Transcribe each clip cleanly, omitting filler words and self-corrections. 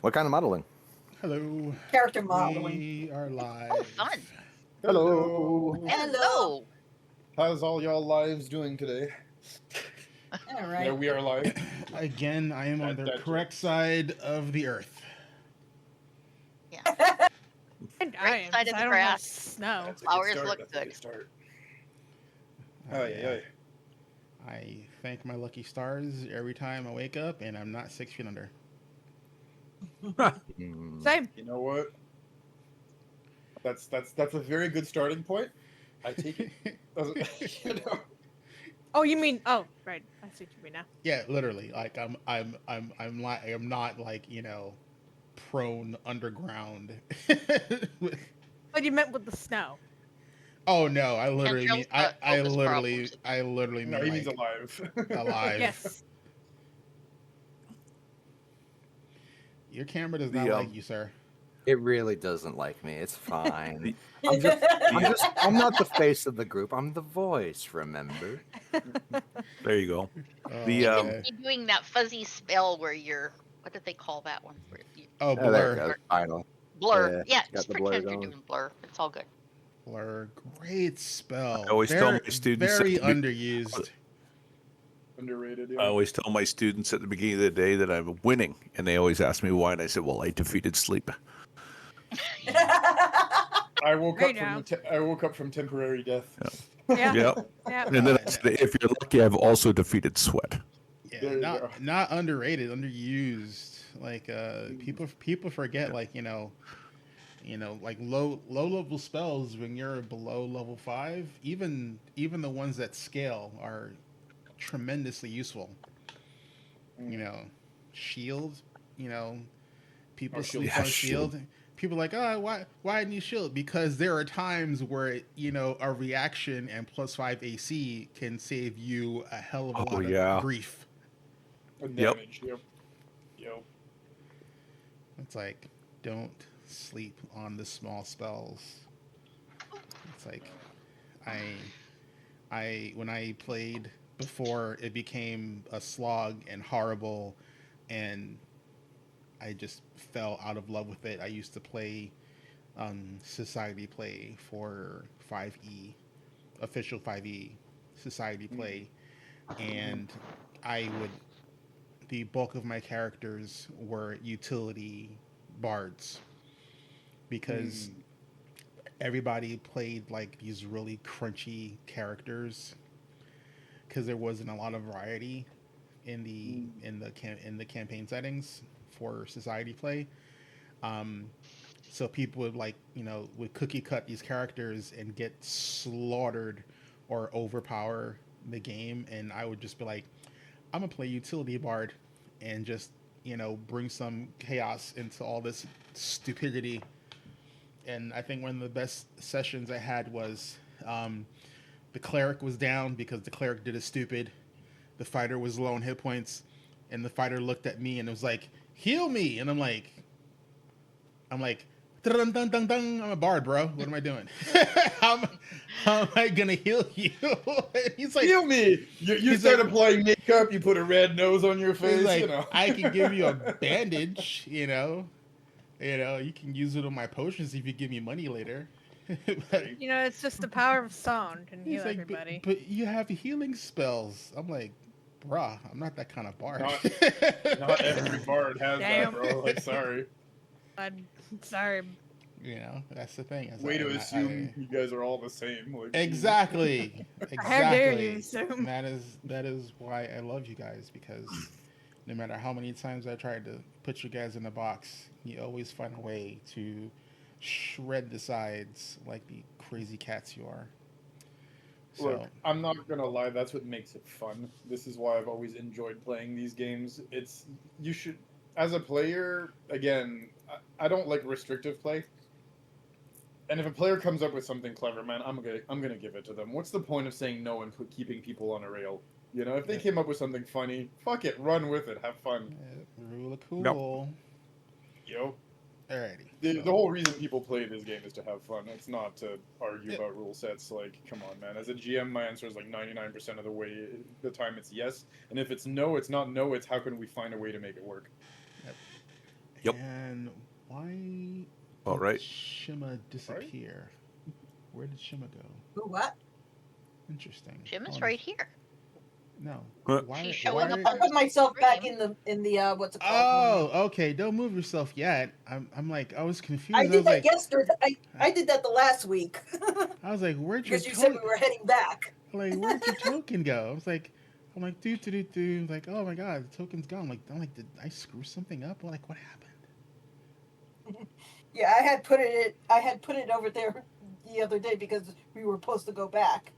What kind of modeling? Hello. Character modeling. We are live. Oh, fun. Hello. Hello. How's all y'all lives doing today? All Yeah, right. we are live. Again, I am on the correct side of the earth. Yeah. And Right side of the I don't have grass. snow. That's a Flowers start, look that's a good. start. Oh, yeah. I thank my lucky stars every time I wake up, and I'm not 6 feet under. Same. You know what? That's a very good starting point. I take it. You know? Oh, you mean? Oh, right. I see what you mean now. Yeah, literally. Like I'm not like prone underground. But you meant with the snow. Oh no, I literally mean I literally No, mean he means like alive. alive. Yes. Your camera does not like you, sir. It really doesn't like me. It's fine. I'm not the face of the group. I'm the voice, remember? There you go. You're doing that fuzzy spell where you're, what did they call that one? Where you, blur. There it goes. Final. blur. Yeah, got just the blur pretend you're going. doing blur. It's all good. Blur, great spell. I always tell my students very that to underused. Underrated. I Yeah. always tell my students at the beginning of the day that I'm winning, and they always ask me why, and I said, "Well, I defeated sleep." I woke Great up from temporary death. Yeah. Yep. Yeah. And then I said, if you're lucky, I've also defeated sweat. Yeah, There you go. not underrated, underused. Like people forget, like like low level spells when you're below level 5, even the ones that scale are tremendously useful. Shield, people sleep on shield. People are like, oh, why need shield? Because there are times where a reaction and +5 AC can save you a hell of a lot of grief. Damage. Yep. It's like, don't sleep on the small spells. It's like, when I played before, it became a slog and horrible, and I just fell out of love with it. I used to play society play for 5e, official 5e society play, and the bulk of my characters were utility bards because everybody played like these really crunchy characters because there wasn't a lot of variety in the campaign settings for society play. So people would would cookie cut these characters and get slaughtered or overpower the game, and I would just be like, I'm gonna play utility bard and just bring some chaos into all this stupidity. And I think one of the best sessions I had was the cleric was down because the cleric did a stupid. The fighter was low on hit points, and the fighter looked at me and it was like, heal me. And I'm like, dun, dun, dun, dun. I'm a bard, bro. What am I doing? how am I gonna heal you? He's like, heal me. You start applying makeup. You put a red nose on your face. Like, I can give you a bandage. You can use it on my potions if you give me money later. But, it's just the power of song can heal like, everybody. But you have healing spells. I'm like, bruh, I'm not that kind of bard. Not every bard has that, bro. Like, sorry. I'm sorry. That's the thing. Way to assume you guys are all the same. Like, exactly. How dare you assume? That is why I love you guys, because no matter how many times I tried to put you guys in a box, you always find a way to shred the sides like the crazy cats you are. So, look, I'm not gonna lie, that's what makes it fun. This is why I've always enjoyed playing these games. You should, as a player, again, I don't like restrictive play. And if a player comes up with something clever, man, I'm gonna give it to them. What's the point of saying no and keeping people on a rail? If they came up with something funny, fuck it, run with it, have fun. Rule of cool. Yo. Alrighty. The whole reason people play this game is to have fun. It's not to argue about rule sets. Like, come on, man. As a GM, my answer is like 99% of the time it's yes. And if it's no, it's not no. It's how can we find a way to make it work? Yep. Yep. And why All did right. Shima disappear? Where did Shima go? Who, what? Interesting. Jim is Hold on. right here. No. Huh? Why? She's showing why- up I on put the myself back screen. in the what's it called? Oh, okay. Don't move yourself yet. I'm like, I was confused. I I did was that like, yesterday. I did that the last week I was like, where'd your because you said we token? were heading back. Like, where'd your token go? I was like, I'm like, do. Like, oh my god, the token's gone. I'm like, did I screw something up? Like, what happened? Yeah, I had put it over there the other day because we were supposed to go back.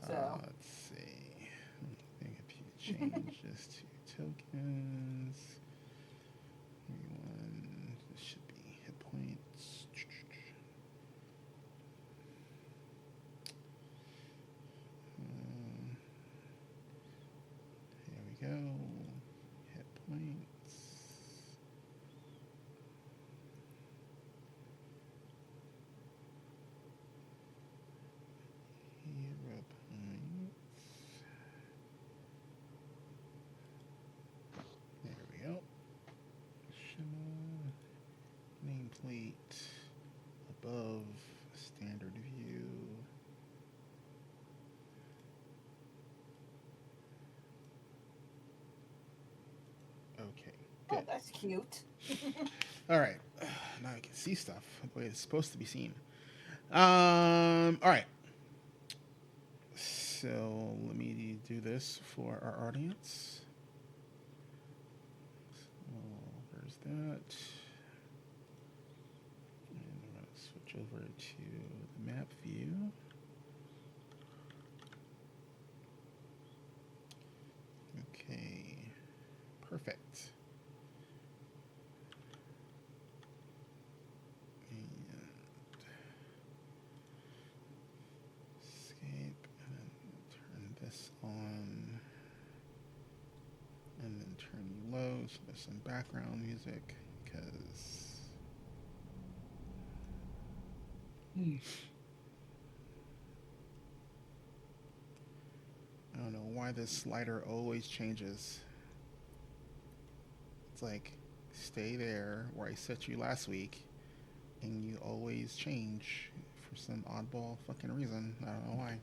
So Let's see. I think if you change this to tokens, everyone, this should be hit points. Here we go. Hit points. Hero points. There we go. Shimmer. Nameplate. Above. Standard view. Okay. oh, Good. that's cute. All right. Now I can see stuff the way it's supposed to be seen. All right. So let me do this for our audience. So where's that? And I'm going to switch over to the map view. Okay. Perfect. And escape, and then turn this on, and then turn you low so there's some background music, because I don't know why this slider always changes. It's like, stay there where I set you last week, and you always change for some oddball fucking reason. I don't know why.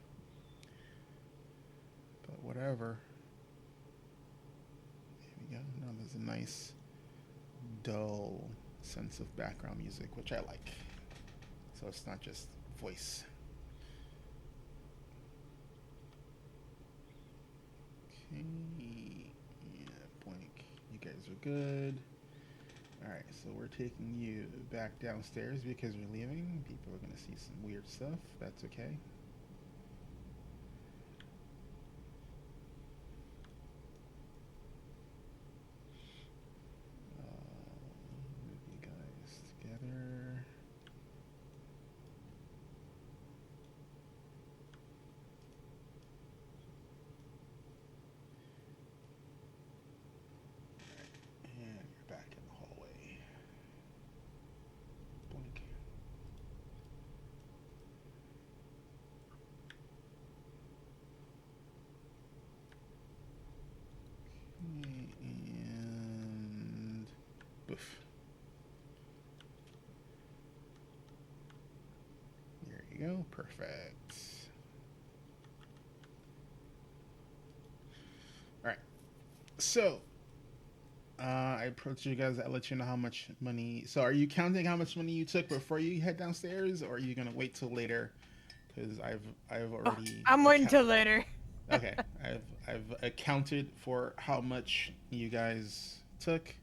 But whatever. Here we go. Now there's a nice, dull sense of background music, which I like. So it's not just voice. Okay. Yeah, blink. You guys are good. Alright, so we're taking you back downstairs because we're leaving. People are going to see some weird stuff. That's okay. Move you guys together. And you're back in the hallway. Blink. Okay, and boof. There you go. Perfect. All right. So, I approached you guys. I let you know how much money. So, are you counting how much money you took before you head downstairs, or are you gonna wait till later? Because I've already. I'm waiting till later. Okay, I've accounted for how much you guys took.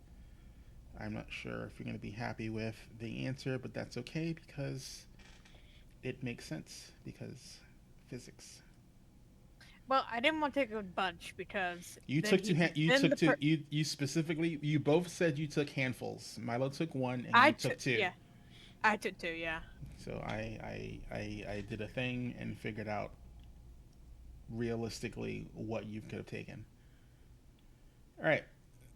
I'm not sure if you're gonna be happy with the answer, but that's okay because it makes sense because physics. Well, I didn't want to take a bunch because You then took he- you then took the two per- you specifically you both said you took handfuls. Milo took one and I you took two. Yeah, I took two. Yeah. So I did a thing and figured out realistically what you could have taken. All right.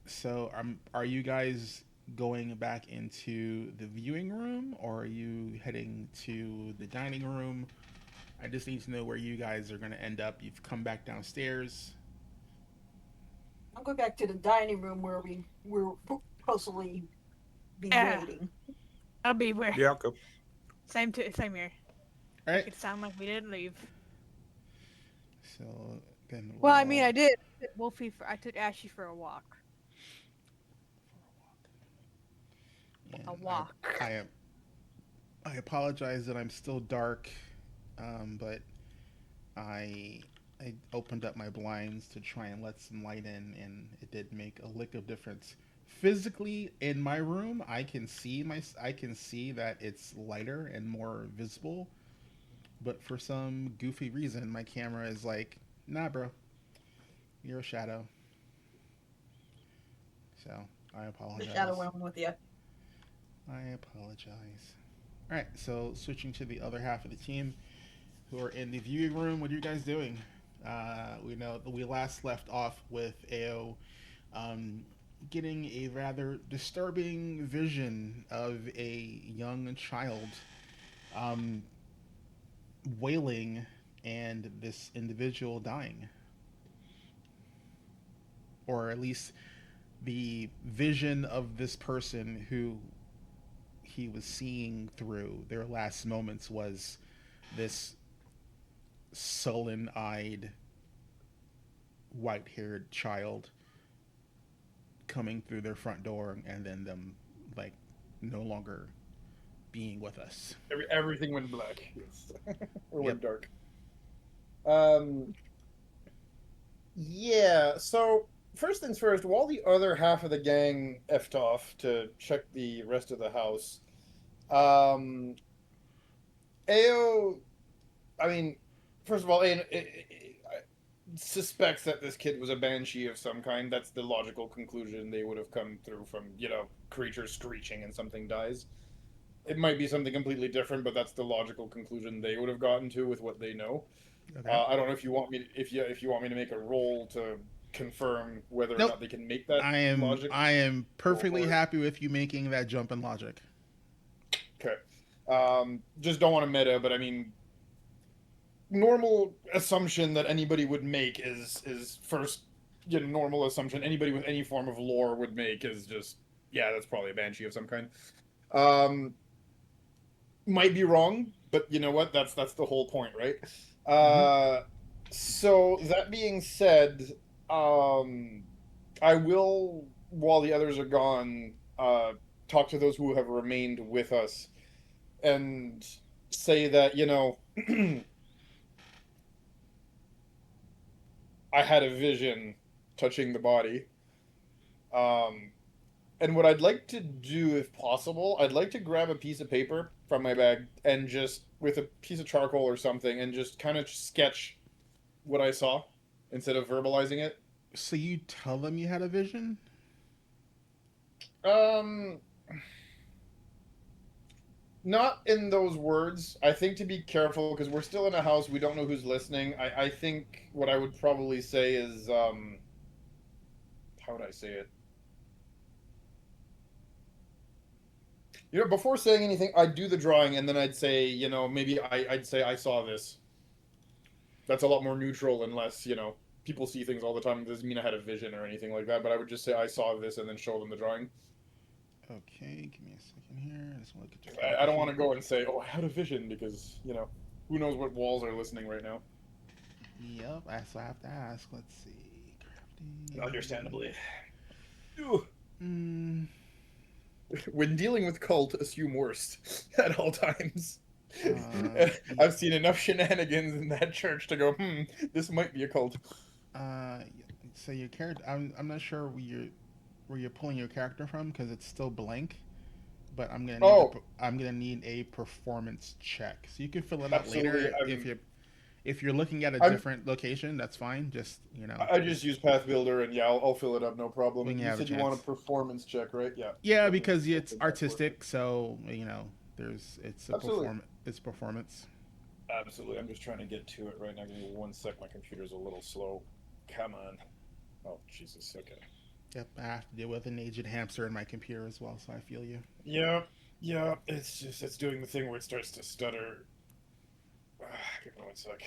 So are you guys going back into the viewing room or are you heading to the dining room? I just need to know where you guys are going to end up. You've come back downstairs. I'm going back to the dining room where we were supposedly be Yeah. waiting. I'll be where. Yeah, I'll go. Same here. All Make right. it sound like we didn't leave. So then Well, I mean, we'll- I did. I took Ashy for a walk. and A walk. I apologize that I'm still dark, but I opened up my blinds to try and let some light in, and it did make a lick of difference. Physically, in my room, I can see that it's lighter and more visible, but for some goofy reason, my camera is like, nah, bro, you're a shadow. So I The apologize. shadow went with you. I apologize. All right, so switching to the other half of the team who are in the viewing room. What are you guys doing? We know that we last left off with AO getting a rather disturbing vision of a young child wailing and this individual dying. Or at least the vision of this person who he was seeing through their last moments was this sullen-eyed, white-haired child coming through their front door, and then them like no longer being with us. Everything went black. Yes. Or went dark. Yeah. So first things first. While the other half of the gang effed off to check the rest of the house, Ao. I mean, first of all, suspects that this kid was a banshee of some kind. That's the logical conclusion they would have come through from, creatures screeching and something dies. It might be something completely different, but that's the logical conclusion they would have gotten to with what they know. Okay. I don't know if you want me to make a roll to confirm whether or Nope. not they can make that I logic. am perfectly happy with you making that jump in logic. Okay. Just don't want to meta, but I mean, normal assumption that anybody would make is first, normal assumption anybody with any form of lore would make is just, yeah, that's probably a banshee of some kind. Might be wrong, but you know what? That's the whole point, right? So that being said, I will, while the others are gone, talk to those who have remained with us and say that, I had a vision touching the body. And what I'd like to do, if possible, I'd like to grab a piece of paper from my bag and just, with a piece of charcoal or something, and just kind of sketch what I saw instead of verbalizing it. So you tell them you had a vision? Not in those words. I think to be careful, because we're still in a house, we don't know who's listening. I think what I would probably say is, how would I say it? Before saying anything, I'd do the drawing, and then I'd say, maybe I'd say I saw this. That's a lot more neutral and less, people see things all the time. It doesn't mean I had a vision or anything like that, but I would just say I saw this and then show them the drawing. Okay, give me a second here. I just want to get your I don't want to go and say, oh, I had a vision, because, who knows what walls are listening right now. Yep, so I have to ask. Let's see. Crafting. Understandably. When dealing with cult, assume worst at all times. I've seen enough shenanigans in that church to go, this might be a cult. So your character, I'm not sure where you're pulling your character from, because it's still blank. But I'm gonna need a performance check. So you can fill it out later if you're looking at a different location. That's fine. Just I just use Path Builder, and I'll fill it up, no problem. When You said you want a performance check, right? Yeah. Yeah, because it's artistic, so it's performance. Absolutely. I'm just trying to get to it right now. Give me 1 sec. My computer's a little slow. Come on. Oh, Jesus. Okay. Yep, I have to deal with an aged hamster in my computer as well, so I feel you. Yeah. It's doing the thing where it starts to stutter. Give me 1 sec.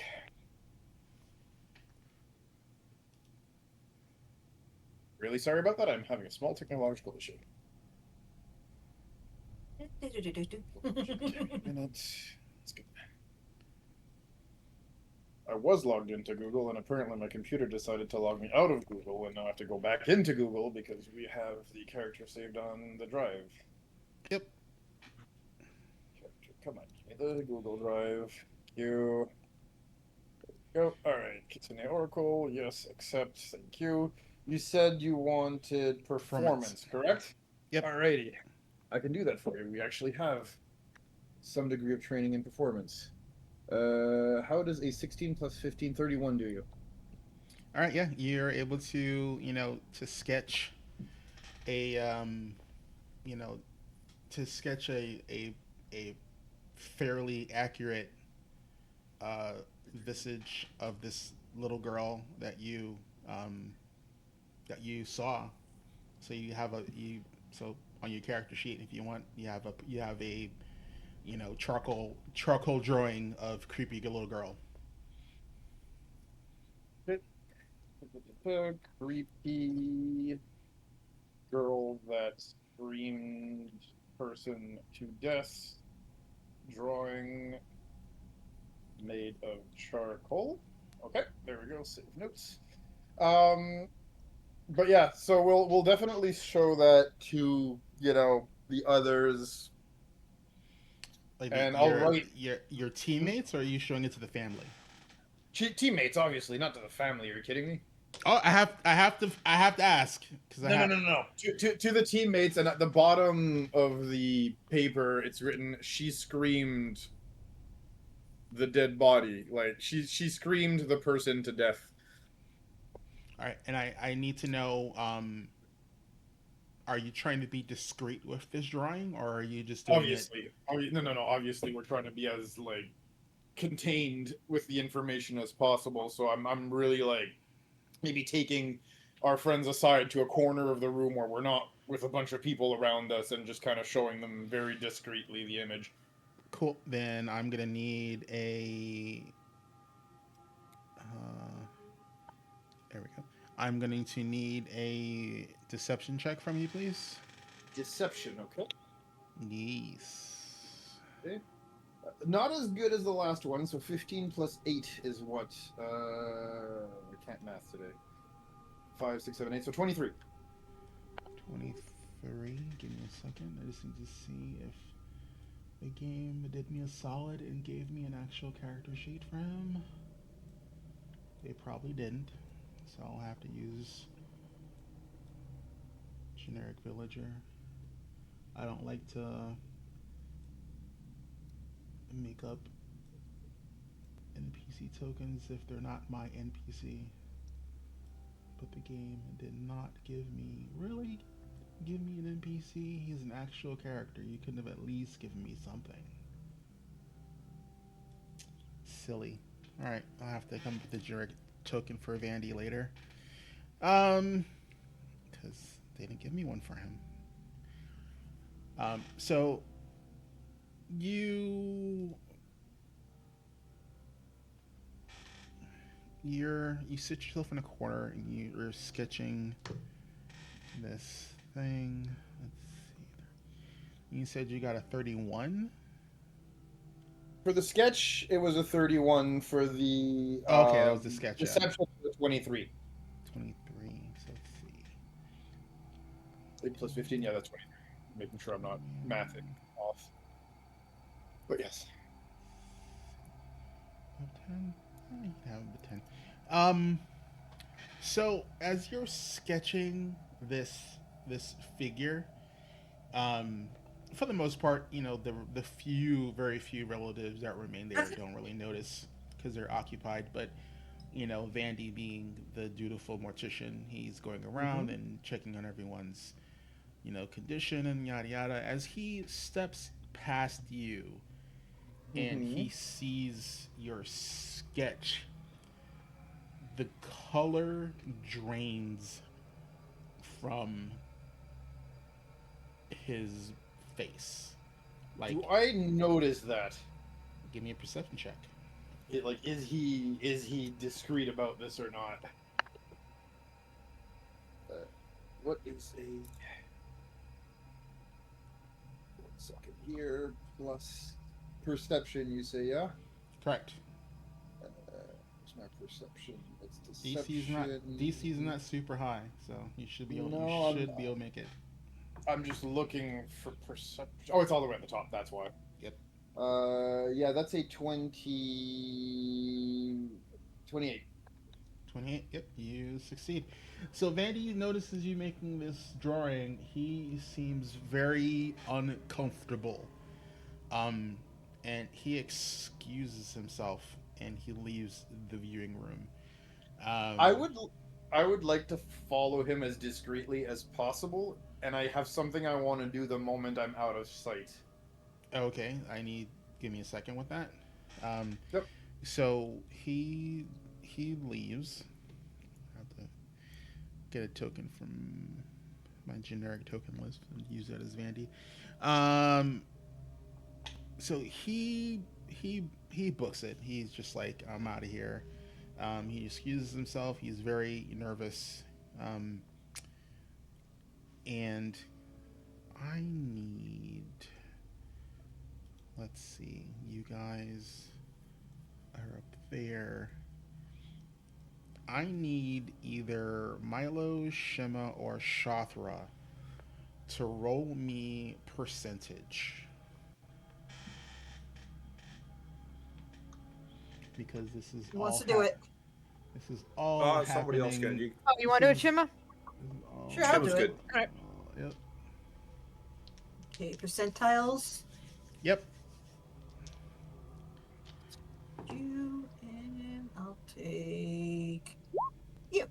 Really sorry about that. I'm having a small technological issue. Minutes. Let's go. I was logged into Google, and apparently my computer decided to log me out of Google, and now I have to go back into Google because we have the character saved on the drive. Yep. Character, come on, give me the Google Drive. You go. All right, Kitsune Oracle. Yes, accept. Thank you. You said you wanted performance, correct? Yep. Alrighty, I can do that for you. We actually have some degree of training in performance. How does a 16 plus 15, 31 do you? All right, yeah, you're able to, to sketch a, you know, to sketch a fairly accurate visage of this little girl that you saw. So you have so on your character sheet, if you want, you have a charcoal drawing of creepy little girl. Creepy girl that screamed person to death. Drawing made of charcoal. Okay, there we go. Save notes. But yeah, so we'll definitely show that to the others. Like and I'll write your teammates, or are you showing it to the family? Teammates, obviously, not to the family. Are you kidding me? Oh, I have to ask because No. To the teammates, and at the bottom of the paper, it's written, "She screamed the dead body." Like she screamed the person to death. All right, and I need to know. Are you trying to be discreet with this drawing, or are you just doing Obviously, no. Obviously, we're trying to be as contained with the information as possible. So I'm really maybe taking our friends aside to a corner of the room where we're not with a bunch of people around us and just kind of showing them very discreetly the image. Cool. Then I'm gonna need a. There we go. I'm going to need a deception check from you, please. Deception, okay. Yes. Okay. Not as good as the last one, so 15 plus 8 is what? I can't math today. 5, 6, 7, 8, so 23. 23. Give me a second. I just need to see if the game did me a solid and gave me an actual character sheet for him. They probably didn't, so I'll have to use generic villager. I don't like to make up NPC tokens if they're not my NPC. But the game did not give me an NPC. He's an actual character. You couldn't have at least given me something. Silly. Alright, I'll have to come up with a generic token for Vandy later. Because they didn't give me one for him. So you sit yourself in a corner and you're sketching this thing. Let's see. You said you got a 31? For the sketch, it was a 31. For the okay, that was the sketch. Deception was 23. 23. So let's see. 8 plus 15, yeah, that's 23. Making sure I'm not mathing off. But yes. 10. You can have the 10. So as you're sketching this figure, for the most part, the very few relatives that remain there don't really notice because they're occupied. But Vandy being the dutiful mortician, he's going around and checking on everyone's condition and yada yada. As he steps past you and he sees your sketch, the color drains from his face. Do I notice that? Give me a perception check. Is he discreet about this or not? What is a second here. Plus perception, you say, yeah? Correct. What's my perception? It's DC's not super high, so you should be able. No, you should be able to make it. I'm just looking for perception. Oh, it's all the way at the top. That's why. Yep. Yeah, that's a 28. 28. Yep, you succeed. So Vandy notices you making this drawing. He seems very uncomfortable. And he excuses himself and he leaves the viewing room. I would like to follow him as discreetly as possible, and I have something I want to do the moment I'm out of sight. Okay, give me a second with that. Yep. So he leaves. I have to get a token from my generic token list and use that as Vandy. So he books it. He's just like, I'm out of here. He excuses himself. He's very nervous. And I need. Let's see. You guys are up there. I need either Milo, Shima, or Shothra to roll me percentage. Because this is Who wants to do it? This is all somebody else can. happening. Oh, you want to do it, Shima? Sure, I'll do it. Alright. Yep. Okay, percentiles. Yep. You and I'll take you.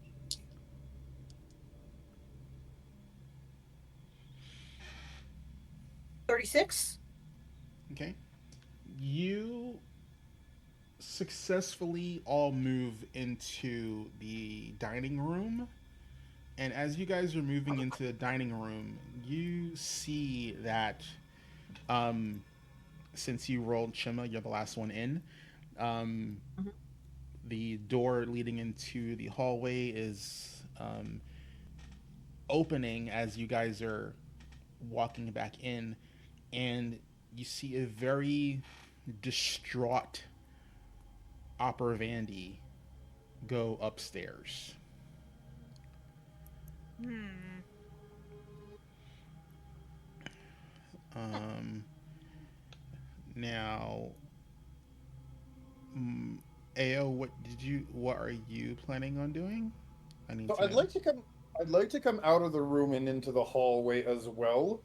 $36. Okay. You successfully all move into the dining room. And as you guys are moving into the dining room, you see that since you rolled Shima, you're the last one in. The door leading into the hallway is opening as you guys are walking back in, and you see a very distraught Opera Vandy go upstairs. Now, Ao, what are you planning on doing? I'd like to come out of the room and into the hallway as well.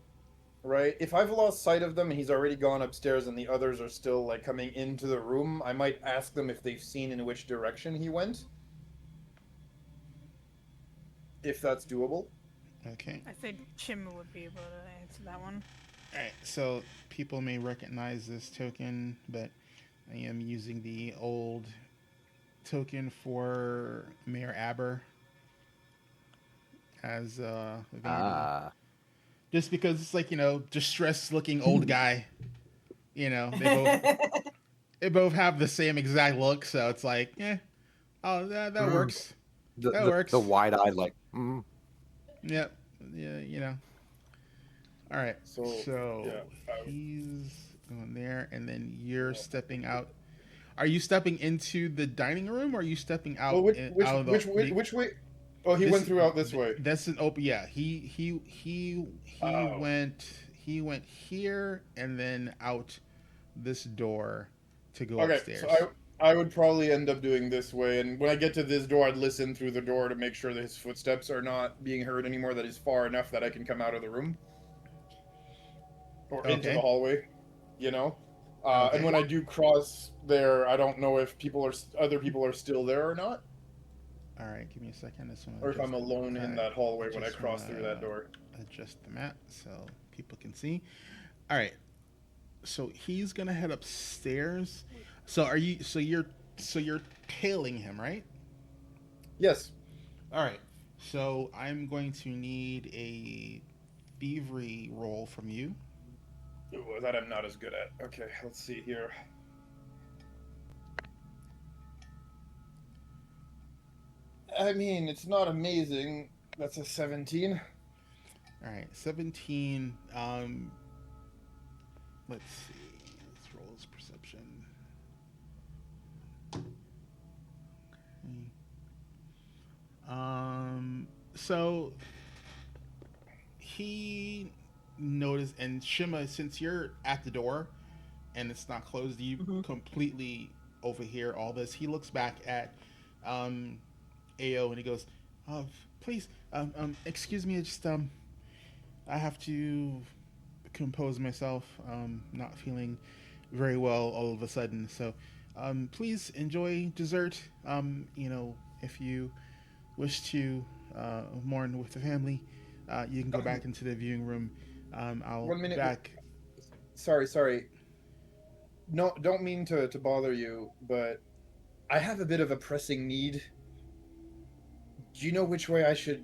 Right? If I've lost sight of them and he's already gone upstairs and the others are still like coming into the room, I might ask them if they've seen in which direction he went. If that's doable. Okay. I think Shima would be able to answer that one. Alright, so people may recognize this token, but I am using the old token for Mayor Aber as Vandy. Just because it's like, distressed looking old guy. They both have the same exact look, so it's like, that works. That works. The wide eyed, like, Yep. Yeah, All right. So he's going there, and then you're stepping out. Are you stepping into the dining room, or are you stepping out? Well, which way? Oh, he went through out this way. That's an open. Yeah, he went here and then out this door to go upstairs. So I would probably end up doing this way, and when I get to this door, I'd listen through the door to make sure that his footsteps are not being heard anymore. That he's far enough that I can come out of the room or into the hallway, And when I do cross there, I don't know if other people are still there or not. All right, give me a second. Or if I'm alone in that hallway when I cross through that door. Adjust the map so people can see. All right. So he's gonna head upstairs. So you're tailing him, right? Yes. All right. So I'm going to need a thievery roll from you. Ooh, that I'm not as good at. Okay, let's see here. I mean, it's not amazing. That's a 17. All right, 17. let's see. Let's roll his perception. So he noticed, and Shima, since you're at the door and it's not closed, you completely overhear all this. He looks back at Ao and he goes, please, excuse me, I have to compose myself. Not feeling very well all of a sudden. So, please enjoy dessert. If you wish to mourn with the family, you can go back into the viewing room. I'll 1 minute. back. Sorry. No, don't mean to bother you, but I have a bit of a pressing need. Do you know which way I should?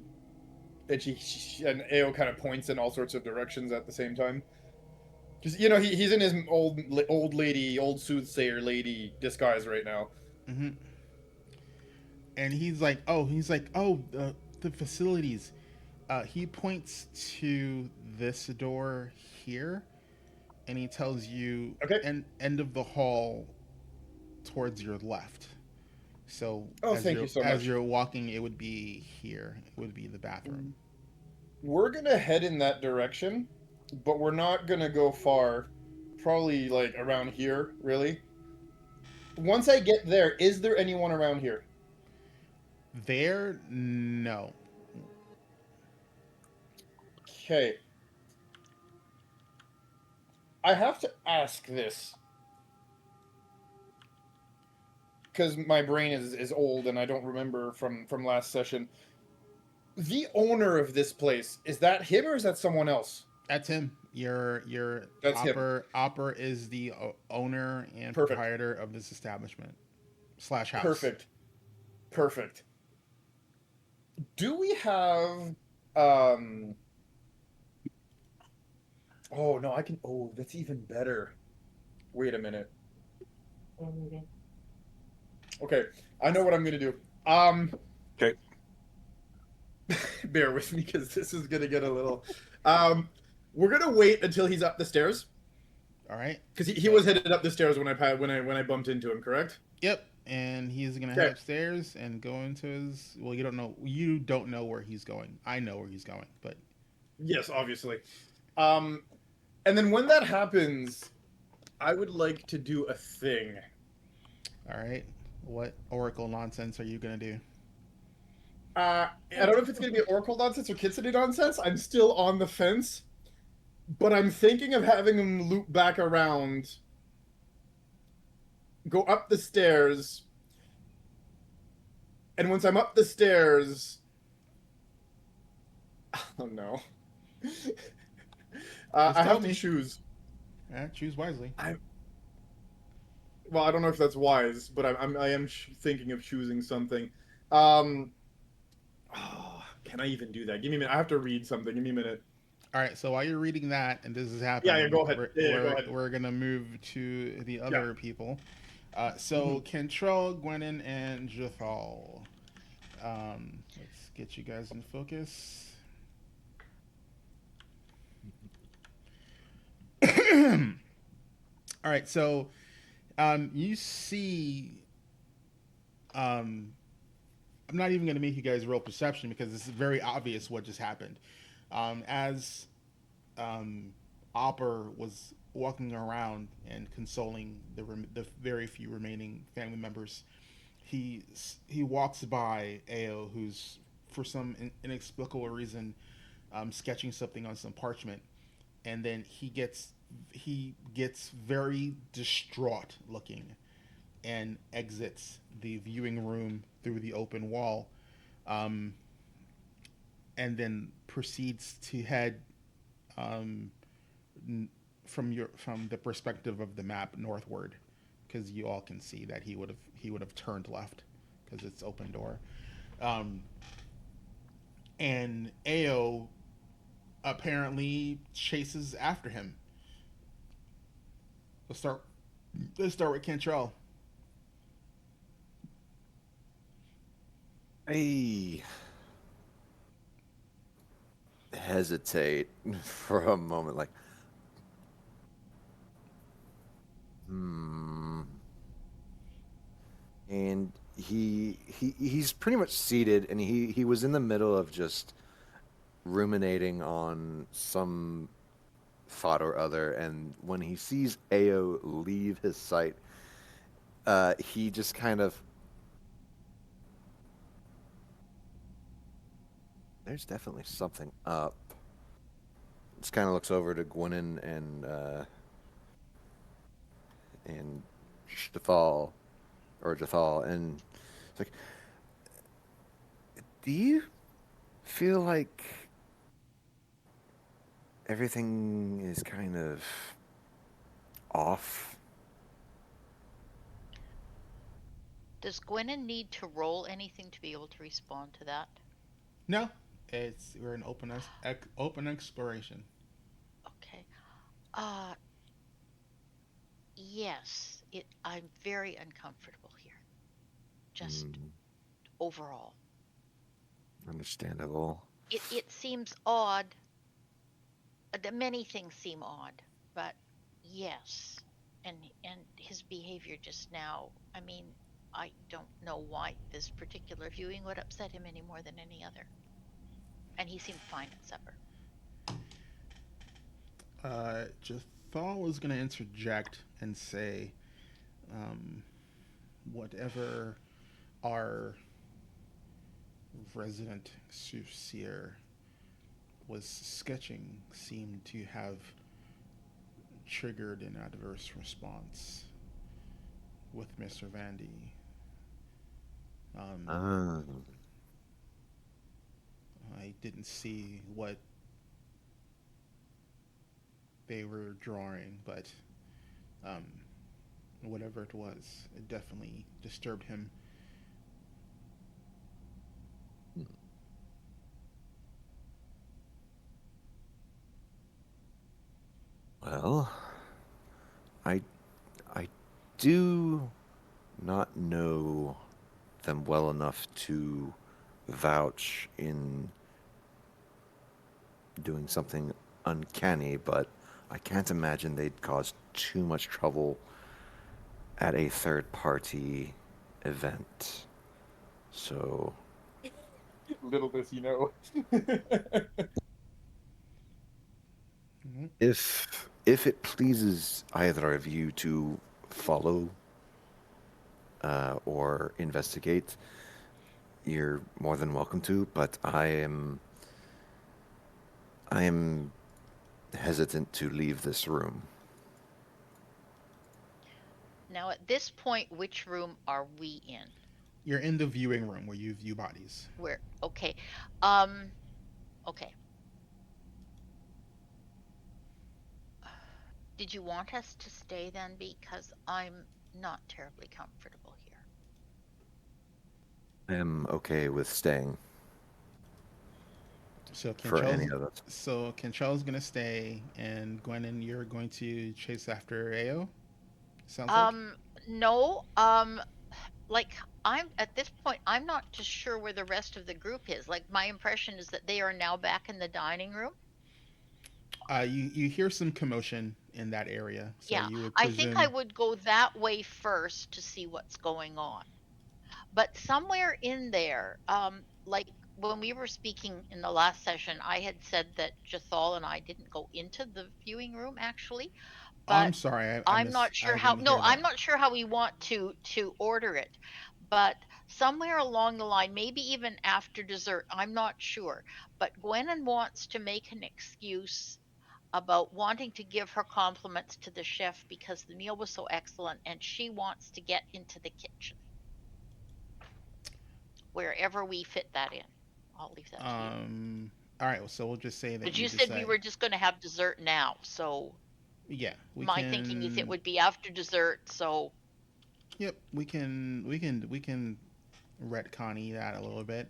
And Ao kind of points in all sorts of directions at the same time. Because he's in his old soothsayer lady disguise right now. Mm-hmm. And he's like, oh, the facilities. He points to this door here, and he tells you, Okay. end of the hall towards your left. So thank you so much. As you're walking, it would be here. It would be the bathroom. We're gonna head in that direction, but we're not gonna go far. Probably like around here, really. Once I get there, is there anyone around here? There, no. Okay. I have to ask this. Because my brain is old and I don't remember from last session. The owner of this place, is that him or is that someone else? That's him. That's Opper is the owner and Perfect. proprietor of this establishment / house. Perfect. Do we have Oh no, I can. Oh, that's even better. Wait a minute. Okay, I know what I'm gonna do. Okay. Bear with me because this is gonna get a little. We're gonna wait until he's up the stairs. All right. Because he was headed up the stairs when I bumped into him. Correct. Yep. And he's gonna head upstairs and go into his. Well, you don't know where he's going. I know where he's going, but yes, obviously. And then when that happens, I would like to do a thing. All right. What Oracle nonsense are you gonna do? I don't know if it's gonna be Oracle nonsense or Kitsune nonsense. I'm still on the fence, but I'm thinking of having him loop back around, go up the stairs, and once I'm up the stairs, oh no, I have to choose. Yeah, choose wisely. Well, I don't know if that's wise, but I am thinking of choosing something. Can I even do that? Give me a minute. I have to read something. Give me a minute. All right. So while you're reading that, and this is happening, Yeah, go ahead. We're, Go ahead. We're gonna move to the other people. So Cantrell, Gwennon, and Jathal. Let's get you guys in focus. All right. So you see. I'm not even going to make you guys roll perception because it's very obvious what just happened. As Opper was walking around and consoling the very few remaining family members, he walks by Ao, who's for some inexplicable reason sketching something on some parchment, and then he gets very distraught looking and exits the viewing room through the open wall, and then proceeds to head from the perspective of the map northward, because you all can see that he would have turned left because it's open door, and Ao apparently chases after him. Let's start with Cantrell. I hesitate for a moment, like, and he's pretty much seated, and he was in the middle of just ruminating on some thought or other, and when he sees Ao leave his sight, he just kind of, there's definitely something up. Just kind of looks over to Gwennon and Jathal, and it's like, do you feel like everything is kind of off? Does Gwennon need to roll anything to be able to respond to that? No, we're in open exploration. Okay. Uh yes, I'm very uncomfortable here. Just overall. Understandable. It seems odd. Many things seem odd, but yes. And his behavior just now, I mean, I don't know why this particular viewing would upset him any more than any other. And he seemed fine at supper. Jathal is going to interject and say, whatever our resident soothsayer was sketching seemed to have triggered an adverse response with Mr. Vandy. I didn't see what they were drawing, but whatever it was, it definitely disturbed him. Well, I do not know them well enough to vouch in doing something uncanny, but I can't imagine they'd cause too much trouble at a third-party event. So, Little does he know. if it pleases either of you to follow or investigate, you're more than welcome to. But I am hesitant to leave this room. Now, at this point, which room are we in? You're in the viewing room where you view bodies. Where? Okay. Okay. Did you want us to stay then? Because I'm not terribly comfortable here. I am okay with staying So for any of us. So Kinchel's gonna stay, and Gwennon, you're going to chase after Ao. Sounds like. No. Like, I'm at this point, I'm not just sure where the rest of the group is. Like, my impression is that they are now back in the dining room. You hear some commotion in that area. So Yeah, you would I think I presume- would go that way first to see what's going on. But somewhere in there, like when we were speaking in the last session, I had said that Jathal and I didn't go into the viewing room actually. But I'm sorry. I'm not sure how. No, I'm not sure how we want to order it. But somewhere along the line, maybe even after dessert, I'm not sure. But Gwennon wants to make an excuse about wanting to give her compliments to the chef because the meal was so excellent, and she wants to get into the kitchen. Wherever we fit that in. I'll leave that to you. All right, so we'll just say that. But you said we were just going to have dessert now, so yeah. Thinking is it would be after dessert, so. Yep, we can retconny that a little bit.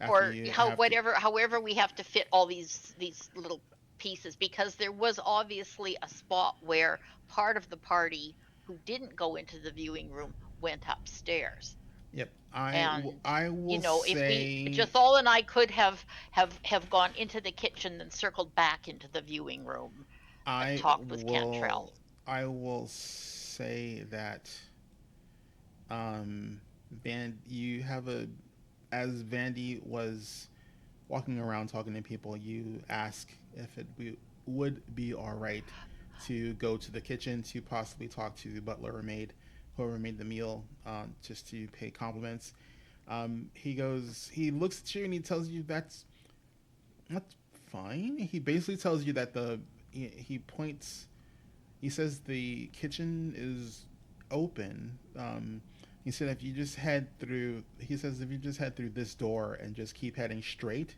Or however we have to fit all these little pieces, because there was obviously a spot where part of the party who didn't go into the viewing room went upstairs. Yep, I will say, if Jathal and I could have gone into the kitchen, then circled back into the viewing room and talked with Cantrell. I will say that You have a as Vandy was walking around talking to people, you ask if would be all right to go to the kitchen to possibly talk to the butler or maid, whoever made the meal, just to pay compliments. He looks at you and he tells you that's fine. He basically tells you that he points. He says the kitchen is open. He said if you just head through. He says if you just head through this door and just keep heading straight,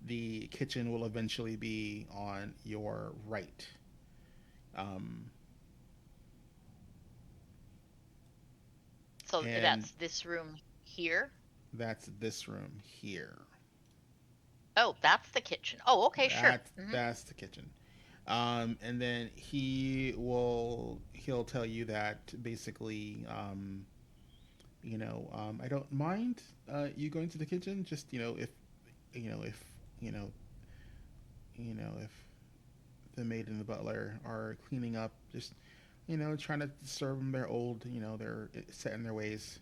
the kitchen will eventually be on your right. Um, So and that's this room here. that's this room here. Oh, that's the kitchen. Oh, okay, sure. That's the kitchen. And then he'll tell you that basically, I don't mind you going to the kitchen. Just if you know if the maid and the butler are cleaning up, just trying to serve them their old, they're set in their ways.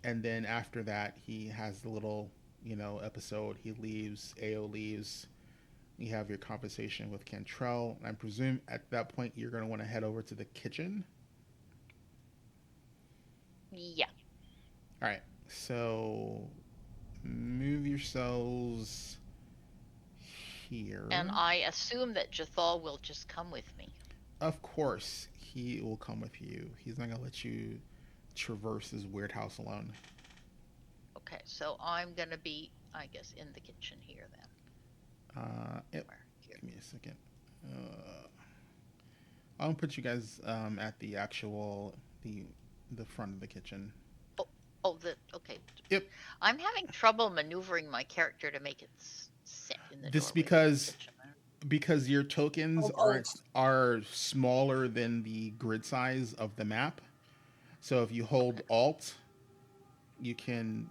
And then after that, he has the little episode. He leaves. Ao leaves. You have your conversation with Cantrell. And I presume at that point you're going to want to head over to the kitchen. Yeah. All right. So move yourselves here. And I assume that Jathal will just come with me. Of course, he will come with you. He's not going to let you traverse his weird house alone. Okay, so I'm gonna be, I guess, in the kitchen here then. Yep. Here. Give me a second. I'll put you guys at the actual the front of the kitchen. Okay. Yep. I'm having trouble maneuvering my character to make it sit in the This doorway of because the kitchen. because your tokens Oh. are smaller than the grid size of the map. So if you hold Alt, you can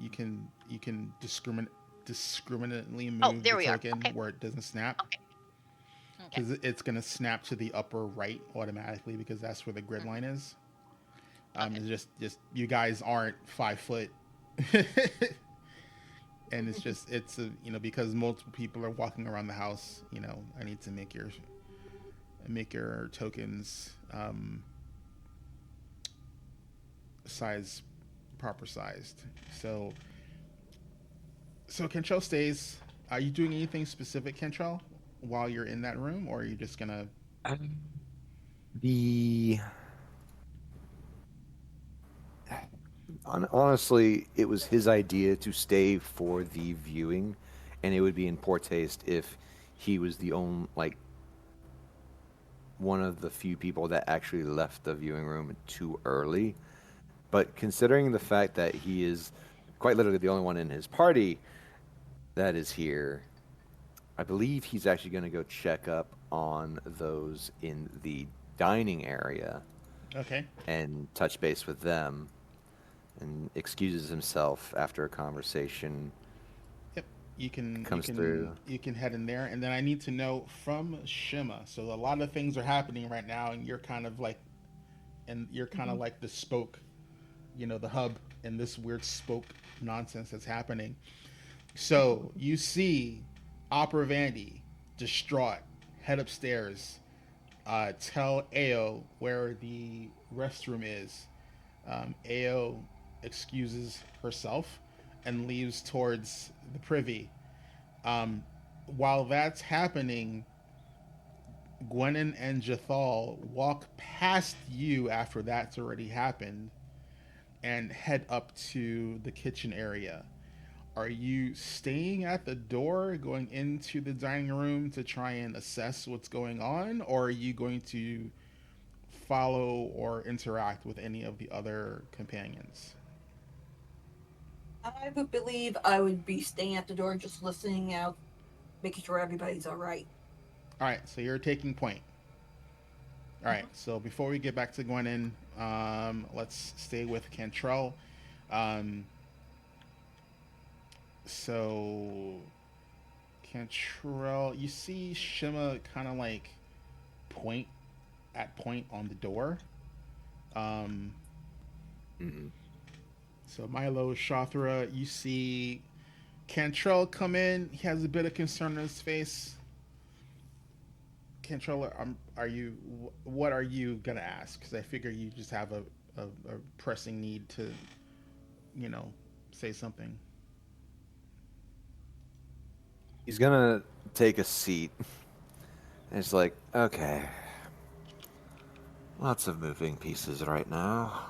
discriminately move there the we are. token Okay. where it doesn't snap. Okay. Because it's going to snap to the upper right automatically because that's where the grid line is. Okay. It's just you guys aren't 5 foot, and it's because multiple people are walking around the house. I need to make your tokens proper sized. So Kentrell stays. Are you doing anything specific, Kentrell, while you're in that room, or are you just gonna? Honestly, it was his idea to stay for the viewing, and it would be in poor taste if he was the only, one of the few people that actually left the viewing room too early. But considering the fact that he is quite literally the only one in his party that is here, I believe he's actually going to go check up on those in the dining area Okay. and touch base with them, and excuses himself after a conversation. Yep. You can Comes you can through. you can head in there, and then I need to know from Shima. So a lot of things are happening right now, and you're kind of like the spoke, the hub in this weird spoke nonsense that's happening. So you see Opera Vandy, distraught, head upstairs, tell Ao where the restroom is. Ao excuses herself and leaves towards the privy. While that's happening, Gwenin and Jathal walk past you after that's already happened and head up to the kitchen area. Are you staying at the door going into the dining room to try and assess what's going on, or are you going to follow or interact with any of the other companions? I would believe I would be staying at the door, just listening out, making sure everybody's all right. All right, so you're taking point. All right, so before we get back to Gwenin, let's stay with Cantrell. So Cantrell, you see Shima kind of point on the door. Mm-hmm. So Milo, Shothra, you see Cantrell come in. He has a bit of concern on his face. Cantrell, what are you gonna ask? Because I figure you just have a pressing need to, you know, say something. He's gonna take a seat. And it's like, okay, lots of moving pieces right now.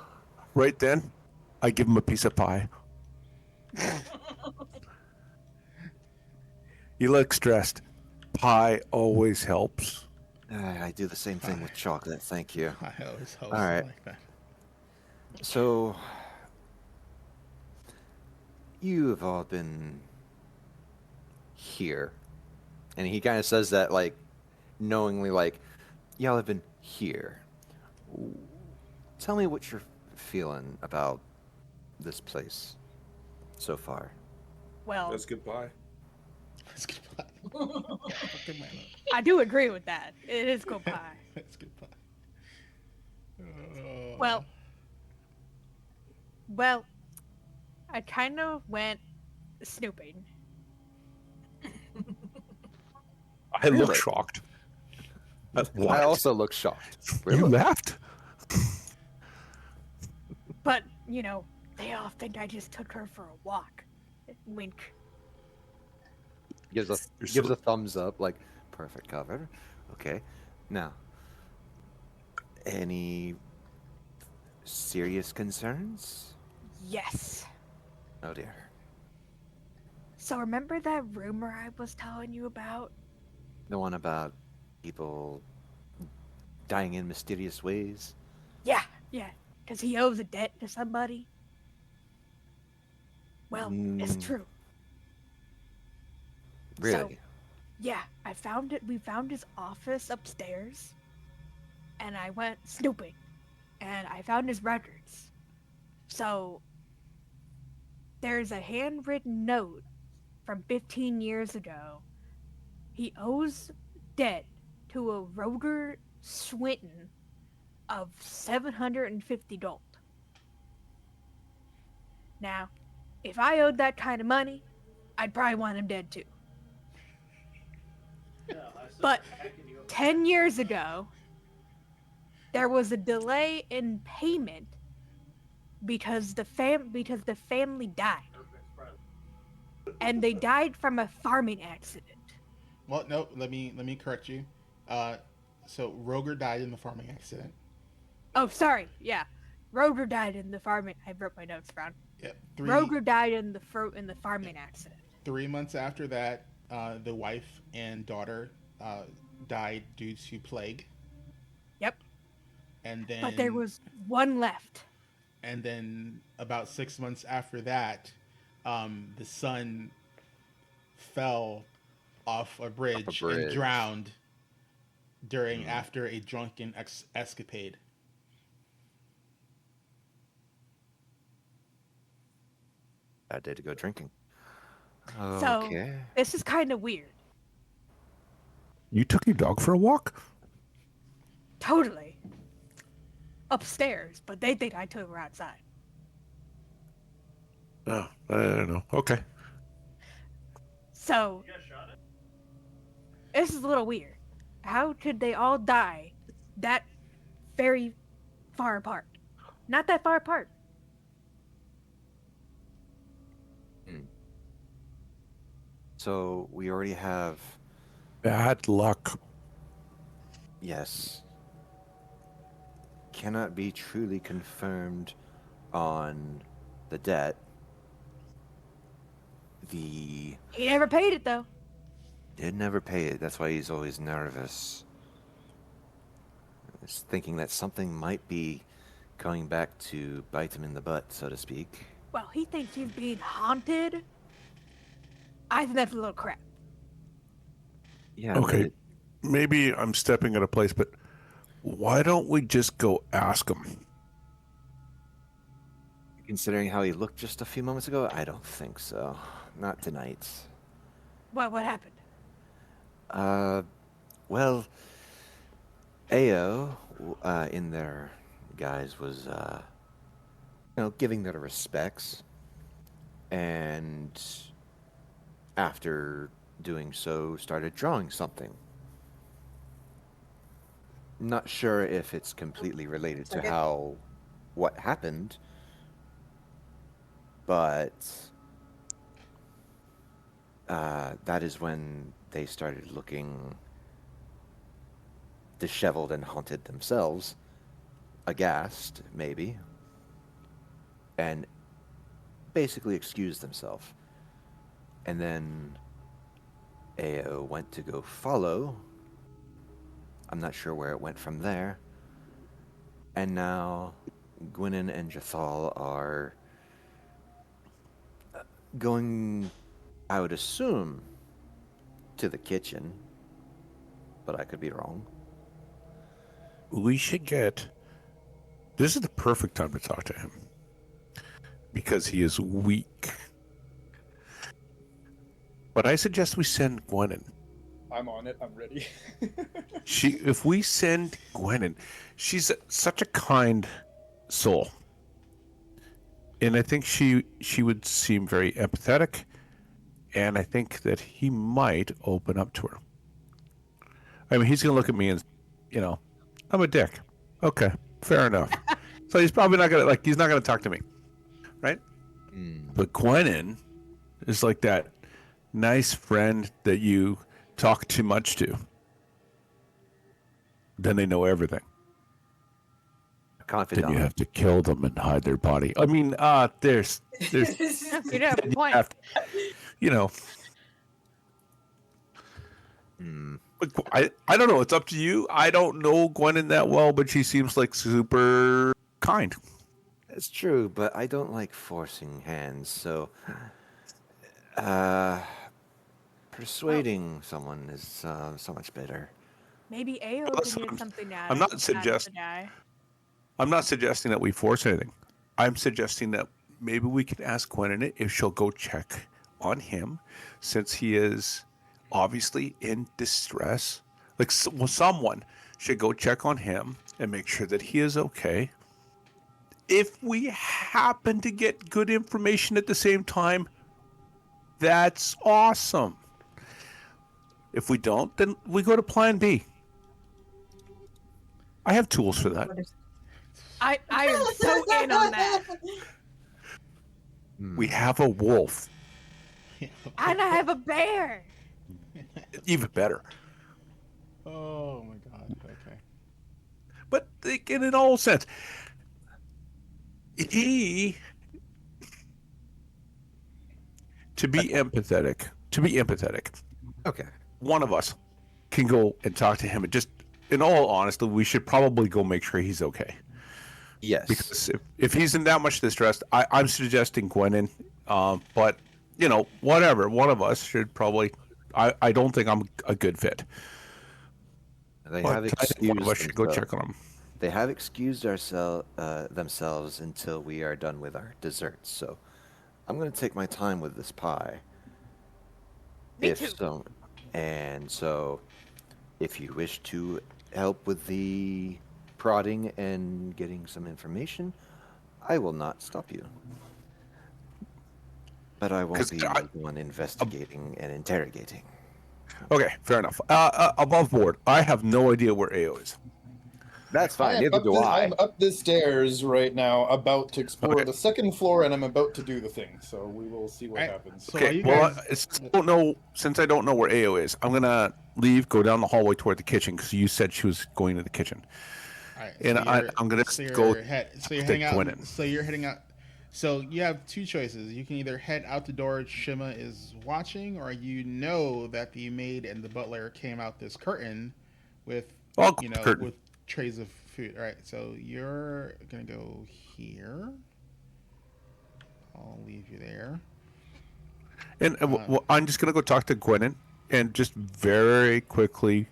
Right then, I give him a piece of pie. You look stressed. Pie always helps. I do the same thing with chocolate, thank you. I always hope All something right. like that. So, you have all been here. And he kind of says that, like, knowingly, like, y'all have been here. Tell me what you're feeling about this place so far. Well, That's good pie. That's good pie. Fucking Milo. I do agree with that. It is good pie. That's good pie. Well, I kind of went snooping. I look Really? shocked. I What? also look shocked. You laughed? But, you know, they all think I just took her for a walk. Wink. Gives a thumbs up, like, perfect cover. Okay. Now, any serious concerns? Yes. Oh dear. So remember that rumor I was telling you about? The one about people dying in mysterious ways? Yeah. Because he owes a debt to somebody. Well, it's Mm. true. Really? Yeah, I found it. We found his office upstairs. And I went snooping. And I found his records. So, there's a handwritten note from 15 years ago. He owes debt to a Roger Swinton of $750. Now, if I owed that kind of money, I'd probably want him dead too. But 10 years ago, there was a delay in payment because the family died. And they died from a farming accident. Well, no. Let me correct you. So Roger died in the farming accident. Oh, sorry. Yeah. Roger died in the farming. I wrote my notes down. Yep. Roger died in the farming accident. 3 months after that, the wife and daughter died due to plague. Yep. And then, But there was one left. And then about 6 months after that, the son fell off a bridge, and bridge. drowned after a drunken escapade. Bad day to go drinking. So Okay. this is kind of weird. You took your dog for a walk? Totally. Upstairs, but they think I took her outside. Oh, I don't know. Okay. So this is a little weird. How could they all die that very far apart? Not that far apart. So we already have, Bad luck. yes, cannot be truly confirmed on the debt. The He never paid it though. did never pay it. That's why he's always nervous. He's thinking that something might be coming back to bite him in the butt, so to speak. Well, he thinks he's being haunted. I think that's a little crap. Yeah. but Okay. it- Maybe I'm stepping out of place, but why don't we just go ask him? considering how he looked just a few moments ago, I don't think so. Not tonight. What happened? Well, Ao, in their guise, was giving their respects, and after doing so, started drawing something. Not sure if it's completely related to Second. what happened, but that is when they started looking disheveled and haunted themselves, aghast, maybe, and basically excused themselves. And then Ao went to go follow. I'm not sure where it went from there. And now Gwynnon and Jathal are going, I would assume, to the kitchen, but I could be wrong. We should get. This is the perfect time to talk to him because he is weak. But I suggest we send Gwennon. I'm on it. I'm ready. If we send Gwennon, she's such a kind soul, and I think she would seem very empathetic, and I think that he might open up to her. I mean, he's gonna look at me and, I'm a dick. Okay, fair enough. So he's probably not gonna he's not gonna talk to me, right? But Gwennon is like that nice friend that you talk too much to. Then they know everything. Confidant. Then you have to kill them and hide their body. I mean, there's You have a point. But I don't know. It's up to you. I don't know Gwennon that well, but she seems like super kind. It's true, but I don't like forcing hands, so persuading someone is so much better. Maybe Ao Listen, can get something out I'm of not out of the suggest- guy. I'm not suggesting that we force anything. I'm suggesting that maybe we can ask Gwennon if she'll go check on him, since he is obviously in distress. Someone should go check on him and make sure that he is okay. If we happen to get good information at the same time, that's awesome. If we don't, then we go to plan B. I have tools for that. I am so in on that. We have a wolf. And I have a bear. Even better. Oh my god. Okay. But in all sense, to be empathetic, Okay. one of us can go and talk to him, and just, in all honesty, we should probably go make sure he's okay. Yes. Because if he's in that much distress, I'm suggesting Gwennon, but whatever, one of us should probably. I don't think I'm a good fit. They But have I think one of us excused should go themselves. check on him. They have excused themselves until we are done with our desserts. So I'm going to take my time with this pie. Me too. So, if you wish to help with the prodding and getting some information, I will not stop you. But I won't 'Cause be the one investigating and interrogating. Okay, fair enough. Above board, I have no idea where Ao is. That's fine. Neither do I. I'm up the stairs right now, about to explore Okay. the second floor, and I'm about to do the thing. So we will see what Alright. happens. So are Okay, you well, guys- since I don't know where Ao is, I'm gonna leave, go down the hallway toward the kitchen because you said she was going to the kitchen. Alright, And I'm gonna go you're to heading out. Gwennon. So you're heading out. So you have two choices. You can either head out the door Shima is watching, or that the maid and the butler came out this curtain with I'll go to the curtain. with trays of food. All right, so you're gonna go here. I'll leave you there. And I'm just gonna go talk to Gwennon and just very quickly,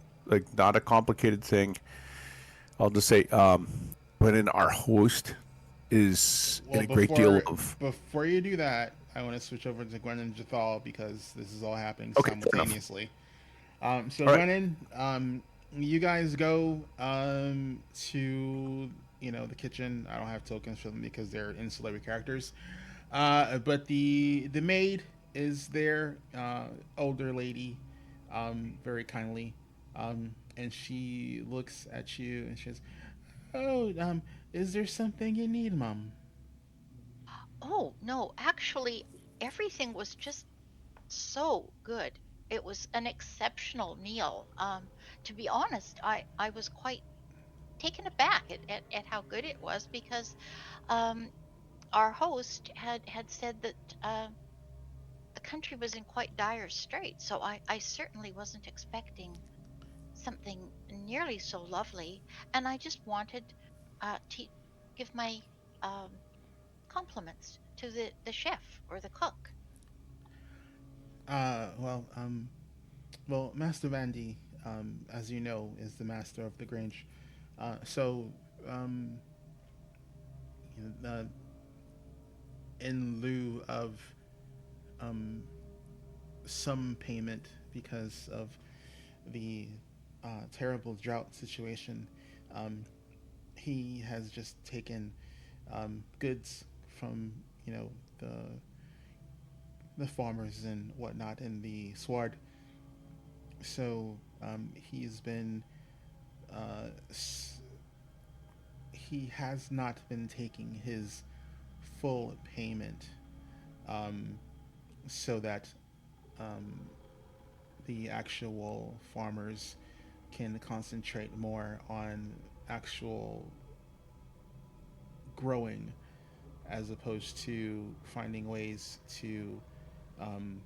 not a complicated thing. I'll just say, Gwennon, our host, is in a great deal of. Before you do that, I want to switch over to Gwen and Jathal because this is all happening Okay, fair enough. simultaneously. So All right. Gwennon, you guys go to the kitchen. I don't have tokens for them because they're ancillary characters. But the maid is there, older lady, very kindly, and she looks at you and she says, "Oh, is there something you need, Mom?" Oh, no, actually, everything was just so good. It was an exceptional meal. To be honest, I was quite taken aback at how good it was because um, our host had said that the country was in quite dire straits. So I certainly wasn't expecting something nearly so lovely. And I just wanted to give my um, compliments to the chef or the cook. Uh, well, um, Master Vandy, as you know, is the master of the Grange. So, um, you know, in lieu of um, some payment because of the terrible drought situation, um, he has just taken goods from the the farmers and whatnot in the sward. So he's been uh, he has not been taking his full payment, um, so that um, the actual farmers can concentrate more on actual growing as opposed to finding ways to um,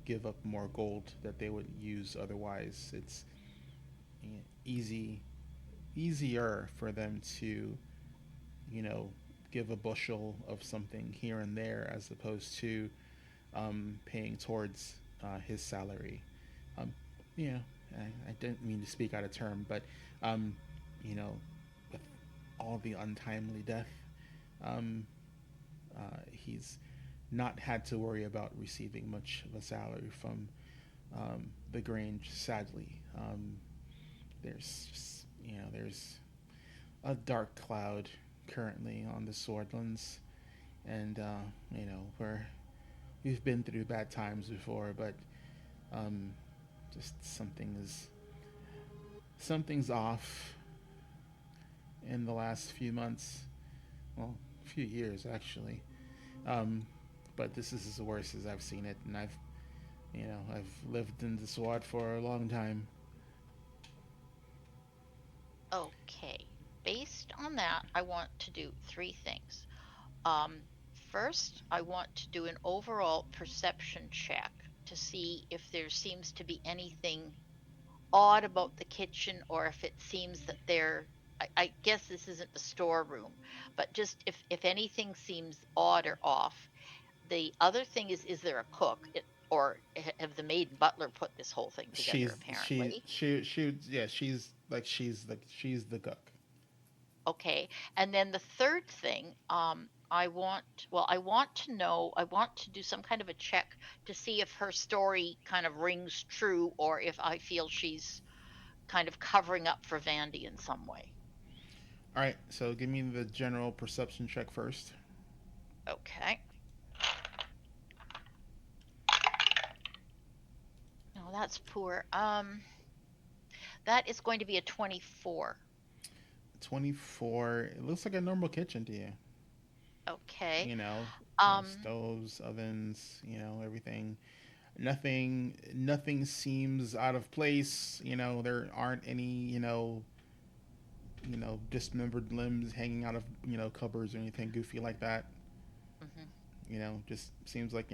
give up more gold that they would use otherwise. It's easier for them to you know give a bushel of something here and there as opposed to paying towards his salary. Um, you know, I didn't mean to speak out of term, but um, you know, with all the untimely death, um, he's not had to worry about receiving much of a salary from the Grange. Sadly, there's just, there's a dark cloud currently on the Swordlands, and we've been through bad times before, but um, just something's off in the last few months. Well, a few years actually. Um, but this is as worse as I've seen it, and I've lived in the SWAT for a long time. Okay. Based on that, I want to do three things. Um, First, I want to do an overall perception check to see if there seems to be anything odd about the kitchen or if it seems that I guess this isn't the storeroom, but just if anything seems odd or off. The other thing is there a cook? Or have the maid and butler put this whole thing together, apparently? Yeah, she's the cook. Okay. And then the third thing, I want to know, I want to do some kind of a check to see if her story kind of rings true or if I feel she's kind of covering up for Vandy in some way. All right, so give me the general perception check first. Okay. No, that's poor. That is going to be a 24. 24. It looks like a normal kitchen to you. Okay. You know, Um, stoves, ovens, everything. Nothing seems out of place. There aren't any, dismembered limbs hanging out of, cupboards or anything goofy like that. mhm. Just seems like,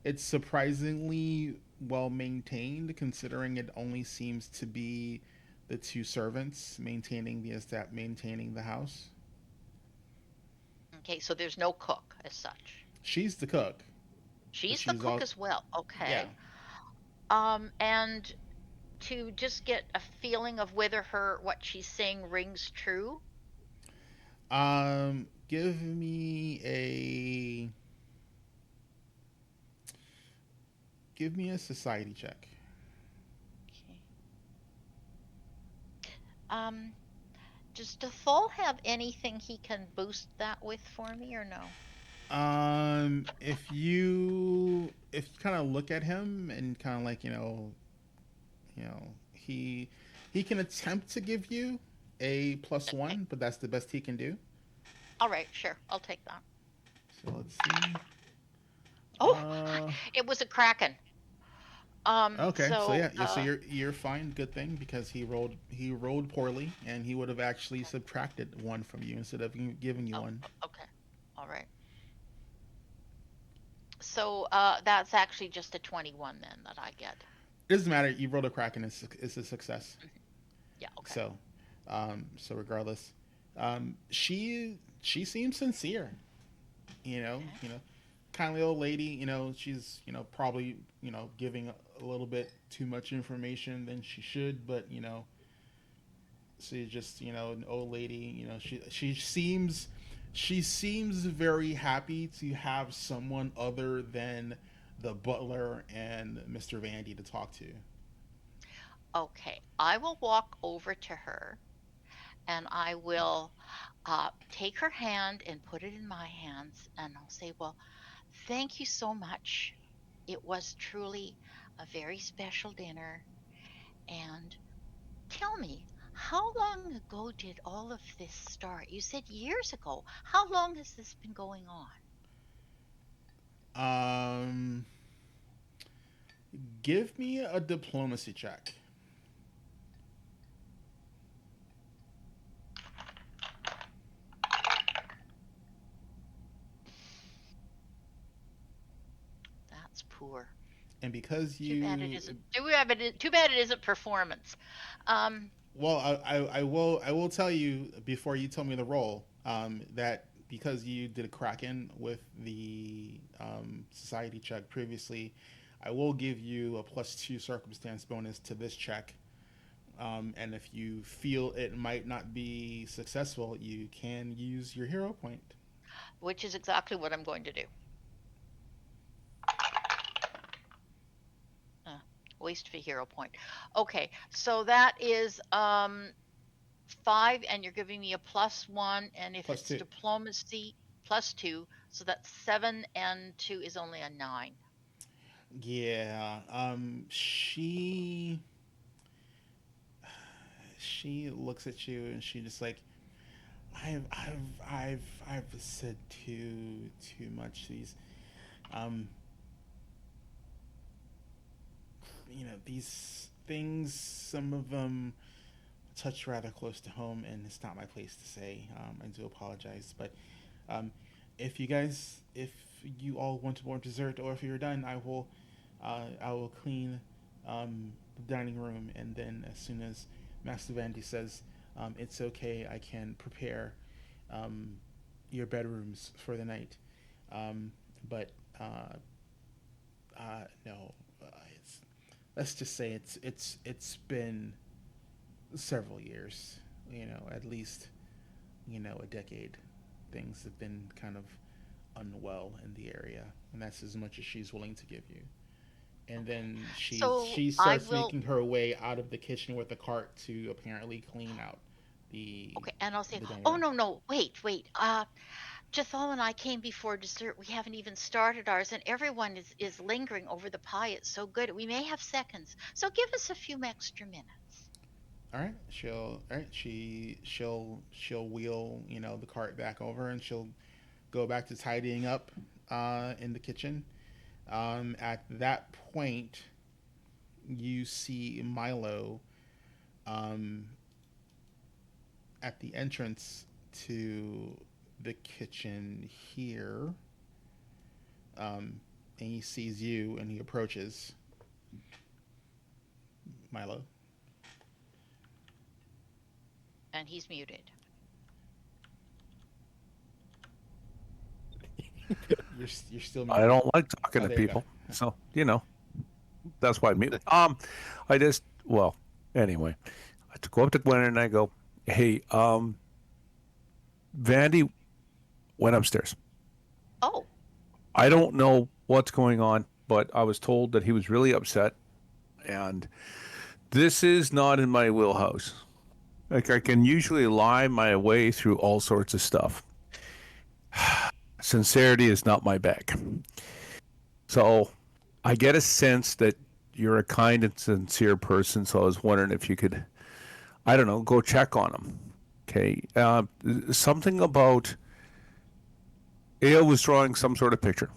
it's surprisingly well maintained considering it only seems to be the two servants maintaining the house. Okay, so there's no cook as such. She's the cook, but She's the she's cook all as well. yeah. Okay. And to just get a feeling of whether her what she's saying rings true. Um, give me a give me a society check. Okay. Um, Does Default have anything he can boost that with for me or no? If you kind of look at him and kind of like he can attempt to give you a plus Okay. one, but that's the best he can do. All right, sure. I'll take that. So let's see. Oh, Uh, it was a Kraken. okay, so So, yeah, so you're fine. Good thing because he rolled poorly, and he would have actually subtracted one from you instead of giving you oh, one. okay. All right. So, that's actually just a 21 then that I get. It doesn't matter. You rolled a crack, and it's a success. Yeah, okay. So regardless, she seems sincere. Okay. Kindly old lady. She's probably giving a little bit too much information than she should, but she's just an old lady. She seems very happy to have someone other than the butler and Mr. Vandy to talk to. Okay. I will walk over to her and I will take her hand and put it in my hands and I'll say, well, thank you so much. It was truly a very special dinner. And tell me, how long ago did all of this start? You said years ago. How long has this been going on? Um, Give me a diplomacy check. That's poor. And because Too bad it you, isn't. Too bad it isn't performance. Um, well, I will tell you before you tell me the roll, that because you did a Kraken with the society check previously, I will give you a +2 circumstance bonus to this check. And if you feel it might not be successful, you can use your hero point. which is exactly what I'm going to do. Uh, Waste of a hero point. Okay, so that is 5, and you're giving me a +1, and if Plus it's two. diplomacy, +2, so that's 7, and 2 is only a 9. Yeah. She looks at you and she just like, I've said too much. Um these things, some of them touch rather close to home, and it's not my place to say. I do apologize, but um, if you all want more dessert, or if you're done, I will clean the dining room, and then as soon as Master Vandy says it's okay, I can prepare um, your bedrooms for the night. But no, it's let's just say it's been several years, at least, a decade. Things have been kind of unwell in the area, and that's as much as she's willing to give you. And Okay. then she So she I starts will. making her way out of the kitchen with a cart to apparently clean out the Okay, and I'll say, the dining oh room. no, no, wait, wait. Jathal and I came before dessert. We haven't even started ours, and everyone is lingering over the pie. It's so good. We may have seconds, so give us a few extra minutes. All right, she'll wheel the cart back over, and she'll go back to tidying up in the kitchen. At that point, you see Milo um, at the entrance to the kitchen here, and he sees you, and he approaches Milo. And he's muted. You're still I muted. don't like talking Oh, to there you go. people, so that's why I mute. Well, anyway, I go up to Gwen and I go, "Hey, Vandy went upstairs. Oh, I don't know what's going on, but I was told that he was really upset, and this is not in my wheelhouse. Like I can usually lie my way through all sorts of stuff. Sincerity is not my bag. So I get a sense that you're a kind and sincere person. So I was wondering if you could, I don't know, go check on him. Okay. Something about Ao was drawing some sort of picture.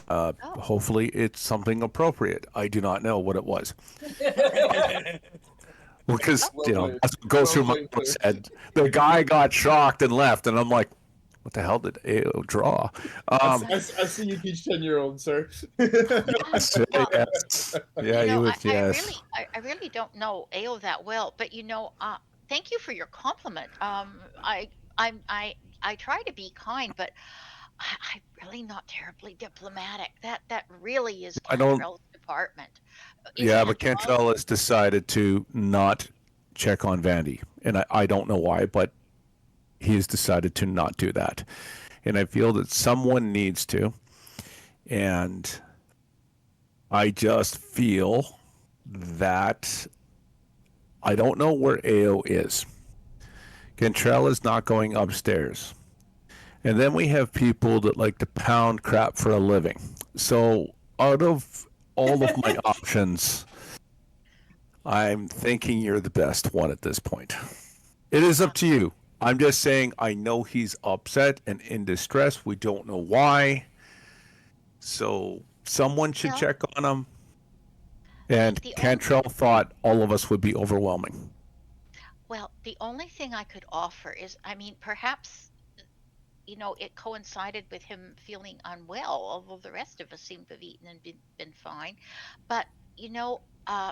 Oh, Hopefully it's something appropriate. I do not know what it was. Because, Well you know, played. that's what goes Well through my played, sir. head. The guy got shocked and left, and I'm like, what the hell did Ao draw? I see you teach 10-year-olds, sir. Yes, yes. Yeah, you you know, would, I yes. really, I really don't know Ao that well, but you know, thank you for your compliment. I'm, I try to be kind, but I'm really not terribly diplomatic. That really is I don't, Cantrell's department. Is yeah, but Cantrell? Cantrell has decided to not check on Vandy. And I don't know why, but he has decided to not do that. And I feel that someone needs to. And I just feel that I don't know where Ao is. Cantrell is not going upstairs. And then we have people that like to pound crap for a living. So out of all of my options, I'm thinking you're the best one at this point. It is up to you. I'm just saying I know he's upset and in distress. We don't know why. So someone should Well, check on him. And the only Cantrell thought all of us would be overwhelming. well, the only thing I could offer is, I mean, perhaps you know, it coincided with him feeling unwell, although the rest of us seem to have eaten and been fine. But, you know,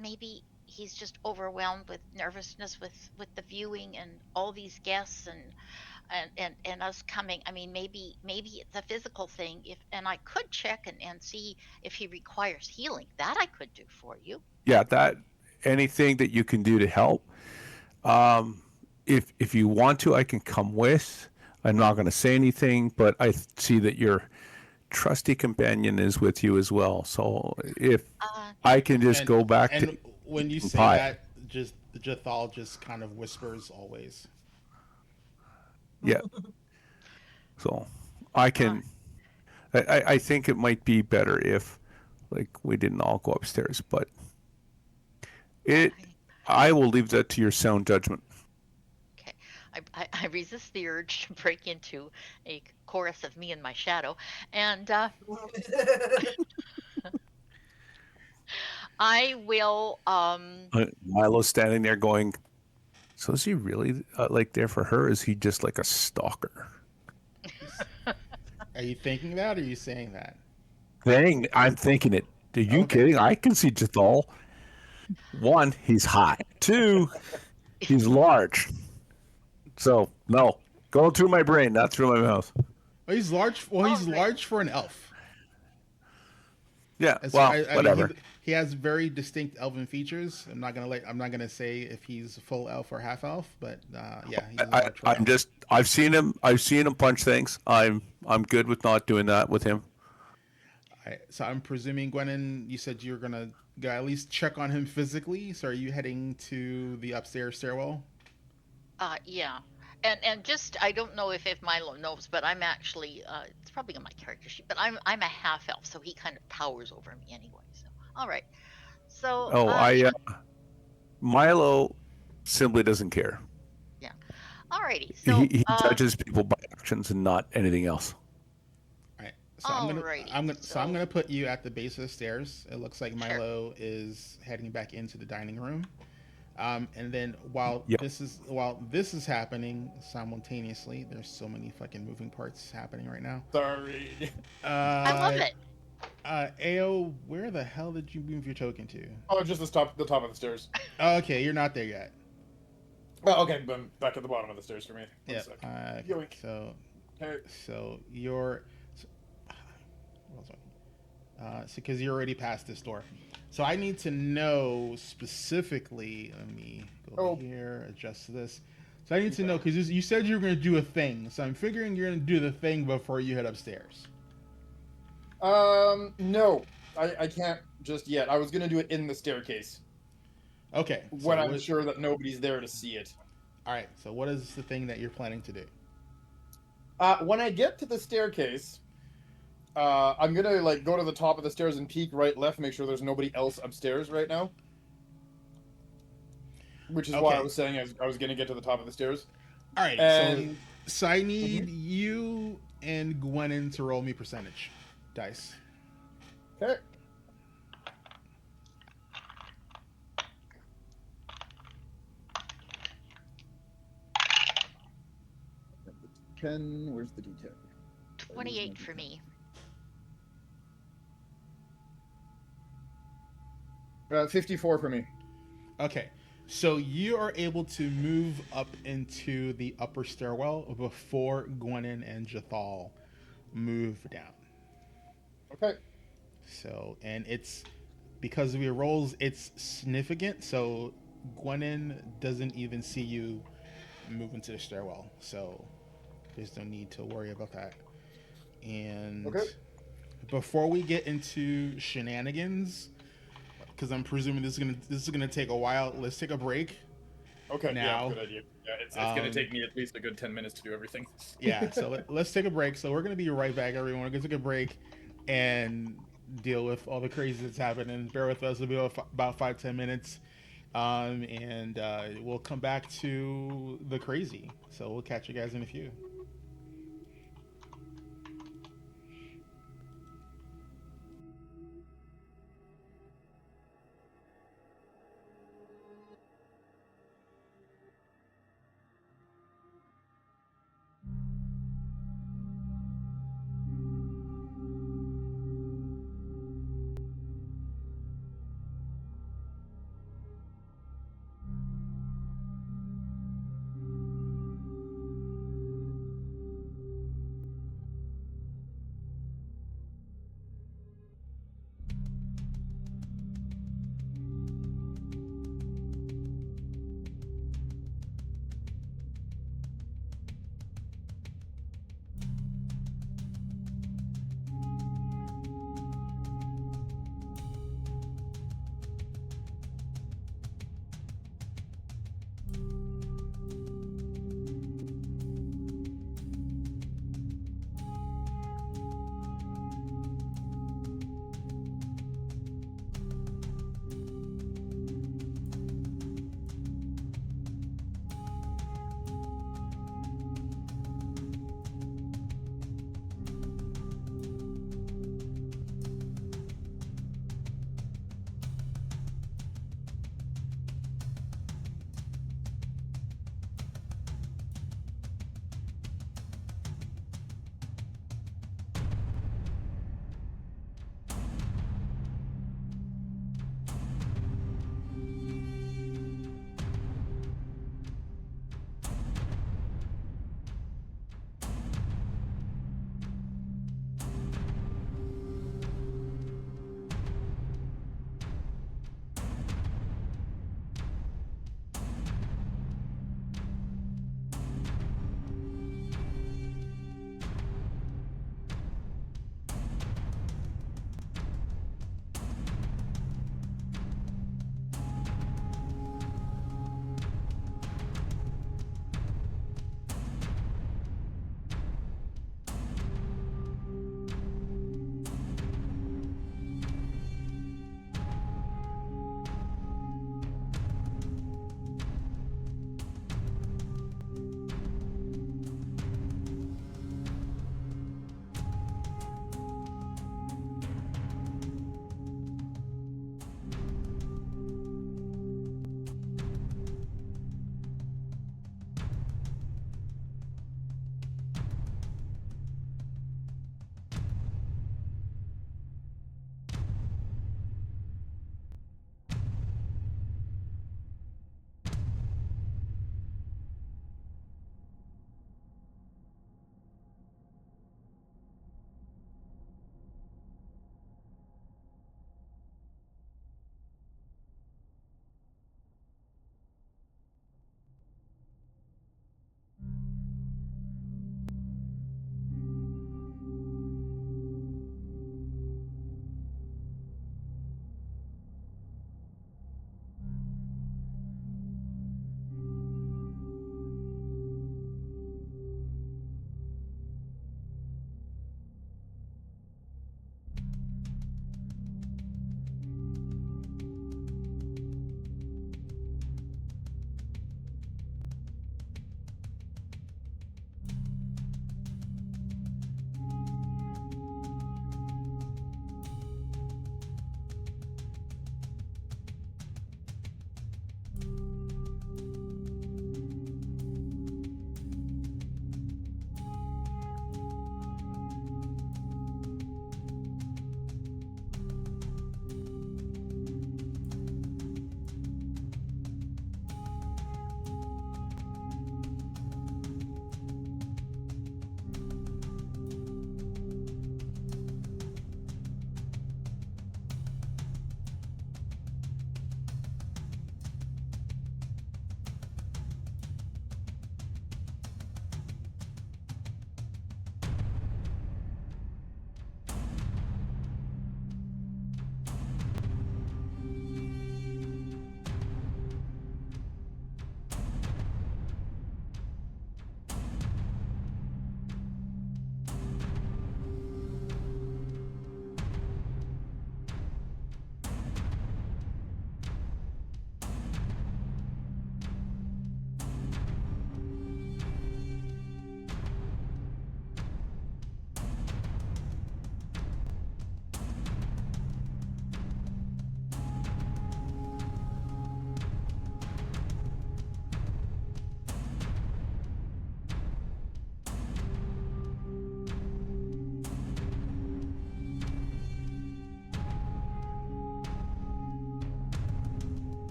maybe he's just overwhelmed with nervousness with the viewing and all these guests and us coming. I mean, maybe it's a physical thing. If and I could check and see if he requires healing. That I could do for you. Yeah, that anything that you can do to help. Um, if you want to, I can come with. I'm not going to say anything, but I see that your trusty companion is with you as well. So if Uh, I can just And go back to and when you eating say pie. that, just Jathal just kind of whispers always. Yeah. So I uh, can. I think it might be better if, like, we didn't all go upstairs, but it. I will leave that to your sound judgment. Okay. I resist the urge to break into a chorus of me and my shadow, and I will. Milo's standing there going, "So is he really like there for her? Is he just like a stalker?" Are you thinking that, or are you saying that? I'm thinking it. Are you Okay. kidding? I can see Jathal. One, he's hot. Two, he's large. So no, going through my brain, not through my mouth. Well, he's large. Well, he's All right. large for an elf. Yeah. As Well, I whatever. mean, he has very distinct elven features. I'm not gonna say if he's full elf or half elf, but yeah, he's large for an I'm elf. just. I've seen him. I've seen him punch things. I'm good with not doing that with him. All right, so I'm presuming, Gwennon, you said you're gonna go at least check on him physically. So are you heading to the upstairs stairwell? Yeah. And just I don't know if Milo knows, but I'm actually it's probably on my character sheet, but I'm a half elf, so he kind of towers over me anyway. So all right. So Oh, yeah, Milo simply doesn't care. yeah. Alrighty. So He judges people by actions and not anything else. All right. So alrighty. I'm gonna put you at the base of the stairs. It looks like Sure. Milo is heading back into the dining room. And then while Yep. this is happening simultaneously, there's so many fucking moving parts happening right now. Sorry. I love it. Ao, where the hell did you move your token to? Oh, just the top of the stairs. Oh, okay, you're not there yet. Oh, okay, then back at the bottom of the stairs for me. One Yeah. sec. Okay, Yoink. so you're. What was I? So because you're already past this door, so I need to know specifically. Let me go over here, adjust this. So I need to know because you said you were going to do a thing. So I'm figuring you're going to do the thing before you head upstairs. No, I can't just yet. I was gonna do it in the staircase Okay. when I'm sure that nobody's there to see it. All right. So what is the thing that you're planning to do? When I get to the staircase, I'm gonna like go to the top of the stairs and peek right, left, make sure there's nobody else upstairs right now. Which is why I Okay. was saying I was gonna get to the top of the stairs. All right. And So I need you and Gwennon to roll me percentage dice. okay. Ten. Where's the D10? 28 for me. 54 for me. Okay. So you are able to move up into the upper stairwell before Gwennon and Jathal move down. Okay. So, and it's because of your rolls, it's significant. So Gwennon doesn't even see you move into the stairwell. So there's no need to worry about that. And Okay. before we get into shenanigans, because I'm presuming this is gonna take a while, let's take a break. Okay. Now, Yeah. Good idea. Yeah. It's gonna take me at least a good 10 minutes to do everything. Yeah, so let's take a break. So we're gonna be right back, everyone. We're gonna take a break and deal with all the crazy that's happening. Bear with us. It'll be about 5-10 minutes, and we'll come back to the crazy. So we'll catch you guys in a few.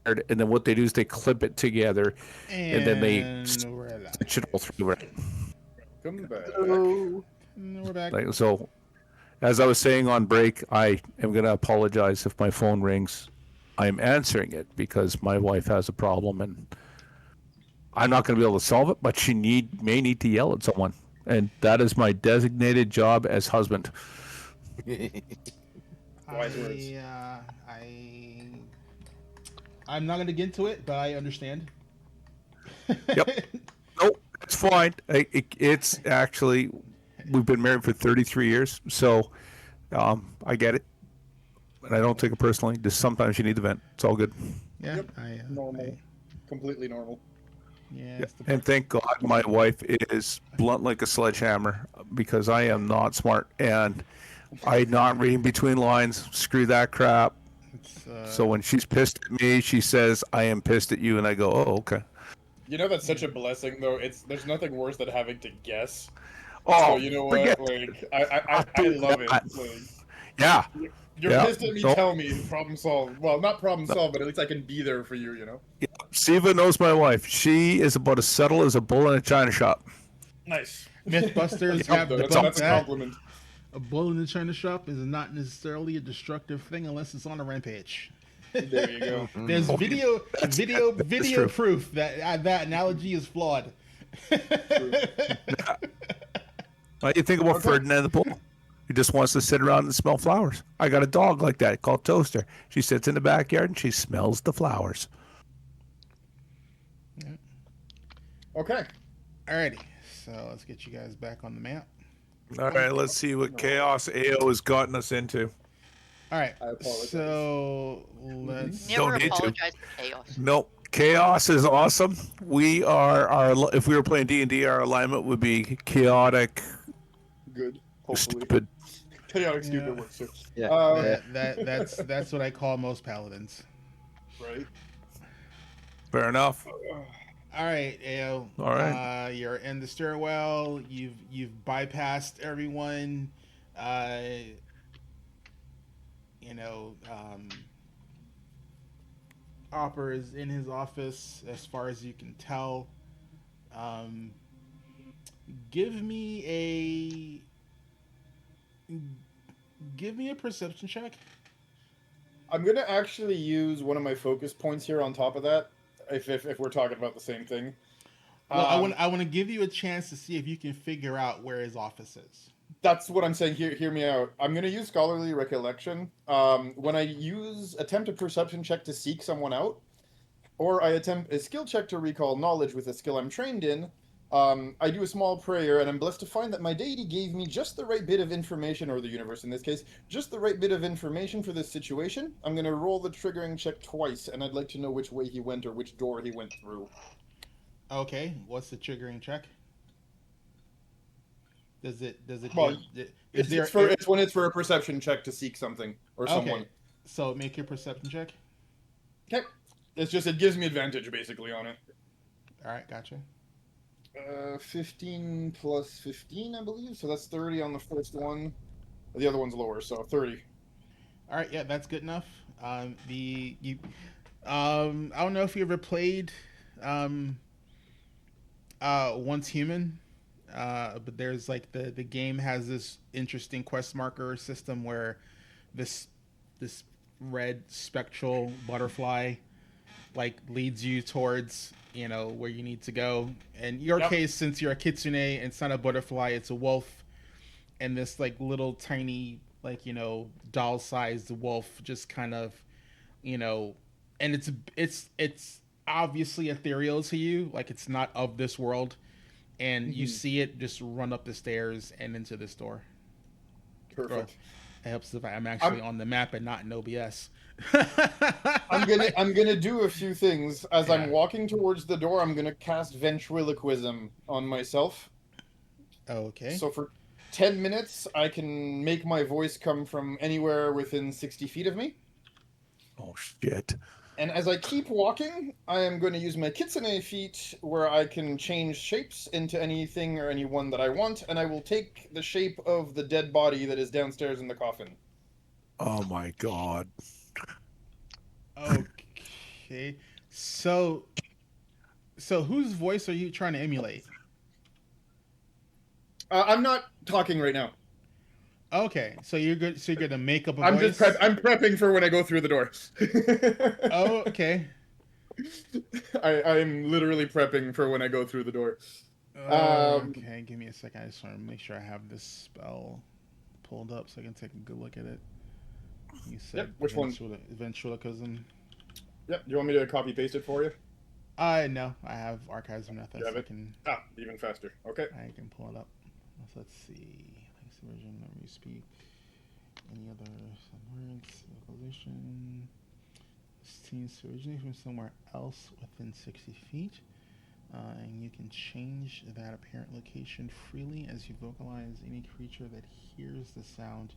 and then what they do is they clip it together, and then they we're live. stitch it all through it. Come back. Oh. And we're back. Like, so, as I was saying on break, I am going to apologize if my phone rings. I'm answering it because my wife has a problem, and I'm not going to be able to solve it, but she may need to yell at someone, and that is my designated job as husband. Wise words. I'm not going to get into it, but I understand. Yep. Nope, it's fine. It's actually, we've been married for 33 years, so I get it. And I don't take it personally. Just sometimes you need the vent. It's all good. Yeah, Yep. Normal. Completely normal. Yeah. Yeah. And thank God my wife is blunt like a sledgehammer, because I am not smart, and I'm not reading between lines. Screw that crap. So when she's pissed at me, she says, "I am pissed at you," and I go, "Oh, okay." You know, that's such a blessing, though. There's nothing worse than having to guess. Oh, So you know what? Like, I love it. Like, yeah. you're Yeah. pissed at me. Nope. Tell me, problem solved. Well, not problem solved, but at least I can be there for you. You know. Siva knows my wife. She is about as subtle as a bull in a china shop. Nice. Mythbusters Yep, have That's debunked a that. compliment. A bull in the china shop is not necessarily a destructive thing unless it's on a rampage. There you go. There's video true. proof that that analogy is flawed. What do you think about Ferdinand the bull? He just wants to sit around and smell flowers. I got a dog like that called Toaster. She sits in the backyard and she smells the flowers. Okay. Alrighty, so let's get you guys back on the map. All right, let's see what chaos AO has gotten us into. All right, I apologize. so let's. Don't Never need to. apologize for chaos. Nope. Chaos is awesome. We are if we were playing D&D, our alignment would be chaotic, Good. Hopefully. stupid. Chaotic Yeah. stupid works too. Yeah. That's what I call most paladins. Right. Fair enough. All right, Ao. All right. You're in the stairwell. You've bypassed everyone. Opper is in his office, as far as you can tell. Give me a perception check. I'm gonna actually use one of my focus points here on top of that, if we're talking about the same thing. Well, I want to give you a chance to see if you can figure out where his office is. That's what I'm saying. Hear me out. I'm gonna use scholarly recollection. When I attempt a perception check to seek someone out, or I attempt a skill check to recall knowledge with a skill I'm trained in, I do a small prayer, and I'm blessed to find that my deity gave me just the right bit of information, or the universe in this case, just the right bit of information for this situation. I'm going to roll the triggering check twice, and I'd like to know which way he went or which door he went through. Okay, what's the triggering check? Does it? Well, Is there? It's when it's for a perception check to seek something or someone. Okay, so make your perception check. Okay. It's just, it gives me advantage, basically, on it. All right, gotcha. 15 plus 15, I believe. So that's 30 on the first one. The other one's lower, so 30. All right, yeah, that's good enough. I don't know if you ever played Once Human, but there's like the game has this interesting quest marker system where this red spectral butterfly like leads you towards where you need to go. In your case, since you're a kitsune, it's not a butterfly, it's a wolf, and this like little tiny doll-sized wolf just kind of and it's obviously ethereal to you, like it's not of this world, and you see it just run up the stairs and into this door. Perfect. It helps if I'm actually on the map and not in OBS. I'm gonna do a few things. As I'm walking towards the door, I'm gonna cast ventriloquism on myself. Okay. So for 10 minutes, I can make my voice come from anywhere within 60 feet of me. Oh, shit. And as I keep walking, I am going to use my kitsune feet, where I can change shapes into anything or anyone that I want, and I will take the shape of the dead body that is downstairs in the coffin. Oh, my God. Okay. So whose voice are you trying to emulate? I'm not talking right now. Okay, so you're good. So you're gonna make up a I'm voice. just I'm prepping for when I go through the door. Oh, okay. I'm literally prepping for when I go through the door. Okay, give me a second. I just want to make sure I have this spell pulled up so I can take a good look at it. You said Yep, which one? Ventriloquism. Yep. Do you want me to copy paste it for you? No, I have Archives of Nethys. You have I it? can Even faster. Okay. I can pull it up. So let's see. Next version. Let me speak. Any other words? Localization. Seems to originate from somewhere else within 60 feet. And you can change that apparent location freely as you vocalize. Any creature that hears the sound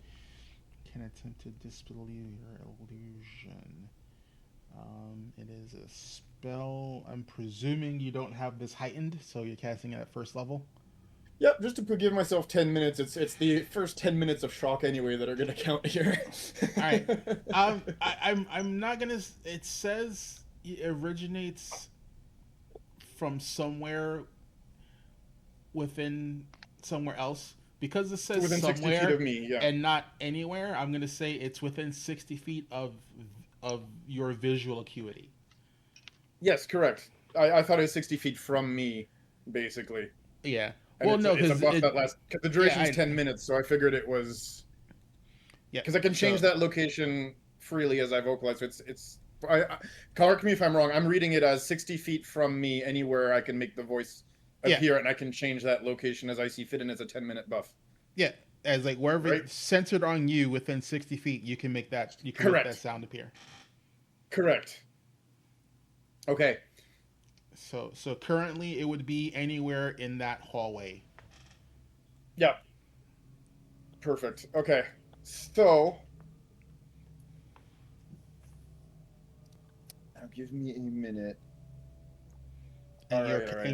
can attempt to disbelieve your illusion. It is a spell. I'm presuming you don't have this heightened, so you're casting it at first level. Yep, just to give myself 10 minutes. It's the first 10 minutes of shock anyway that are gonna count here. All right. I'm not gonna. It says it originates from somewhere within somewhere else. Because it says Within 60 feet somewhere of me, yeah. and not anywhere, I'm gonna say it's within 60 feet of your visual acuity. Yes, correct. I thought it was 60 feet from me, basically. Yeah. And Well, it's no, it's a because buff that lasts. Cause the duration's I- 10 minutes, so I figured it was. Yeah. Because I can change so- that location freely as I vocalize. So correct me if I'm wrong. I'm reading it as 60 feet from me, anywhere I can make the voice appear, and I can change that location as I see fit, and it's a 10-minute buff. Yeah, as like wherever Right. it's centered on you within 60 feet, you can make that Correct. make that sound appear. Correct. Okay. So currently it would be anywhere in that hallway. Yep. Perfect. Okay. So. Now give me a minute. And All right.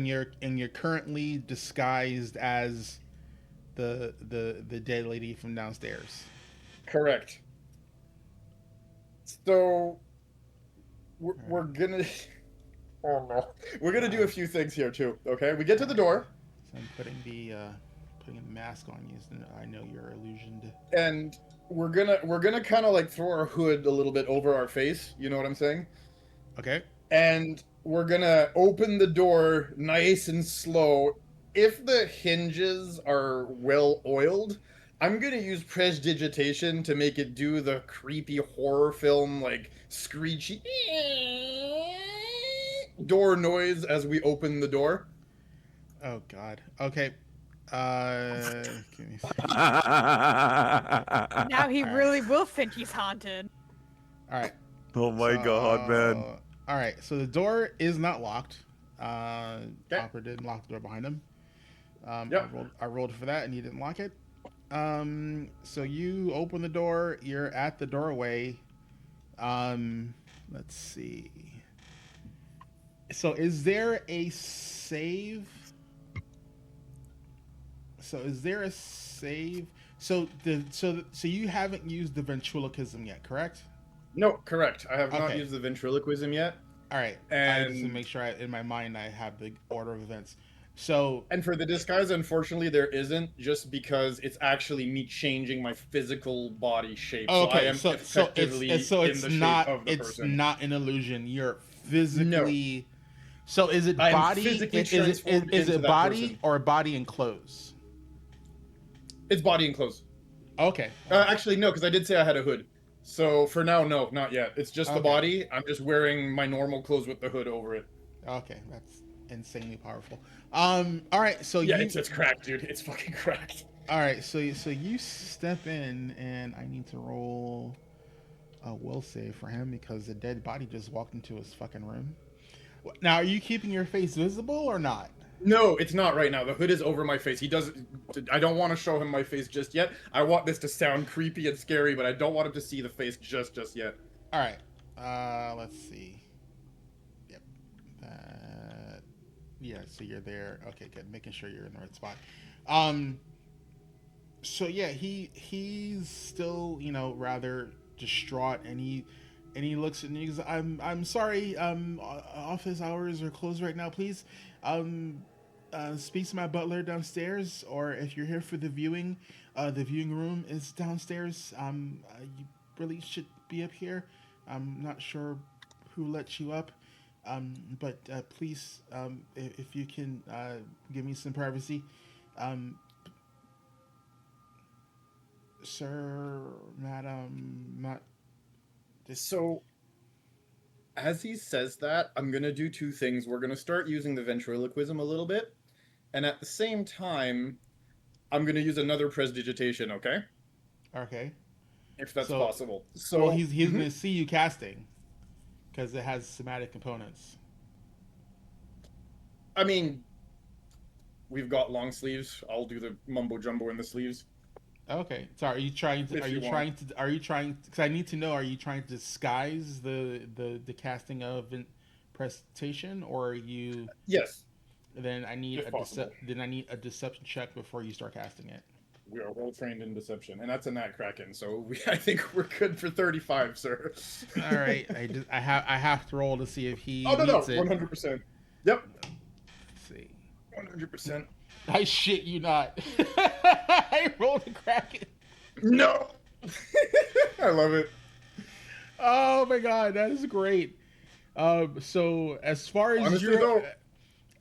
and you're currently disguised as the dead lady from downstairs. Correct. So. We're gonna. Oh no. We're gonna do a few things here too. Okay. We get to the door. So I'm putting the mask on you, so I know you're illusioned. And we're gonna kind of like throw our hood a little bit over our face. You know what I'm saying? Okay. And we're gonna open the door nice and slow. If the hinges are well oiled, I'm gonna use prestidigitation to make it do the creepy horror film like screechy door noise as we open the door. Oh God. Okay. Give me a second. Now he Alright. really will think he's haunted. All right. Oh my god, man. All right, so the door is not locked. Okay. Hopper didn't lock the door behind him. Yep. I rolled for that, and he didn't lock it. So you open the door. You're at the doorway. Let's see. So is there a save? So you haven't used the ventriloquism yet, correct? No, correct. I have not Okay. used the ventriloquism yet. All right. I just to make sure in my mind I have the order of events. So And for the disguise, unfortunately, there isn't, just because it's actually me changing my physical body shape. So I am effectively in the shape of the person. not an illusion. You're physically. So is it I am body? physically Is transformed it into that body person. or body and clothes? It's body and clothes. Okay. Actually, no, because I did say I had a hood. So for now, no, not yet. It's just the Okay. body. I'm just wearing my normal clothes with the hood over it. Okay, that's insanely powerful. All right. So Yeah, you. it's cracked, dude. It's fucking cracked. All right. So you step in, and I need to roll a will save for him because the dead body just walked into his fucking room. Now, are you keeping your face visible or not? No, it's not right now. The hood is over my face. I don't want to show him my face just yet. I want this to sound creepy and scary, but I don't want him to see the face just yet. All right. Let's see. Yep. Yeah. So you're there. Okay. Good. Making sure you're in the right spot. So yeah, he's still rather distraught, and and he looks and he goes, I'm sorry, office hours are closed right now. Please, speak to my butler downstairs, or if you're here for the viewing room is downstairs. You really should be up here. I'm not sure who let you up, but please, if you can give me some privacy, sir, madam, not. So, as he says that, I'm going to do two things. We're going to start using the ventriloquism a little bit, and at the same time, I'm going to use another prestidigitation, okay? Okay. If that's So- possible. So, Well, he's Mhm. going to see you casting because it has somatic components. I mean, we've got long sleeves. I'll do the mumbo jumbo in the sleeves. Okay. So are you trying to? If Are you you want. trying to? Are you trying? Because I need to know. Are you trying to disguise the casting of presentation, or are you? Yes, Then I need If possible. Then I need a deception check before you start casting it. we are well trained in deception, and that's a nat kraken. So I think we're good for 35, sir. All right. I have to roll to see if he Oh no, meets it. 100%. Yep, Let's see. 100%. I shit you not. I rolled a kraken. No, I love it. Oh my god, that is great. So as far as Honestly, you're though-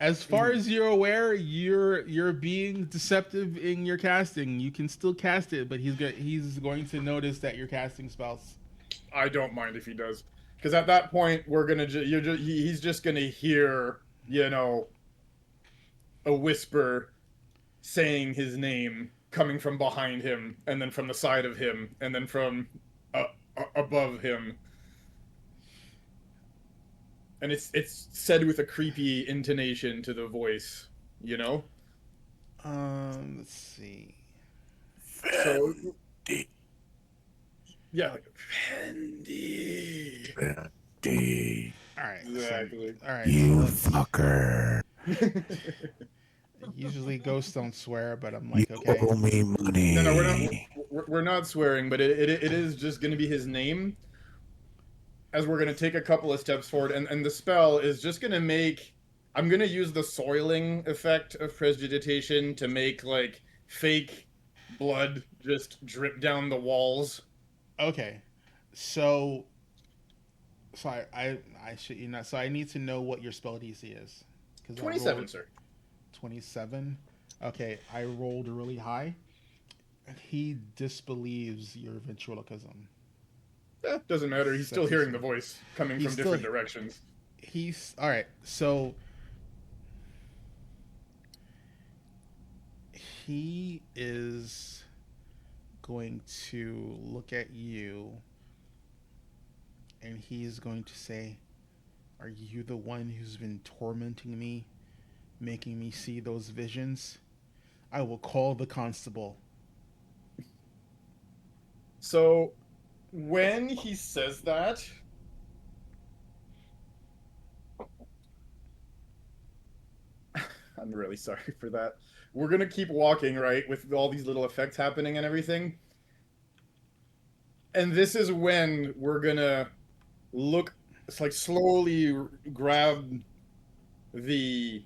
as far as you're aware, you're being deceptive in your casting. You can still cast it, but he's going to notice that you're casting spells. I don't mind if he does, because at that point we're gonna he's just gonna hear, a whisper saying his name coming from behind him, and then from the side of him, and then from above him. And it's said with a creepy intonation to the voice, Let's see. So, yeah, like Fendi. All right. Exactly. All right. You So fucker. usually ghosts don't swear, but I'm You like, okay. owe me money. No, we're not swearing, but it is just going to be his name. As we're going to take a couple of steps forward, and the spell is just going to make... I'm going to use the soiling effect of prestidigitation to make, like, fake blood just drip down the walls. Okay. So I should so I need to know what your spell DC is. 'Cause I 27, rolled sir. 27. Okay, I rolled really high. He disbelieves your ventriloquism. Doesn't matter. He's still hearing the voice coming He's from still- different directions. He's all right. So he is going to look at you and he's going to say, "Are you the one who's been tormenting me, making me see those visions? I will call the constable." So, when he says that, I'm really sorry for that. We're gonna keep walking, right, with all these little effects happening and everything. And this is when we're gonna look, it's like slowly grab the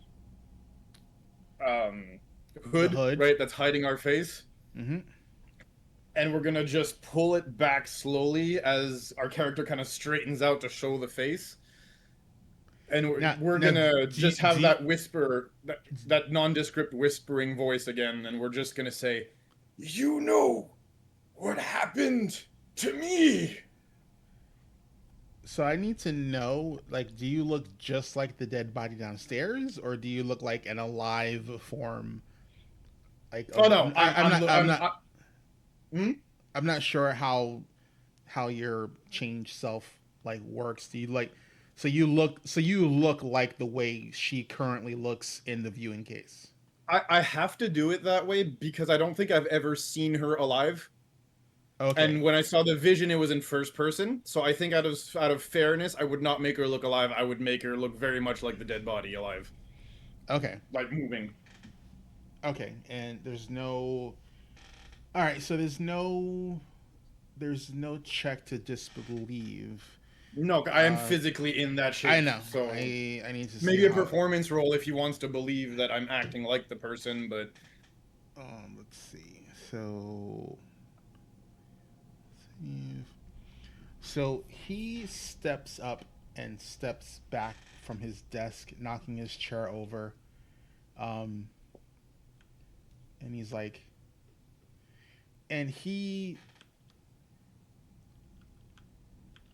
hood, hood. right, that's hiding our face. Mm-hmm. And we're gonna just pull it back slowly as our character kind of straightens out to show the face. And we're, Now- we're now, gonna do just you- have do you- that whisper, that nondescript whispering voice again, and we're just gonna say, "You know what happened to me?" So I need to know, like, do you look just like the dead body downstairs, or do you look like an alive form? Like, Oh no, I'm not sure how your changed self like works. Do you like so you look like the way she currently looks in the viewing case? I have to do it that way because I don't think I've ever seen her alive. Okay. And when I saw the vision, it was in first person. So I think out of fairness, I would not make her look alive. I would make her look very much like the dead body alive, Okay. like moving. Okay. And there's no. All right. So there's no check to disbelieve. No, I am Uh, physically in that shape. I know. So I need to maybe see a how. performance role if he wants to believe that I'm acting like the person, but Let's see. So. So he steps up and steps back from his desk, knocking his chair over. Um, and he's like, and he.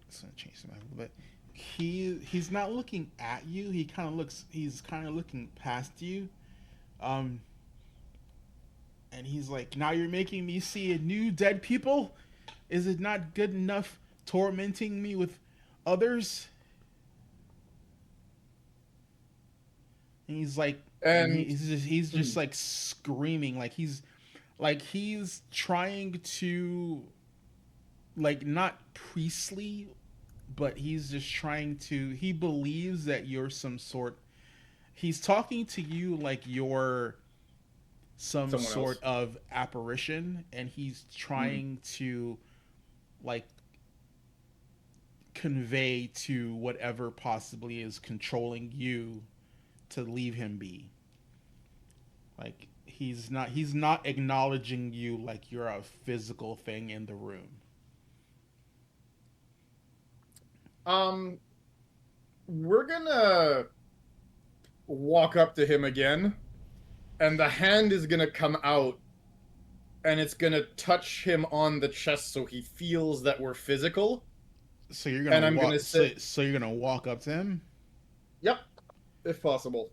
It's gonna change the mic a little bit. He's not looking at you. He kind of looks. He's kind of looking past you. Um, and he's like, "Now you're making me see new dead people. Is it not good enough tormenting me with others?" And he's like, and and he's just like screaming, like he's trying to, like, not priestly, but he's just trying to. He believes that you're some sort. He's talking to you like you're some someone else. sort of apparition, and he's trying to, like, convey to whatever possibly is controlling you to leave him be. Like, he's not acknowledging you like you're a physical thing in the room. We're gonna walk up to him again, and the hand is gonna come out, and it's gonna touch him on the chest so he feels that we're physical. So you're And gonna I'm walk. gonna So, say, so you're gonna walk up to him. "Yep, if possible."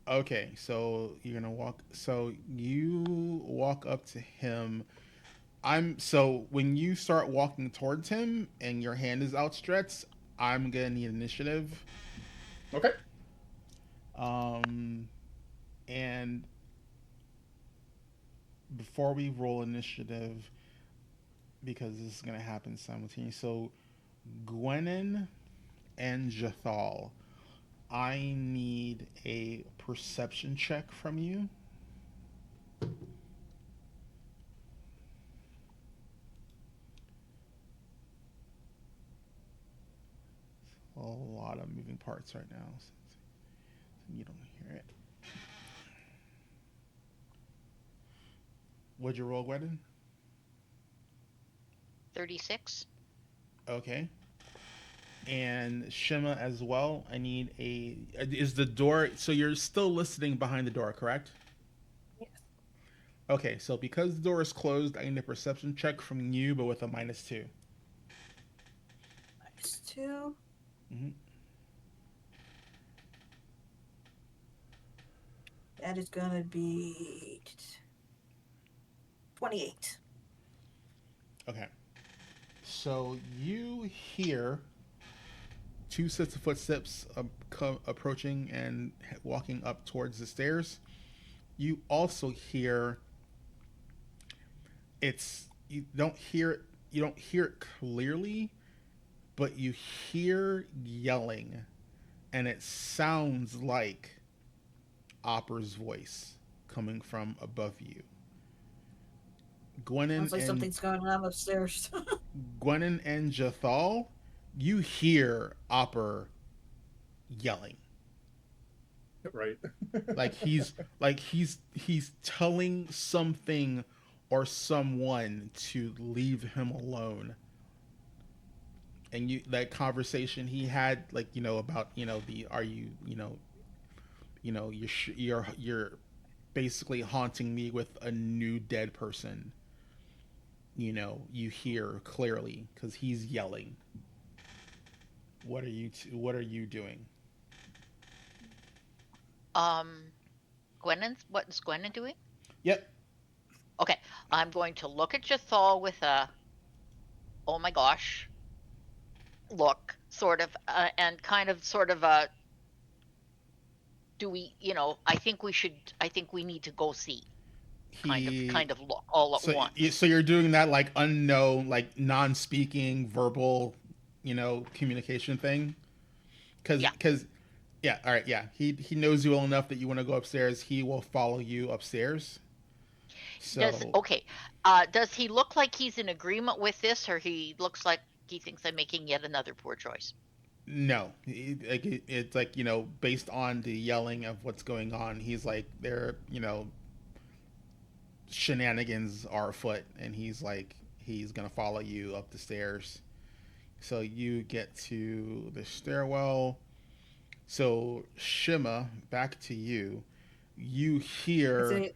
Okay, so you're gonna walk. So you walk up to him. So when you start walking towards him and your hand is outstretched, I'm gonna need initiative. Okay. And before we roll initiative, because this is gonna happen simultaneously. So Gwenin and Jathal, I need a perception check from you. A lot of moving parts right now. So you don't hear it. What'd you roll, Gwenin? 36. Okay. And Shima as well. I need a. Is the door. So you're still listening behind the door, correct? Yes. Okay, so because the door is closed, I need a perception check from you, but with a -2. -2. Mm-hmm. That is gonna be 28. Okay. So you hear two sets of footsteps approaching and walking up towards the stairs. You also hear you don't hear it clearly, but you hear yelling, and it sounds like Opera's voice coming from above you. Sounds like something's going on upstairs. Gwenin and Jathal, you hear Opera yelling. Right. He's telling something or someone to leave him alone. And that conversation he had, like, about, you're basically haunting me with a new dead person. You hear clearly because he's yelling. What are you doing? What's Gwenin doing? Yep. Okay, I'm going to look at Jathal with a, oh my gosh, look, sort of, and kind of, sort of a, do we, I think we need to go see. Kind of look all at once. So you're doing that, like, unknown, like, non-speaking verbal, communication thing. Because yeah, all right, yeah. He knows you well enough that you want to go upstairs. He will follow you upstairs. So Does he look like he's in agreement with this, or he looks like he thinks I'm making yet another poor choice. No, it's like, based on the yelling of what's going on, he's like, shenanigans are afoot, and he's like, he's gonna follow you up the stairs. So you get to the stairwell. So Shima, back to you. You hear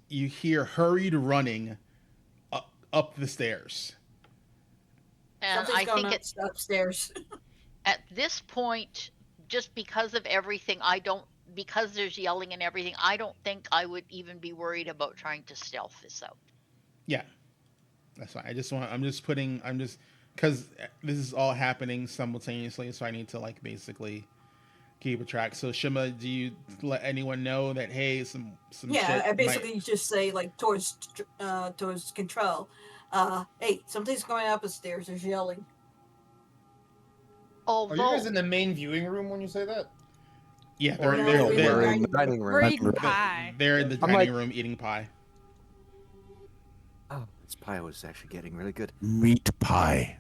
you hear hurried running up the stairs. And Something's I going think on upstairs. at this point, just because of everything, because there's yelling and everything, I don't think I would even be worried about trying to stealth this out. Yeah, that's fine. Because this is all happening simultaneously, so I need to like basically keep a track. So Shima, do you let anyone know that, hey, some Yeah, shit I basically just say like towards control. Hey, something's going up the stairs. There's yelling. Are you Although, guys in the main viewing room when you say that? Yeah, Or No, they're we're We're in the dining dining We're room. eating pie. they're in the I'm dining like- room eating pie. Oh, this pie was actually getting really good. Meat pie.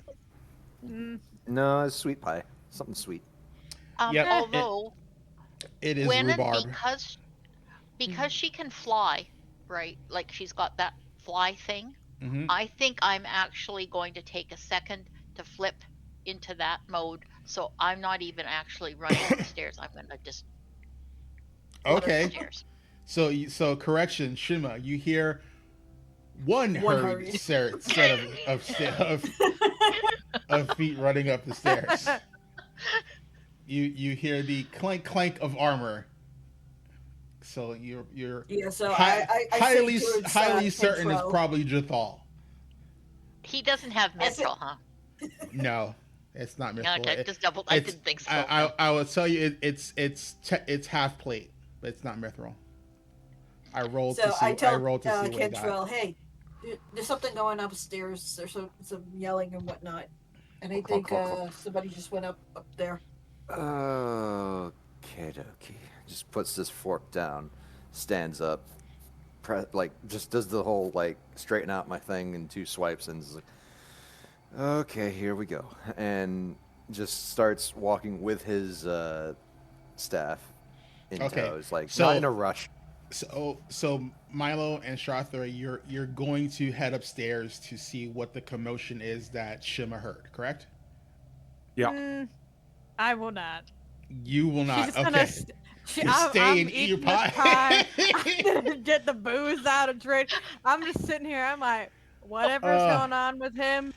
Mm, No, it's sweet pie. Something sweet. Yep, although It is Gwennon, rhubarb. because she can fly, right? Like she's got that fly thing. Hmm. I think I'm actually going to take a second to flip into that mode, so I'm not even actually running up the stairs. I'm going to just run up the Okay. stairs. So correction, Shima, you hear one One hurried hurried. set of feet running up the stairs. You hear the clank clank of armor. So you're Yeah, so hi- I highly say towards, highly certain it's Kentrell. probably Jathal. He doesn't have I said- mithril, huh? No, it's not Yeah, Mithril. okay, It- just double. I it's- didn't think so. I will tell you it's half plate, but it's not Mithril. I rolled So to see. I tell rolled to see what I got. Kentrell, hey, there's something going upstairs. There's some yelling and whatnot, and I think somebody just went up there. Okay, dokie. Just puts this fork down, stands up, just does the whole like straighten out my thing in 2 swipes, and is like, okay, here we go, and just starts walking with his staff in Okay, tows, like so- not in a rush. So Milo and Shrathra, you're going to head upstairs to see what the commotion is that Shima heard, correct? Yeah. mm, I will not. You will not. She's Okay. gonna Stay and eat your eating this pie. I'm gonna get the booze out of drink. I'm just sitting here. I'm like, whatever's going on with him,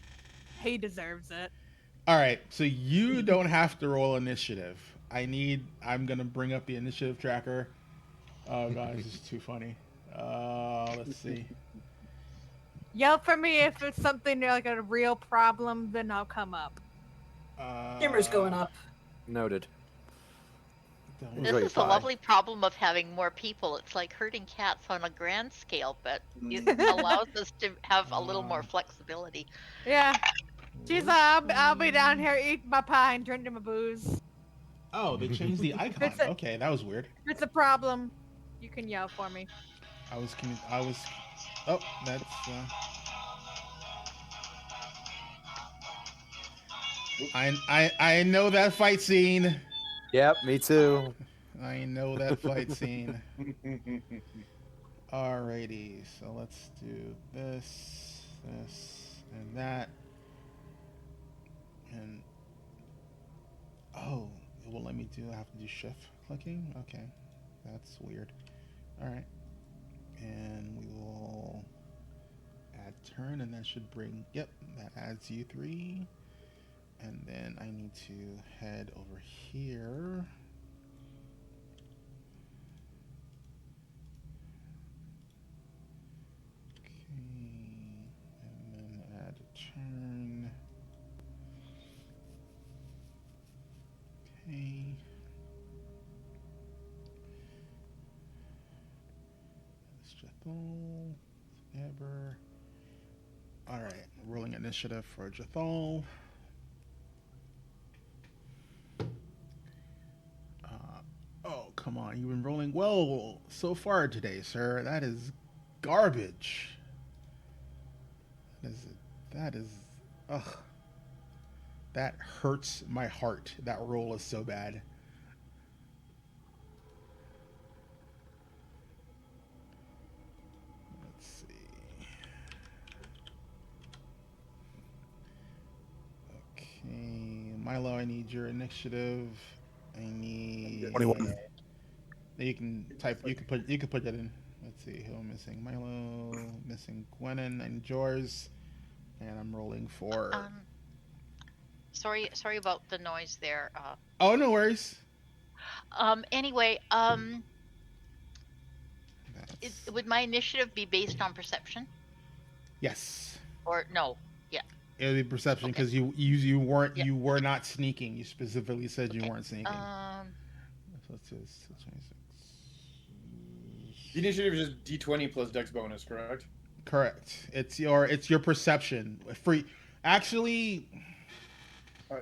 he deserves it. All right. So you don't have to roll initiative. I'm gonna bring up the initiative tracker. Oh gosh, this is too funny. Let's see. Yell for me if it's something like a real problem, then I'll come up. Timber's going up. Noted. don't- Enjoy This your is the pie. lovely problem of having more people. It's like herding cats on a grand scale, but it allows us to have a little more flexibility. Yeah. She's like, I'll be down here eating my pie and drinking my booze. Oh, they changed the icon. It's a- Okay, that was weird. If it's a problem, you can yell for me. I was. Oh, that's. I know that fight scene. Yep, me too. I know that fight scene. Alrighty, so let's do this, and that. And oh, it will let me do. I have to do shift clicking. Okay, that's weird. All right, and we will add turn, and that should bring. Yep, that adds you 3, and then I need to head over here. And then add a turn. Okay. Jathal, Eber. All right, rolling initiative for Jathal. Oh, come on. You've been rolling well so far today, sir. That is garbage. That is Ugh. That hurts my heart. That roll is so bad. Let's see. Okay, Milo, I need your initiative. I need. 21. You can type. You can put that in. Let's see who I'm missing. Milo, missing Gwennon and Jors, and I'm rolling for. Sorry about the noise there. Oh, no worries. Anyway, That's- would my initiative be based on perception Yes, or no? Yeah. it would be perception Okay. because you weren't Yeah. you were not sneaking. You specifically said you Okay. weren't sneaking. So it's just 26. The initiative is just D20 plus Dex bonus, correct? Correct. It's your perception. Actually,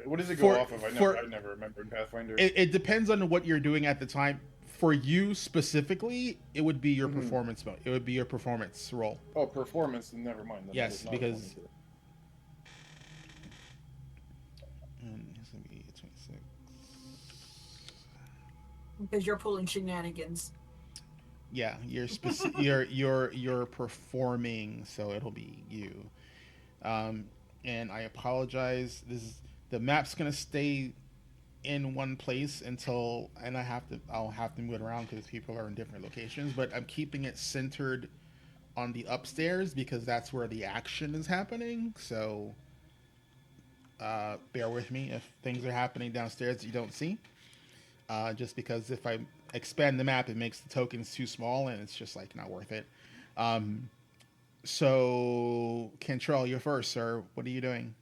What does it go For- off of? I for- never remembered Pathfinder. it depends on what you're doing at the time. For you specifically, it would be your Mhm. performance mode. It would be your performance roll. Oh, performance. Never mind. Then Yes, it's not because- 22. And it's gonna be 26. Because you're pulling shenanigans. Yeah, you're you're performing, so it'll be you. And I apologize. The map's gonna stay in one place until, and I'll have to move it around because people are in different locations. But I'm keeping it centered on the upstairs because that's where the action is happening. So bear with me if things are happening downstairs that you don't see. Just because if I expand the map, it makes the tokens too small, and it's just like not worth it. So Cantrell, you're first, sir. What are you doing?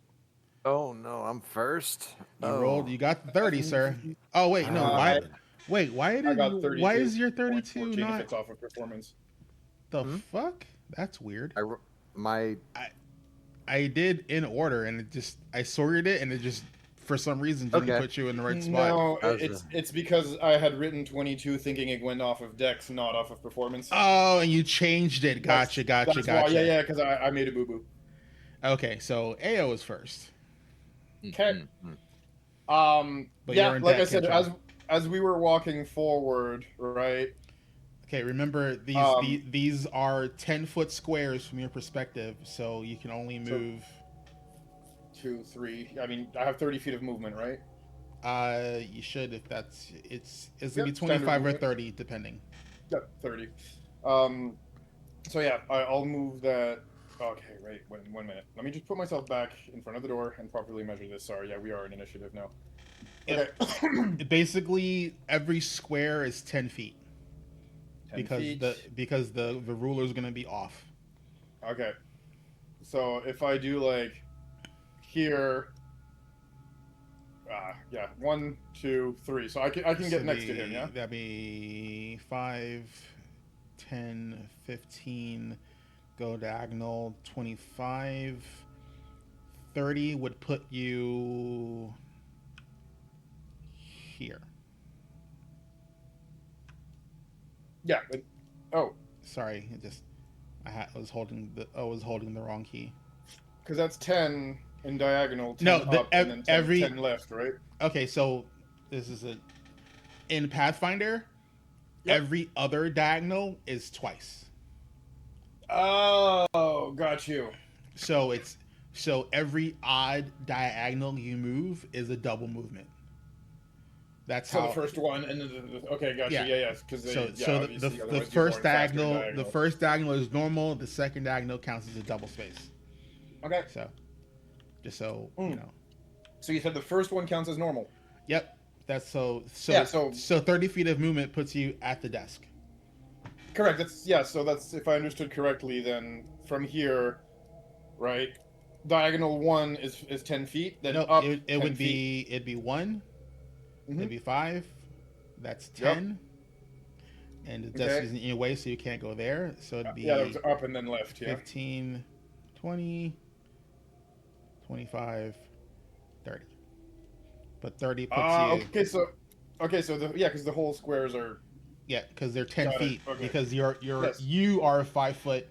Oh no, I'm first. You rolled. You got 30, sir. Oh wait, no. Uh, Why I got did? 32. Why is your 14 32 if not? it's off of performance. The fuck? That's weird. My I did in order, and I sorted it, and it just for some reason didn't Okay. put you in the right spot. No, How's it's because I had written 22 thinking it went off of Dex, not off of performance. Oh, and you changed it. Gotcha. That's why, yeah, because I made a boo boo. Okay, so AO is first. Okay. Mm-hmm. But Yeah, you're in like I deck, said, Cantrell. as we were walking forward, right? Okay, remember these are 10-foot squares from your perspective, so you can only move. 2, 3. I mean, I have 30 feet of movement, right? You should if it's gonna be Yep, standard 25 or movement. 30 depending. Yep, 30. So yeah, I'll move that. Okay, wait, one minute. Let me just put myself back in front of the door and properly measure this. Sorry, yeah, we are in initiative now. Okay. Basically, every square is 10 feet 10 because feet. the ruler is gonna be off. Okay. So if I do like here, yeah, 1, 2, 3. So I can So get next to him, yeah. That'd be 5, 10, 15. Go diagonal 25. 30 would put you here. Yeah. Oh, Sorry, I was holding the wrong key. because that's 10 in diagonal. 10 No, up, and then 10, 10 left, right? Okay, so this is in Pathfinder. Yep. Every other diagonal is twice. Oh, got you. So every odd diagonal you move is a double movement. That's So how the first one, and then okay, got Yeah. you. Yeah, because the first diagonal is normal. The second diagonal counts as a double space. Okay. So just so you know. So you said the first one counts as normal. Yep. That's so Yeah, so- 30 feet of movement puts you at the desk. Correct. So that's if I understood correctly. Then from here, right? Diagonal 1 is 10 feet. Then No, up. it 10 would feet. be it'd be 1. Mhm. It'd be 5. That's Yep. 10. And the desk Okay. is in your way, so you can't go there. So it'd be Yeah, that was up and then left. Yeah. 15, 20, 25, 30. But 30 puts you... Okay, so because the whole squares are. Yeah, because they're 10 Got it, feet. okay. Because Yes. you are 5 foot.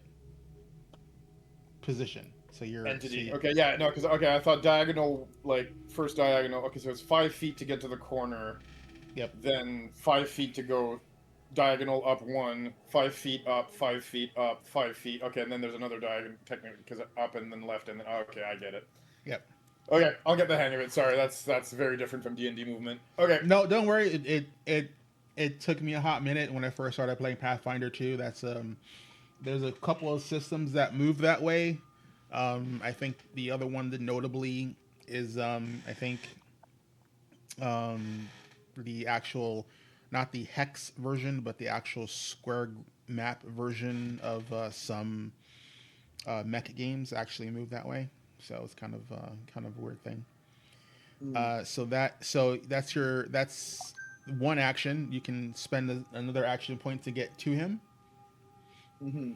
position. So you're Entity. so Okay, yeah, no, because I thought diagonal, like first diagonal. Okay, so it's 5 feet to get to the corner. Yep. Then 5 feet to go diagonal up 1, 5 feet up, 5 feet up, 5 feet. Okay, and then there's another diagonal technically because up and then left and then okay, I get it. Yep. Okay, I'll get the hang of it. Sorry, that's very different from D&D movement. Okay. No, don't worry. It took me a hot minute when I first started playing Pathfinder 2. That's there's a couple of systems that move that way. I think the other one that notably is I think the actual, not the hex version, but the actual square map version of some mech games actually move that way. So it's kind of a weird thing. So that's one action. You can spend another action point to get to him. Mm-hmm.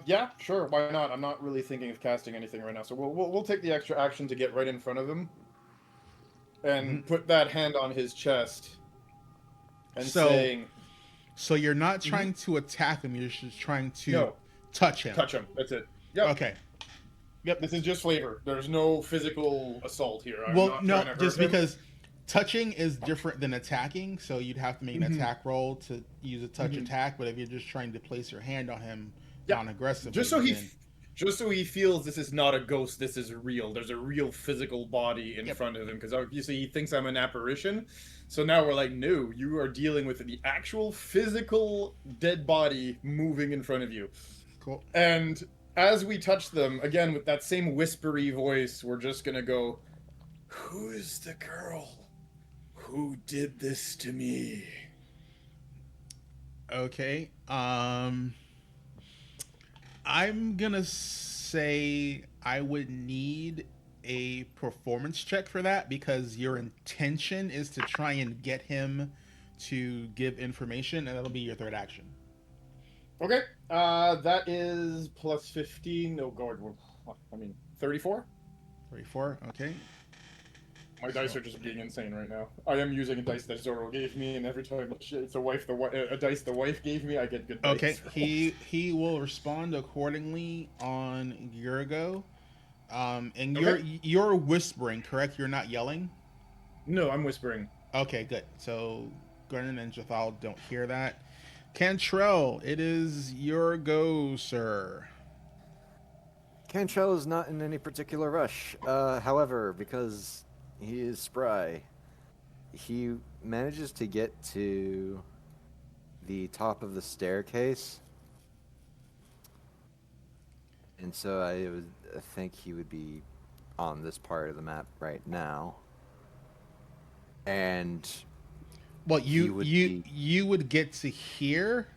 Yeah, sure. Why not? I'm not really thinking of casting anything right now, so we'll take the extra action to get right in front of him, and put that hand on his chest, and saying. So you're not trying to attack him. You're just trying to No. touch him. Touch him. That's it. Yep. Okay. Yep. This is just flavor. There's no physical assault here. I'm Well, not no, trying to hurt just him. because touching is different than attacking, so you'd have to make an attack roll to use a touch attack. But if you're just trying to place your hand on him, non-aggressively, just so he feels this is not a ghost, this is real. There's a real physical body in front of him, because obviously he thinks I'm an apparition. So now we're like, no, you are dealing with the actual physical dead body moving in front of you. Cool. And as we touch them, again with that same whispery voice, we're just gonna go, "Who is the girl who did this to me?" Okay. I'm gonna say I would need a performance check for that, because your intention is to try and get him to give information, and that'll be your third action. Okay, that is plus 15. Oh god, 34. 34. Okay. My dice are just being insane right now. I am using a dice that Zoro gave me, and every time it's a dice the wife gave me, I get good dice. Okay. He will respond accordingly on your go. And you're whispering, correct? You're not yelling? No, I'm whispering. Okay, good. So Grennan and Jathal don't hear that. Cantrell, it is your go, sir. Cantrell is not in any particular rush. However, because he is spry, he manages to get to the top of the staircase. And so I would think he would be on this part of the map right now. And well, you would get to here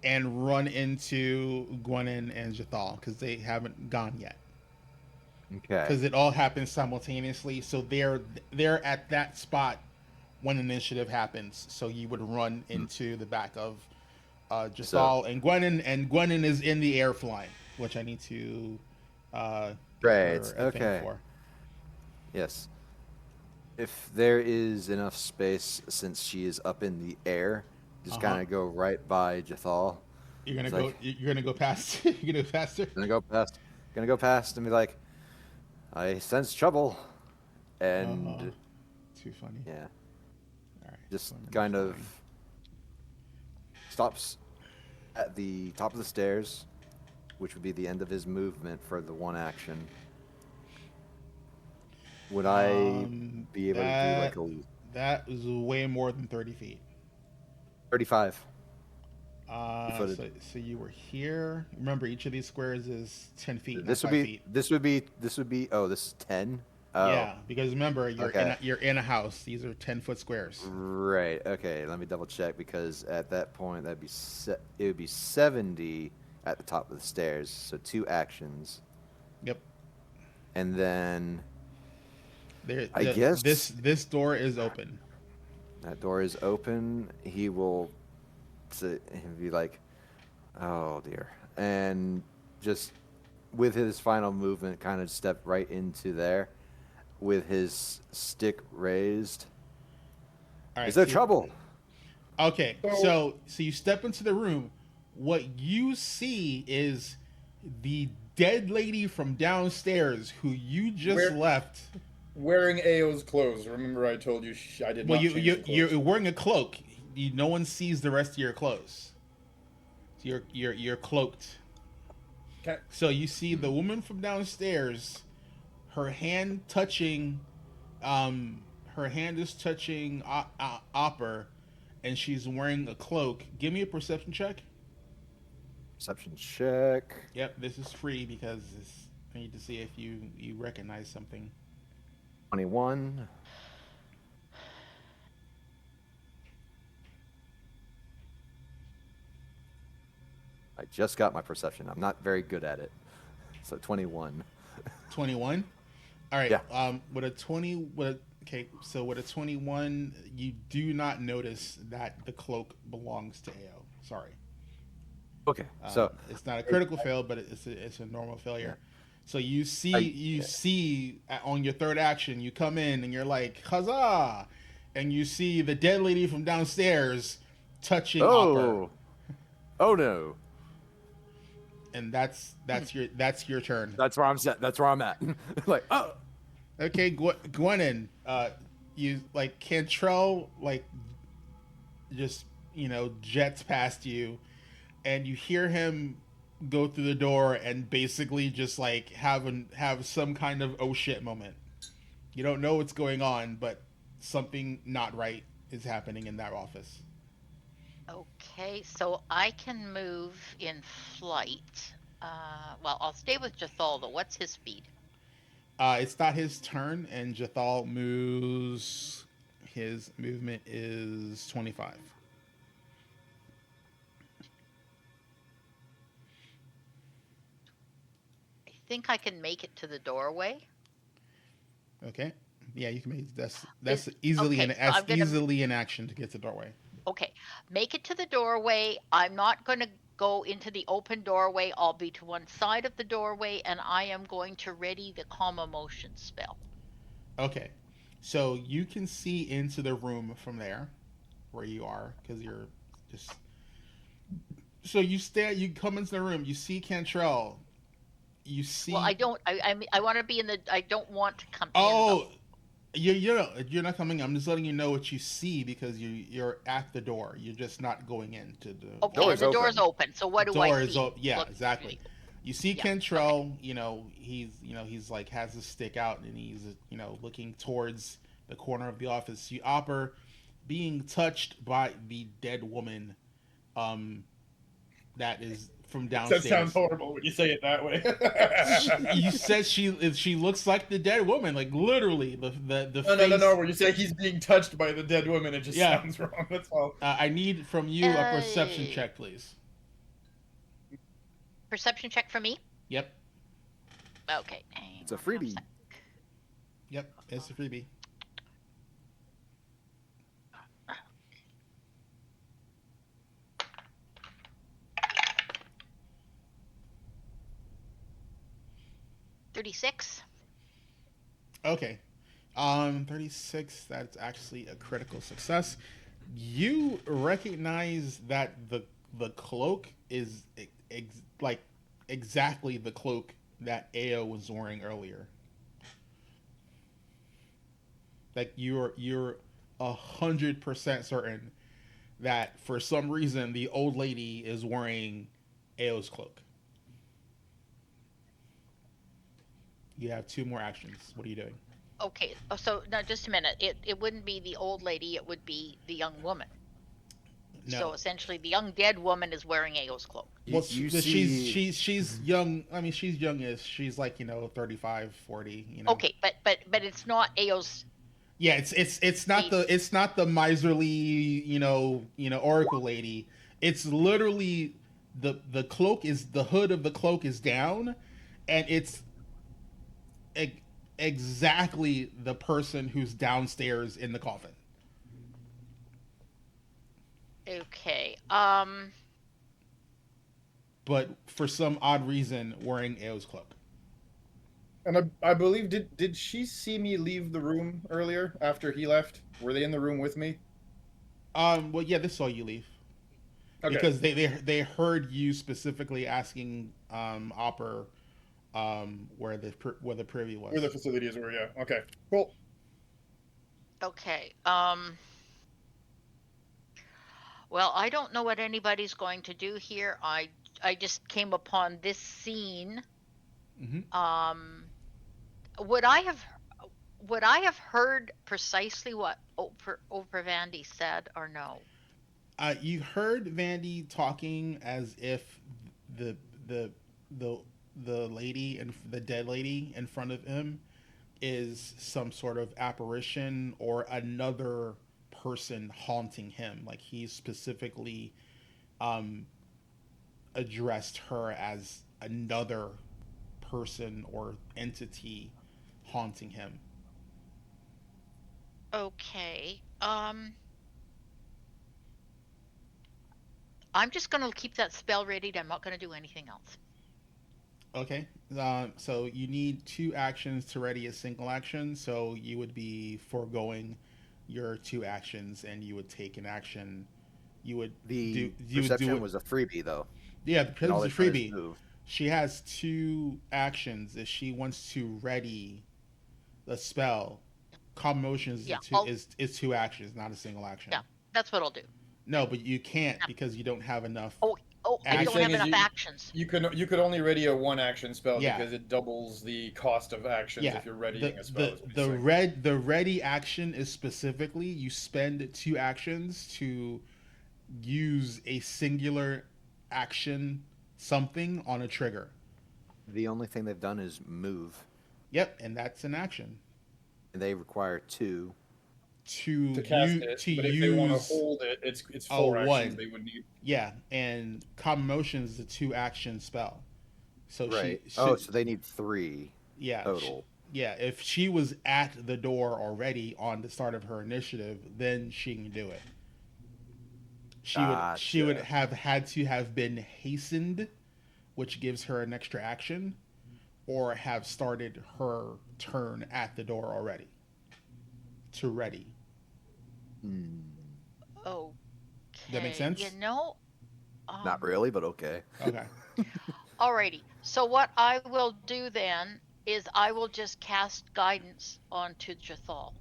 and run into Gwenin and Jathal, because they haven't gone yet. Okay. Because it all happens simultaneously, so they're at that spot when initiative happens. So you would run into the back of Jathal and Gwenin is in the air flying, which I need to right. Okay. For. Yes. If there is enough space, since she is up in the air, just kind of go right by Jathal. You're gonna go. You're gonna go past. You're gonna go faster. Gonna go past and be like, I sense trouble, and too funny. Yeah. All right. Just kind of stops at the top of the stairs, which would be the end of his movement for the one action. Would I be able to do like a... That is way more than 30 feet. 35. So you were here. Remember, each of these squares is 10 feet. This would be. Oh, this is 10. Oh. Yeah, because remember, you're in a house. These are 10-foot squares. Right. Okay. Let me double check, because at that point it would be 70 at the top of the stairs. So 2 actions. Yep. And then I guess guess this door is open. That door is open. He will be like, "Oh dear," and just with his final movement, kind of step right into there, with his stick raised. All right, is there trouble? Okay, so you step into the room. What you see is The dead lady from downstairs who you just Where- left. Wearing Ao's clothes. Remember, I told you I did Well, not change the clothes. you're wearing a cloak. No one sees the rest of your clothes. So you're cloaked. Okay. So you see the woman from downstairs, her hand is touching Opper, and she's wearing a cloak. Give me a perception check. Perception check. Yep, this is free because I need to see if you recognize something. 21. I just got my perception. I'm not very good at it. So 21. 21. All right. Yeah. With a 21, you do not notice that the cloak belongs to Ao. Sorry. Okay. So it's not a critical fail, but it's a normal failure. So you see on your third action, you come in and you're like, huzzah! And you see the dead lady from downstairs touching Opper. Oh no. And that's your turn. That's where I'm set. That's where I'm at. Like, oh. Okay, Gwenin, you like Cantrell just jets past you, and you hear him go through the door and basically just like have some kind of oh shit moment. You don't know what's going on, but something not right is happening in that office. Okay, so I can move in flight. Well, I'll stay with Jathal, though. What's his speed? It's not his turn, and Jathal moves. His movement is 25. I think I can make it to the doorway. Okay. Yeah, you can make that's easily okay, so I'm gonna- easily an action to get to the doorway. Okay, make it to the doorway. I'm not going to go into the open doorway. I'll be to one side of the doorway, and I am going to ready the calm emotion spell. Okay. So you can see into the room from there, where you are, because you're just. So you come into the room. You see Cantrell. You see. Well, I don't. I want to be in the. I don't want to come. Oh, you're not coming. I'm just letting you know what you see because you're at the door. You're just not going into the. Okay, Door's and the door's open. So what do I see? Yeah, Look, exactly. You see Yeah, Cantrell. He's like has his stick out and he's looking towards the corner of the office. You Opper being touched by the dead woman, that is from downstairs. That sounds horrible when you say it that way. You said she looks like the dead woman, like literally the No, face. no. When you say he's being touched by the dead woman, it just Yeah. sounds wrong. That's all. I need from you a perception check, please. Perception check for me. Yep, Okay. It's a freebie. yep, it's a freebie. $36. Okay. 36, that's actually a critical success. You recognize that the cloak is like exactly the cloak that Ao was wearing earlier. Like you're 100% certain that for some reason the old lady is wearing Ao's cloak. You have 2 more actions. What are you doing? Okay. Oh, so now just a minute. It wouldn't be the old lady. It would be the young woman. No. So essentially, the young dead woman is wearing Ao's cloak. Well, You she's young. I mean, she's youngish. She's like 35, 40. Okay, but it's not Ao's. Yeah, it's not the miserly oracle lady. It's literally the cloak is the hood of the cloak is down, and it's exactly the person who's downstairs in the coffin. Okay. But for some odd reason, wearing Ao's cloak. And I believe did she see me leave the room earlier after he left? Were they in the room with me? Well, yeah, they saw you leave. Okay. Because they heard you specifically asking Opera, where the privy was. Where the facilities were, yeah. Okay, cool. Okay. Well, I don't know what anybody's going to do here. I just came upon this scene. Mm-hmm. Would I have heard precisely what Vandy said or no? You heard Vandy talking as if the the the the lady and the dead lady in front of him is some sort of apparition or another person haunting him. Like he specifically um, addressed her as another person or entity haunting him. Okay. I'm just going to keep that spell readied. I'm not going to do anything else. Okay. So you need 2 actions to ready a single action. So you would be foregoing your 2 actions, and you would take an action. You would The do. You would perception do it. was a freebie though, Yeah, and because all it's they've a done is freebie. move. She has 2 actions. If she wants to ready the spell, common motion is Yeah. is 2 actions, not a single action. Yeah, that's what I'll do. No, but you can't Yeah. because you don't have enough. Oh, I Action. don't Saying have is enough actions. You could only ready a 1-action spell Yeah. because it doubles the cost of actions Yeah, if you're readying a spell. is what he's the saying. the ready action is specifically you spend 2 actions to use a singular action something on a trigger. The only thing they've done is move, Yep, and that's an action and they require 2. to To cast you it, to but if use. they want to hold it, it's 4 actions one. they would need. Yeah, and common motion is a 2 action spell. So Right. she Oh, so they need 3 yeah total. yeah, if she was at the door already on the start of her initiative, then she can do it. She would Gotcha. have had to have been hastened, which gives her an extra action, or have started her turn at the door already to ready. Hmm. Okay. That make sense? You know. Not really, but okay. Okay. Alrighty. So what I will do then is I will just cast guidance onto Jathal.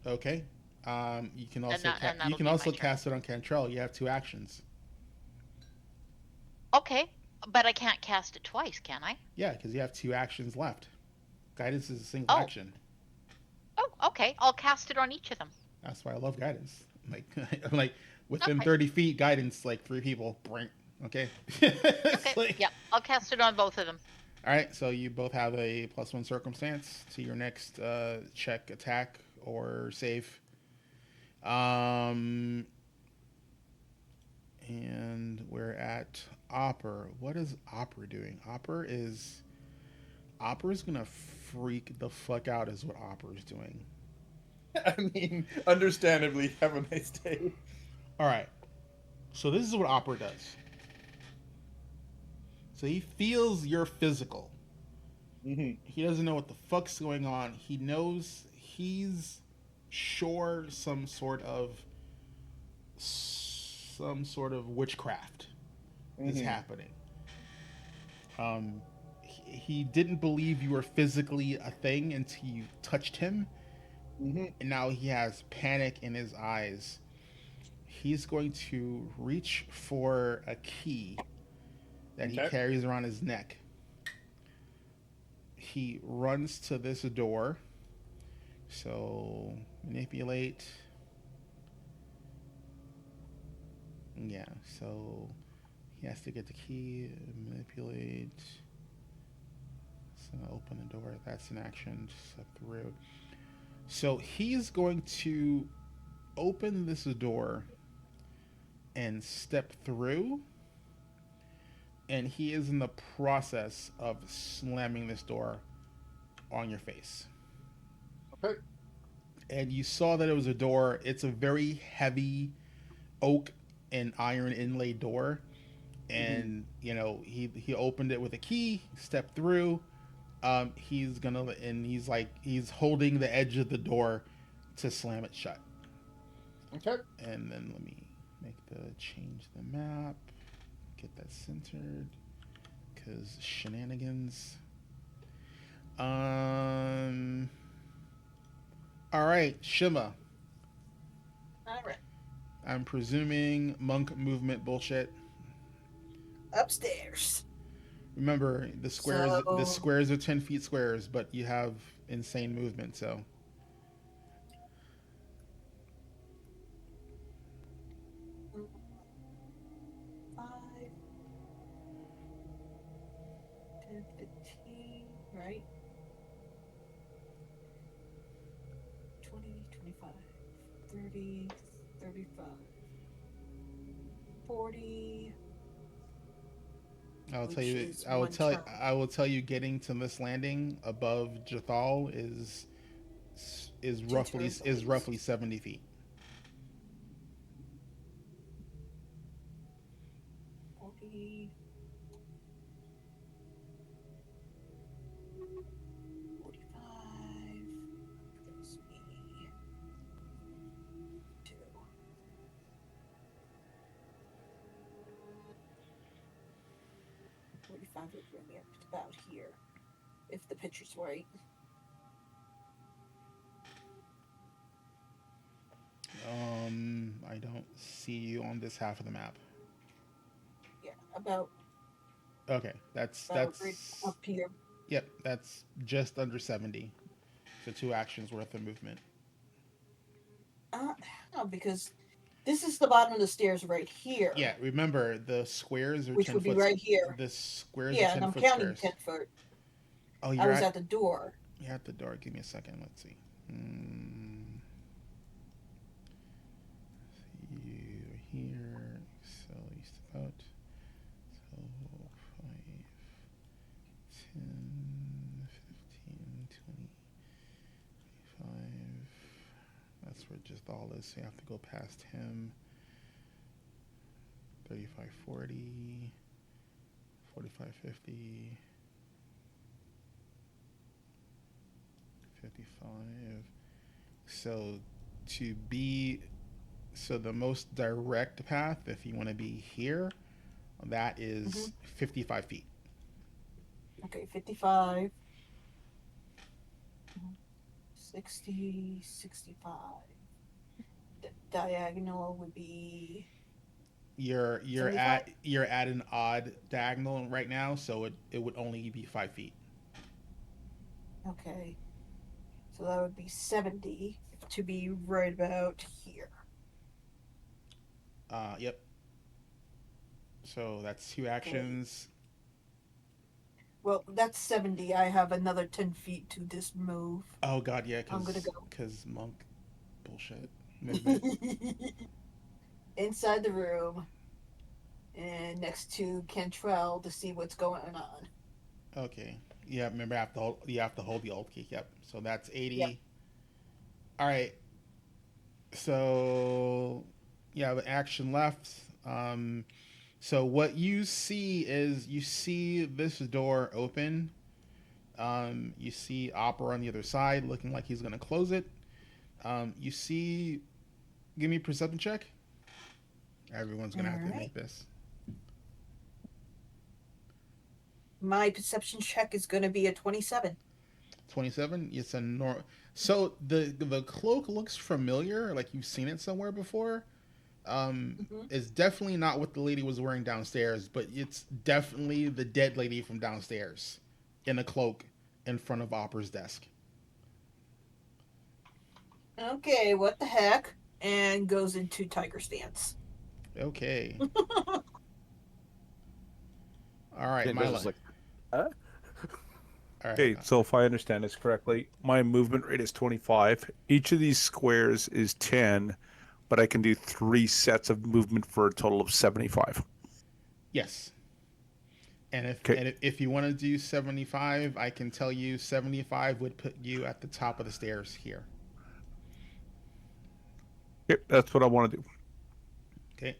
Okay. You can also that- and you that'll can be also my turn. cast it on Cantrell. You have 2 actions. Okay, but I can't cast it twice, can I? Yeah, because you have 2 actions left. Guidance is a single Oh. action. Oh, okay. I'll cast it on each of them. That's why I love guidance. Like within Okay. 30 feet, guidance like 3 people. Brink. Okay. Okay. Like- Yep. I'll cast it on both of them. All right. So you both have a +1 circumstance to your next check, attack, or save. And we're at Opera. What is Opera doing? Opera's gonna freak the fuck out. Is what Opera's doing. I mean, understandably, have a nice day. All right. So this is what Opera does. So he feels your physical. Mm-hmm. He doesn't know what the fuck's going on. He knows he's sure some sort of witchcraft is happening. He didn't believe you were physically a thing until you touched him. Mm-hmm. And now he has panic in his eyes. He's going to reach for a key that he carries around his neck. He runs to this door. So, manipulate. Yeah, so he has to get the key, manipulate. So, open the door. That's an action. Step through. So, he's going to open this door and step through. And he is in the process of slamming this door on your face. Okay. And you saw that it was a door. It's a very heavy oak and iron inlaid door. And, you know, he opened it with a key, stepped through. He's holding the edge of the door to slam it shut. Okay. And then let me change the map. Get that centered. Because shenanigans. All right, Shima. All right. I'm presuming monk movement bullshit. Upstairs. Remember, the So squares are 10 feet squares, but you have insane movement. So 5, 10, 15, right? 20, 25, 30, 35, 40. I'll tell Which you. is one turn. I will tell you. Getting to this landing above Jathal is roughly turns at least. 70 feet. 40, 45. Gives me 2. 45 would bring me up to about here, if the picture's right. I don't see you on this half of the map. Yeah, about Okay, that's right up here. yep, that's just under 70. So 2 actions worth of movement. No, because this is the bottom of the stairs right here. Yeah, remember the squares are Which 10 would be foot. right here. The squares Yeah, are and 10 I'm foot counting squares. 10 foot. Oh, I was at the door. You're at the door. Give me a second. Let's see. You're here. So you step out. So 5, 10, 15, 20, 25. That's where just all is. So you have to go past him. 35, 40, 45, 50. 55. So the most direct path, if you want to be here, that is 55 feet. Okay, 55. 60, 65. The diagonal would be You're 75? at an odd diagonal right now, so it would only be 5 feet. okay. So that would be 70 to be right about here. Yep. So that's 2 actions. Well, that's 70. I have another 10 feet to this move. Oh god, yeah, I'm gonna go. because monk bullshit movement. Inside the room and next to Cantrell to see what's going on. Okay. Yeah, remember you have to hold the alt key. Yep. So that's 80. Yep. All right. So yeah, the action left. So what you see is you see this door open. You see Opera on the other side looking like he's gonna close it. You see, give me a perception check. Everyone's gonna have to make this. My perception check is going to be a 27. 27. It's a normal. So the cloak looks familiar, like you've seen it somewhere before. It's definitely not what the lady was wearing downstairs, but it's definitely the dead lady from downstairs in a cloak in front of Opera's desk. Okay, what the heck? And goes into tiger stance. Okay. All right, And my just line. like, All right. Okay, so if I understand this correctly, my movement rate is 25. Each of these squares is 10, but I can do 3 sets of movement for a total of 75. Yes. And Okay. if you want to do 75, I can tell you 75 would put you at the top of the stairs here. Yep, that's what I want to do. Okay.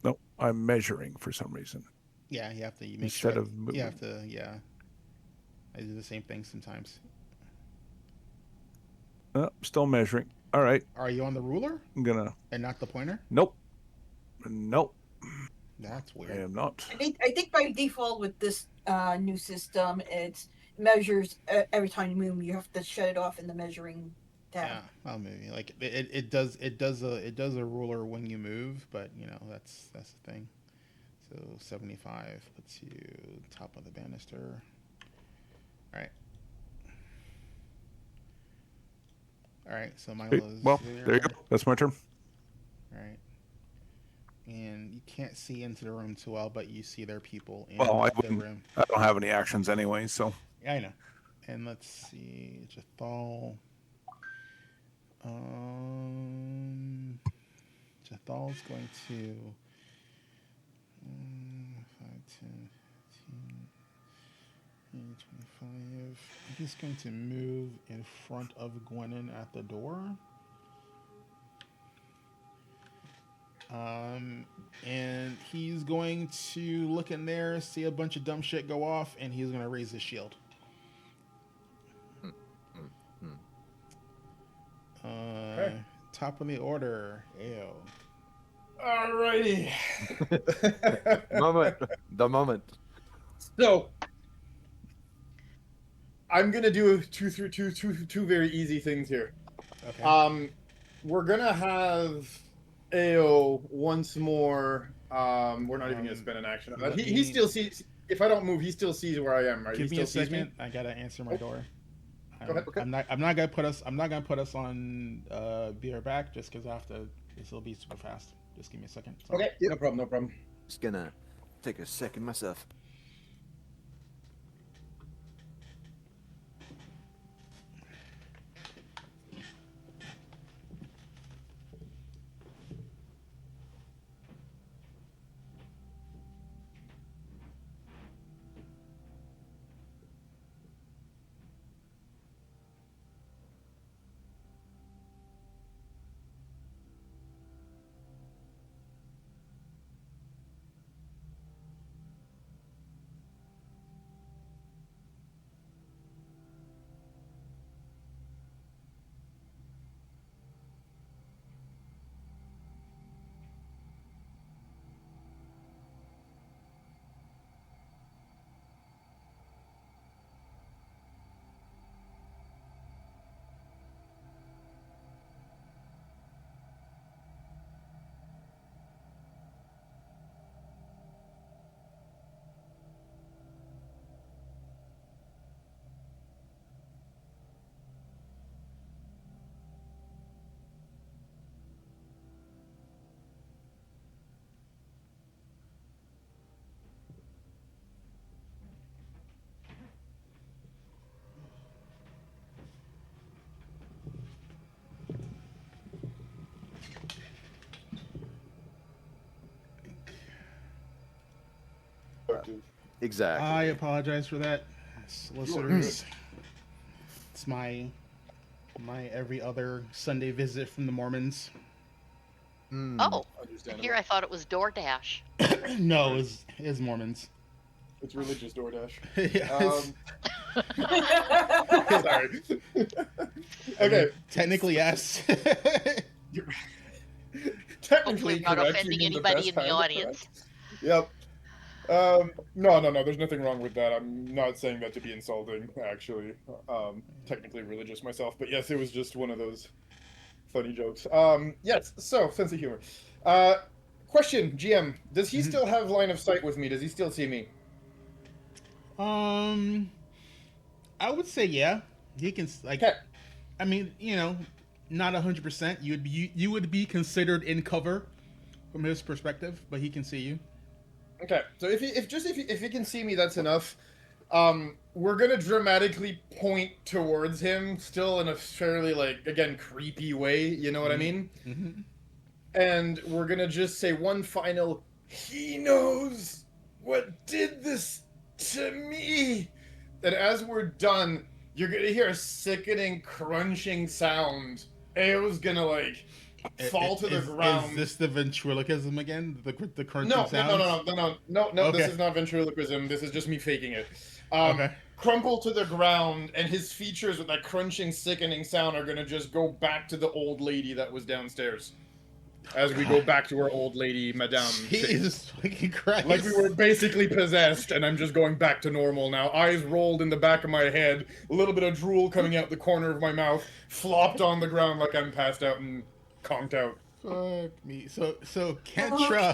No, I'm measuring for some reason. Yeah, you have to make Instead sure of moving. you have to. Yeah, I do the same thing sometimes. Still measuring. All right, Are you on the ruler I'm gonna. and not the pointer? Nope. That's I weird. am not. I think by default with this new system, it measures every time you move. You have to shut it off in the measuring tab. Yeah, well, maybe like it does a ruler when you move, but that's the thing. So 75 puts you top of the banister. All right. So Hey, Milo's well, there you go. That's my turn. All right. And you can't see into the room too well, but you see their people in Well, I the wouldn't. room. I don't have any actions anyway, so Yeah, I know. And let's see, Jathal. Jathal's going to 5, 10, 15, 25. He's going to move in front of Gwenin at the door. And he's going to look in there, see a bunch of dumb shit go off, and he's going to raise his shield. Okay. Top of the order, Ayo. Alrighty. The moment. So I'm gonna do two very easy things here. Okay. We're gonna have AO once more. We're not even gonna spend an action on that. let He me- still sees. If I don't move, he still sees where I am, right? Give he me a still sees second. I gotta answer my door. Go ahead. Okay. I'm not gonna put us. I'm not gonna put us on be right back just because I have to. This will be super fast. Just give me a second. Sorry. Okay. No problem. No problem. Just gonna take a second myself. Exactly. I apologize for that, solicitors. It's my every other Sunday visit from the Mormons. Oh, Understandable. here I thought it was DoorDash. No, it's Mormons. It's religious DoorDash. Yes. Sorry. Okay. Technically, yes. Technically Hopefully not correct. offending You mean anybody best in the time to audience. correct. Yep. No. There's nothing wrong with that. I'm not saying that to be insulting, actually. Technically religious myself, but yes, it was just one of those funny jokes. Yes. So sense of humor. Question, GM: does he still have line of sight with me? Does he still see me? I would say yeah. He can like. Okay. I mean, not 100%. You would be considered in cover from his perspective, but he can see you. Okay. So if he can see me, that's enough. We're gonna dramatically point towards him, still in a fairly again creepy way. You know what I mean? Mm-hmm. And we're gonna just say one final. He knows what did this to me. And as we're done, you're gonna hear a sickening crunching sound. Ao's gonna fall to the ground. Is this the ventriloquism again? The crunching No, sounds? no. Okay. This is not ventriloquism. This is just me faking it. Okay. Crumple to the ground, and his features with that crunching, sickening sound are gonna just go back to the old lady that was downstairs. as we go back to our old lady, Madame. Jesus fucking Christ. Like we were basically possessed, and I'm just going back to normal now. Eyes rolled in the back of my head, a little bit of drool coming out the corner of my mouth, flopped on the ground like I'm passed out and conked out. Fuck me. So Kentra.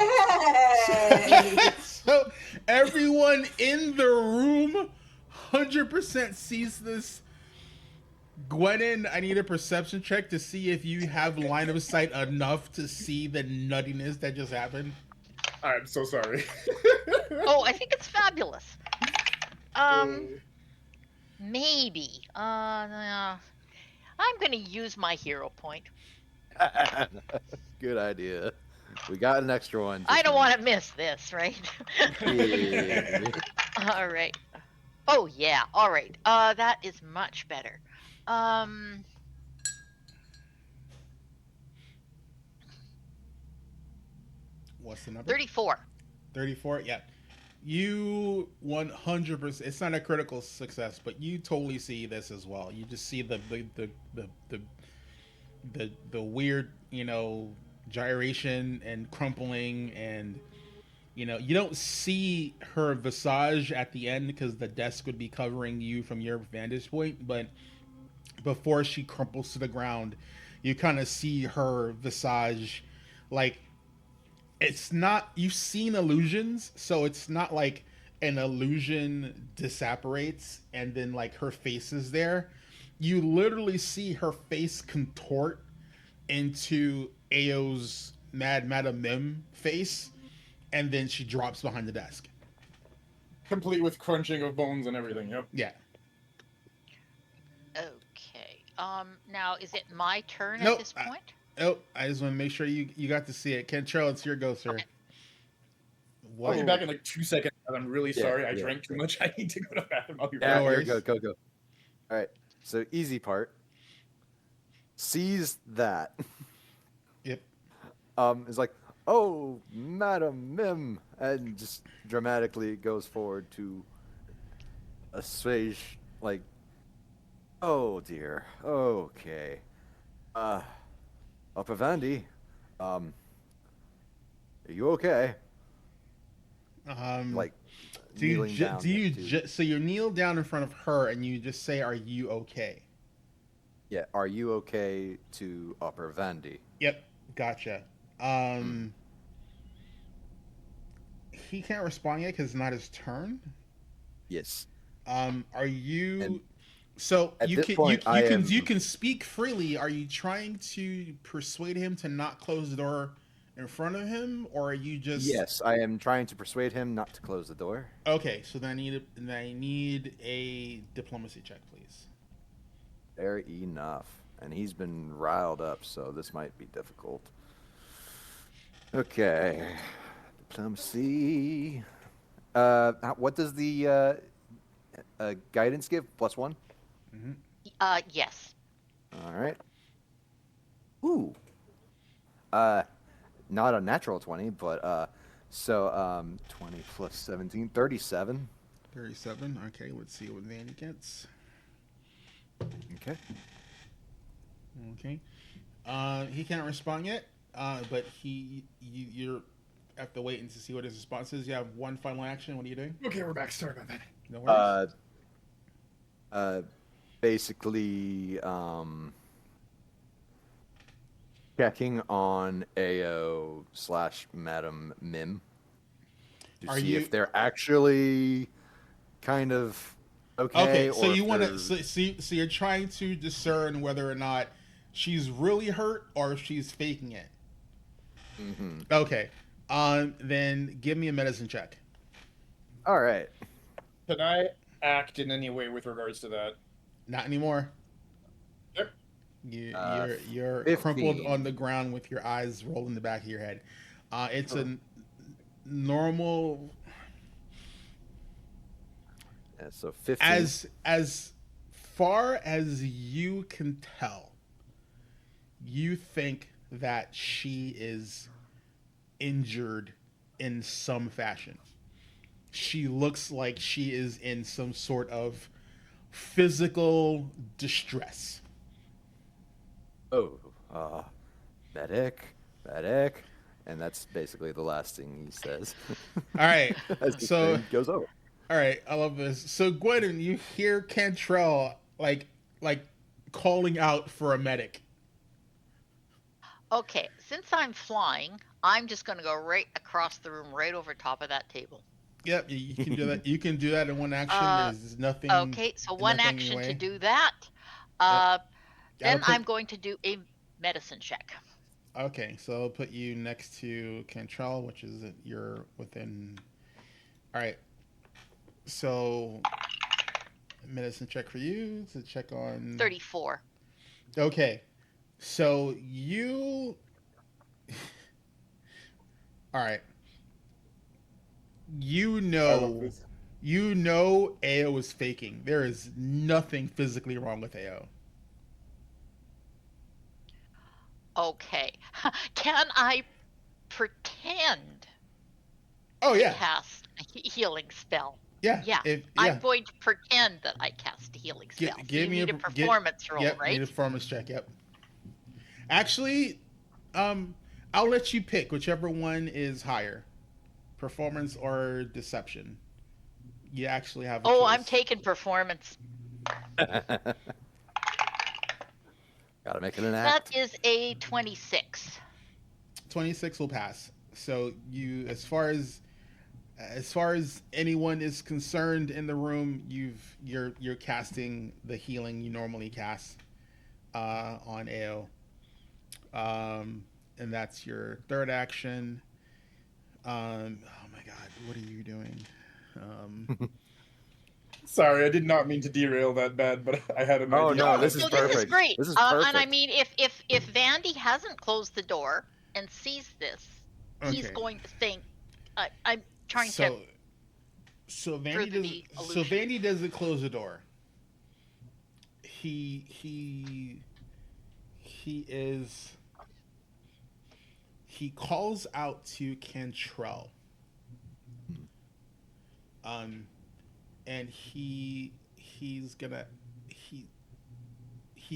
Okay. So everyone in the room 100% sees this. Gwennon, I need a perception check to see if you have line of sight enough to see the nuttiness that just happened. I'm so sorry. Oh, I think it's fabulous. Maybe. I'm gonna use my hero point. Good idea. We got an extra one. I just don't in- want to miss this, right? Yeah. All right. Oh yeah. All right. That is much better. What's the number? 34. 34. Yeah. You 100%. It's not a critical success, but you totally see this as well. You just see the weird, gyration and crumpling, and you don't see her visage at the end because the desk would be covering you from your vantage point, but before she crumples to the ground, you kind of see her visage. Like, it's not, you've seen illusions, so it's not like an illusion disapparates and then like her face is there. You literally see her face contort into Ao's Madam Mim face, and then she drops behind the desk. Complete with crunching of bones and everything, yep. Yeah. Okay. Now is it my turn Nope, at this point? Oh, I just want to make sure you got to see it. Kentrell, it's your go, sir. Okay. I'll What? be back in like 2 seconds. I'm really Yeah, sorry. I yeah. drank too much. I need to go to the bathroom. I'll be Yeah, right No back. worries. go. All right. So easy part. Sees that. Yep. Is like, oh, Madam Mim, and just dramatically goes forward to assuage, like, oh dear, okay, Upavandi, are you okay? Like, Do you kneeling down. so you kneel down in front of her and you just say, "Are you okay?" Yeah, are you okay to Upavandi? Yep, gotcha. He can't respond yet because it's not his turn. Yes. Are you? And So at you this can point, you I can am- you can speak freely. Are you trying to persuade him to not close the door in front of him, or are you just? Yes, I am trying to persuade him not to close the door. Okay, so then I need a diplomacy check, please. Fair enough. And he's been riled up, so this might be difficult. Okay. Diplomacy. What does the guidance give? +1? Yes. All right. Ooh. Not a natural 20, but 20 plus 17, 37. 37. Okay, let's see what Vandy gets. Okay. Okay. He can't respond yet, but you're have to wait and to see what his response is. You have one final action. What are you doing? Okay, we're back. Sorry about that. No worries. Basically, checking on AO / Madam Mim to Are see you- if they're actually kind of okay. Okay, so or you if want to they're- so you're trying to discern whether or not she's really hurt or if she's faking it. Mhm. Okay. Then give me a medicine check. All right. Can I act in any way with regards to that? Not anymore. Yep. You're 15. crumpled on the ground with your eyes rolled in the back of your head. It's a normal Yeah, so 15. as far as you can tell. You think that she is injured in some fashion. She looks like she is in some sort of physical distress. Oh, medic. Medic. And that's basically the last thing he says. All right. As the So, thing goes over. all right, I love this. So, Gwen, you hear Cantrell like calling out for a medic. Okay, since I'm flying, I'm just going to go right across the room, right over top of that table. Yep, you can do that. You can do that in one action. There's nothing. Okay, so one nothing in the action to way. do that. Gotta Then put- I'm going to do a medicine check. Okay, so I'll put you next to Cantrell, which is you're within. All right. So, medicine check for you to check on 34. Okay, so you. All right. You I love know, this. Ao is faking. There is nothing physically wrong with Ao. Okay. Can I pretend Oh to yeah, cast a healing spell? yeah, Yeah. yeah. I'm going to pretend that I cast a healing Gi- spell. So give you me need a- a performance roll, Yep, right? need a performance check. Yep. Actually, I'll let you pick whichever one is higher, performance or deception. You actually have. Oh, I'm taking performance. Gotta make it an act. That is a 26. 26 will pass. So you, as far as anyone is concerned in the room, you're casting the healing you normally cast on Ao, and that's your third action. Oh my God, what are you doing? Sorry, I did not mean to derail that bad, but I had an Oh, idea. no, this is So this is perfect. great. This is And I perfect. mean, if Vandy hasn't closed the door and sees this, he's Okay. going to think I'm trying so, to. so further Vandy the does. So illusion. Vandy doesn't close the door. He calls out to Cantrell. And he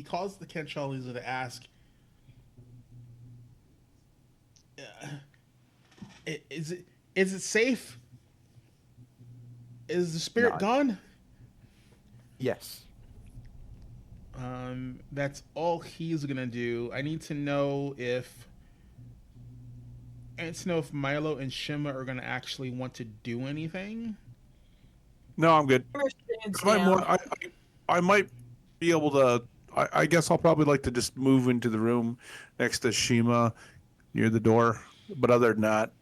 calls the Cantrell. He's gonna ask, is it safe? Is the spirit Not- gone? Yes. That's all he's gonna do. I need to know if Milo and Shima are gonna actually want to do anything. No, I'm good. Stands I down. I might be able to. I guess I'll probably like to just move into the room next to Shima near the door. But other than that,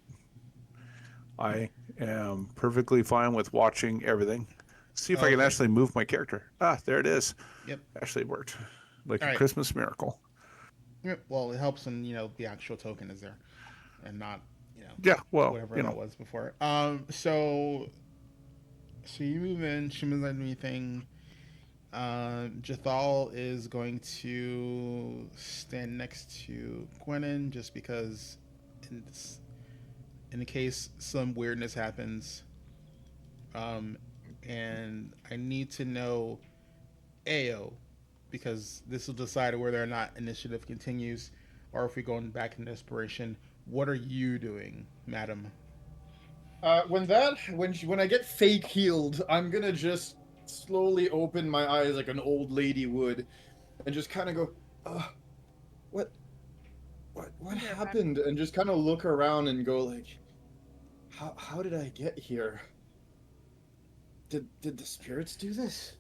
I am perfectly fine with watching everything. See if I can Okay. actually move my character. Ah, there it is. Yep. Actually worked. Like All a right. Christmas miracle. Yeah, well, it helps when the actual token is there, and not Yeah, well, whatever you that know. was before. So you move in. Shima's not doing anything. Jathal is going to stand next to Gwenin just because, in the case some weirdness happens. And I need to know Ao, because this will decide whether or not initiative continues, or if we're going back into inspiration. What are you doing, madam? When I get fake healed, I'm gonna just slowly open my eyes like an old lady would, and just kind of go, what Yeah, happened? And just kind of look around and go like, how did I get here? Did the spirits do this?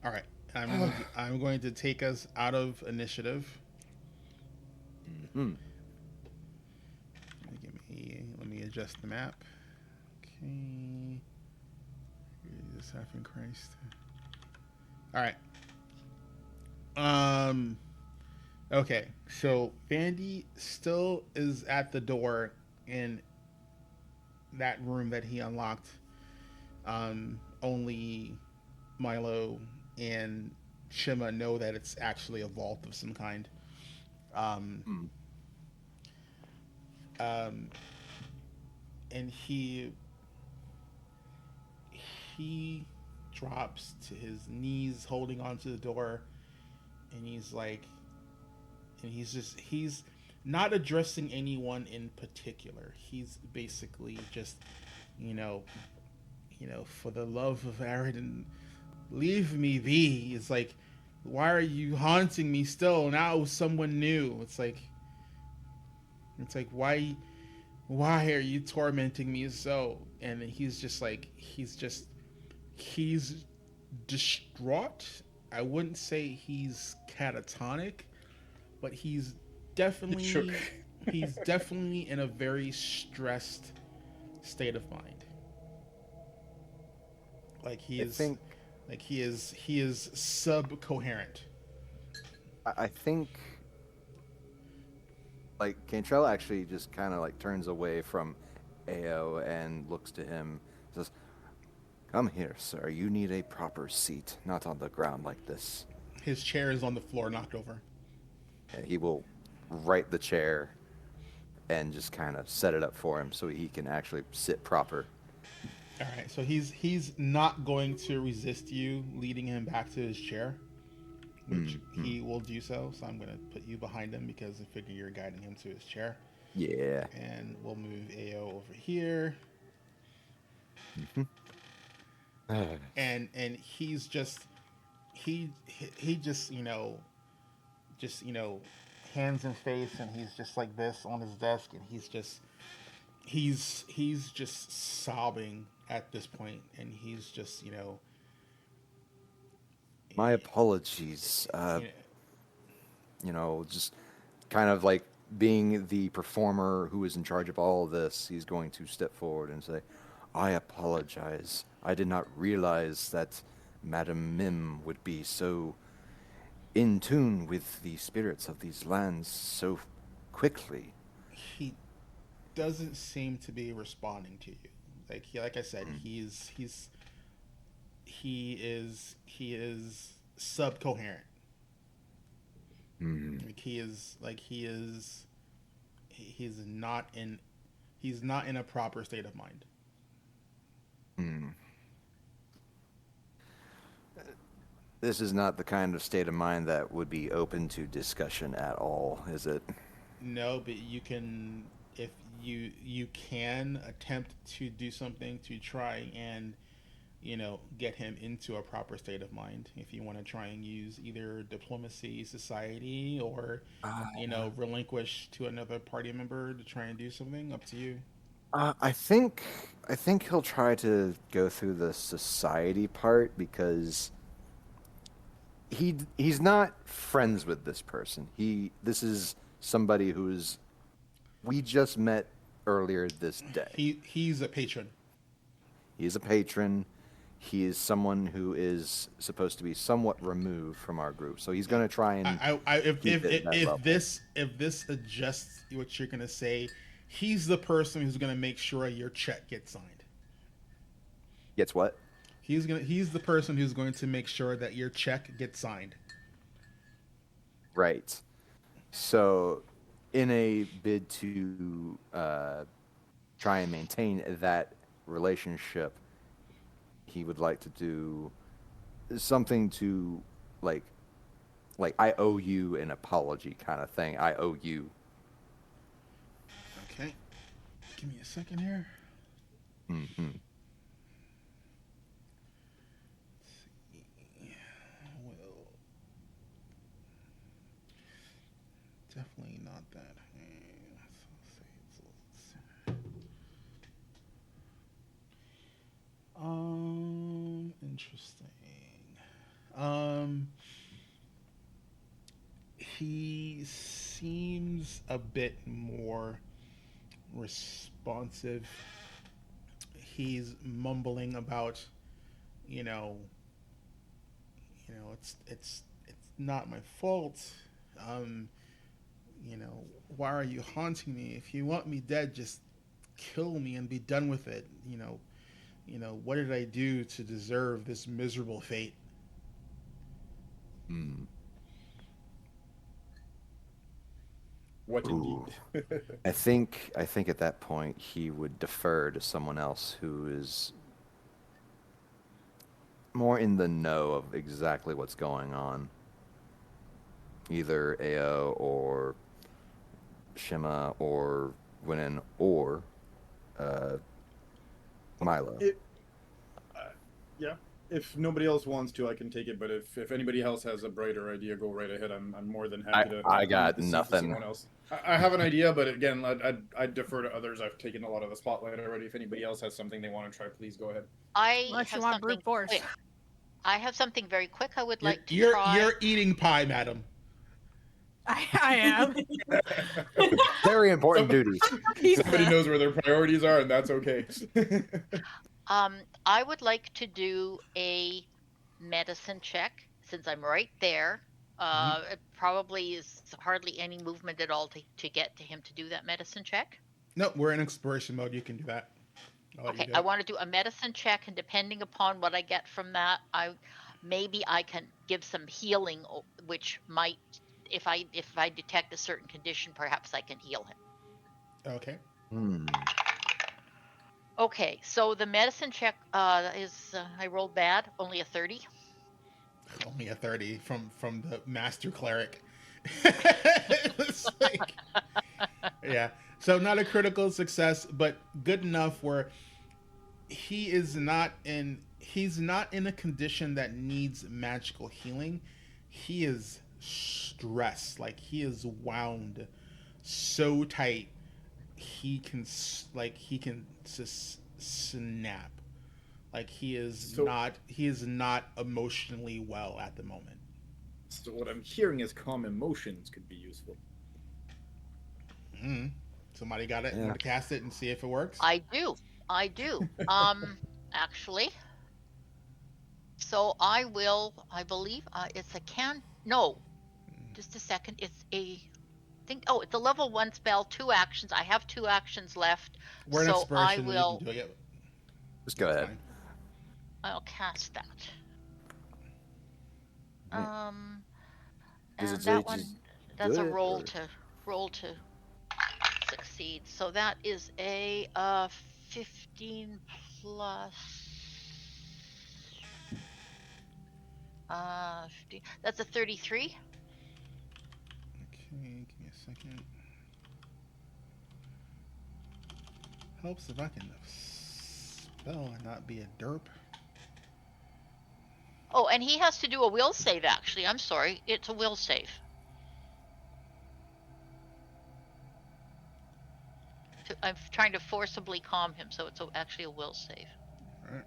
All right, I'm going to take us out of initiative. Hmm. Let me adjust the map. Okay. Jesus effing Christ. All right. Okay. So Vandy still is at the door in that room that he unlocked. Only Milo and Shima know that it's actually a vault of some kind. And he drops to his knees holding onto the door, and he's not addressing anyone in particular. He's basically just, you know, for the love of Aridin, leave me be. It's like, why are you haunting me still? Now someone new. It's like why are you tormenting me so? And he's just like, he's distraught. I wouldn't say he's catatonic, but Shook. he's definitely in a very stressed state of mind. Like I think he is subcoherent. I think like Cantrell actually just kind of like turns away from Ao and looks to him. Says, "Come here, sir. You need a proper seat, not on the ground like this." His chair is on the floor, knocked over. And he will right the chair and just kind of set it up for him so he can actually sit proper. All right, so he's not going to resist you leading him back to his chair, which he will do so. So I'm going to put you behind him because I figure you're guiding him to his chair. Yeah. And we'll move Ao over here. And he's just he just hands in face, and he's just like this on his desk, and he's just sobbing at this point, and he's just My apologies. Just kind of like being the performer who is in charge of all of this, he's going to step forward and say, "I apologize. I did not realize that Madame Mim would be so in tune with the spirits of these lands so quickly." he doesn't seem to be responding to you. Like I said, he is subcoherent. He's not in a proper state of mind. This is not the kind of state of mind that would be open to discussion at all, is it? No, but you can, if you can attempt to do something to try and get him into a proper state of mind. If you want to try and use either diplomacy, society, or relinquish to another party member to try and do something, up to you. I think he'll try to go through the society part because he's not friends with this person. This is somebody who's we just met earlier this day. He's a patron. He's a patron. He is someone who is supposed to be somewhat removed from our group. So he's going to try and if this adjusts what you're going to say, he's the person who's going to make sure your check gets signed. Gets what? He's the person who's going to make sure that your check gets signed. Right. So in a bid to try and maintain that relationship, he would like to do something to like I owe you an apology kind of thing. I owe you. Okay. Give me a second here. Mm-hmm. Well, definitely not that. Interesting. He seems a bit more responsive. He's mumbling about, it's not my fault. Why are you haunting me? If you want me dead, just kill me and be done with it. What did I do to deserve this miserable fate? What Ooh. indeed? I think at that point he would defer to someone else who is more in the know of exactly what's going on. Either AO or Shima or Gwyn or uh, Milo. Yeah. If nobody else wants to, I can take it. But if anybody else has a brighter idea, go right ahead. I'm more than happy to. I got leave the seat to nothing. someone else. I have an idea, but again, I'd defer to others. I've taken a lot of the spotlight already. If anybody else has something they want to try, please go ahead. I Unless you have want something brute force. quick. I have something very quick I would like to you're, try. You're eating pie, madam. I am. Very important duties. Somebody knows where their priorities are, and that's okay. I would like to do a medicine check since I'm right there. It probably is hardly any movement at all to get to him to do that medicine check. No, we're in exploration mode. You can do that. Okay, I want to do a medicine check, and depending upon what I get from that, maybe I can give some healing, which might, if I detect a certain condition, perhaps I can heal him. Okay. Okay, so the medicine check is I rolled bad, only a 30. Only a 30 from the master cleric. It's like, yeah. So not a critical success, but good enough where he's not in a condition that needs magical healing. He is stressed, like he is wound so tight he can just snap. Like he is not emotionally well at the moment. So what I'm hearing is calm emotions could be useful. Somebody got it. Want to cast it and see if it works? I do. Actually. So I believe it's a no. Just a second. It's it's a level 1 spell, 2 actions. I have 2 actions left. We're in so exploration. I will. You can do it. Just go ahead. Fine. I'll cast that. Is And it that one, just that's a good, roll or- to succeed. So that is a 15 plus 15. That's a 33. Okay, give me a second. Helps if I can spell and not be a derp. Oh, and he has to do a will save, actually. I'm sorry. It's a will save. I'm trying to forcibly calm him, so it's actually a will save. All right.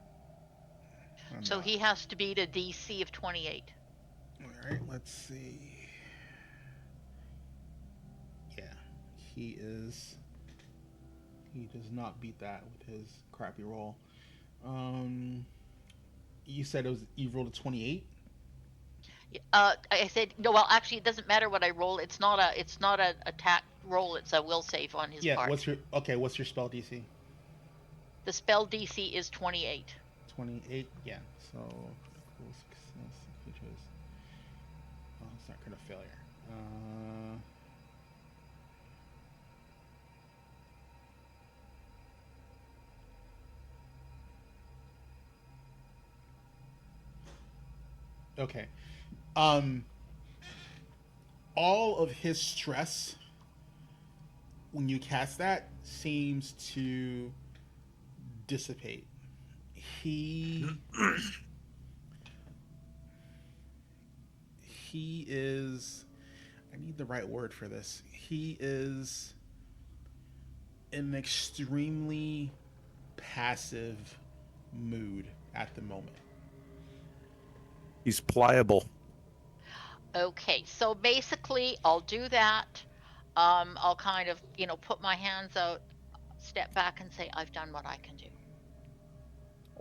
So he has to beat a DC of 28. All right, let's see. Yeah, he does not beat that with his crappy roll. You said you rolled a 28? I said no. Well, actually, it doesn't matter what I roll. It's not a attack roll. It's a will save on his part. What's your spell DC? The spell DC is 28. 28. Yeah. So critical success features. Oh, it's not critical failure. Okay. All of his stress when you cast that seems to dissipate. He is, I need the right word for this. He is in an extremely passive mood at the moment. He's pliable. Okay, so basically, I'll do that. I'll kind of, put my hands out, step back, and say, I've done what I can do.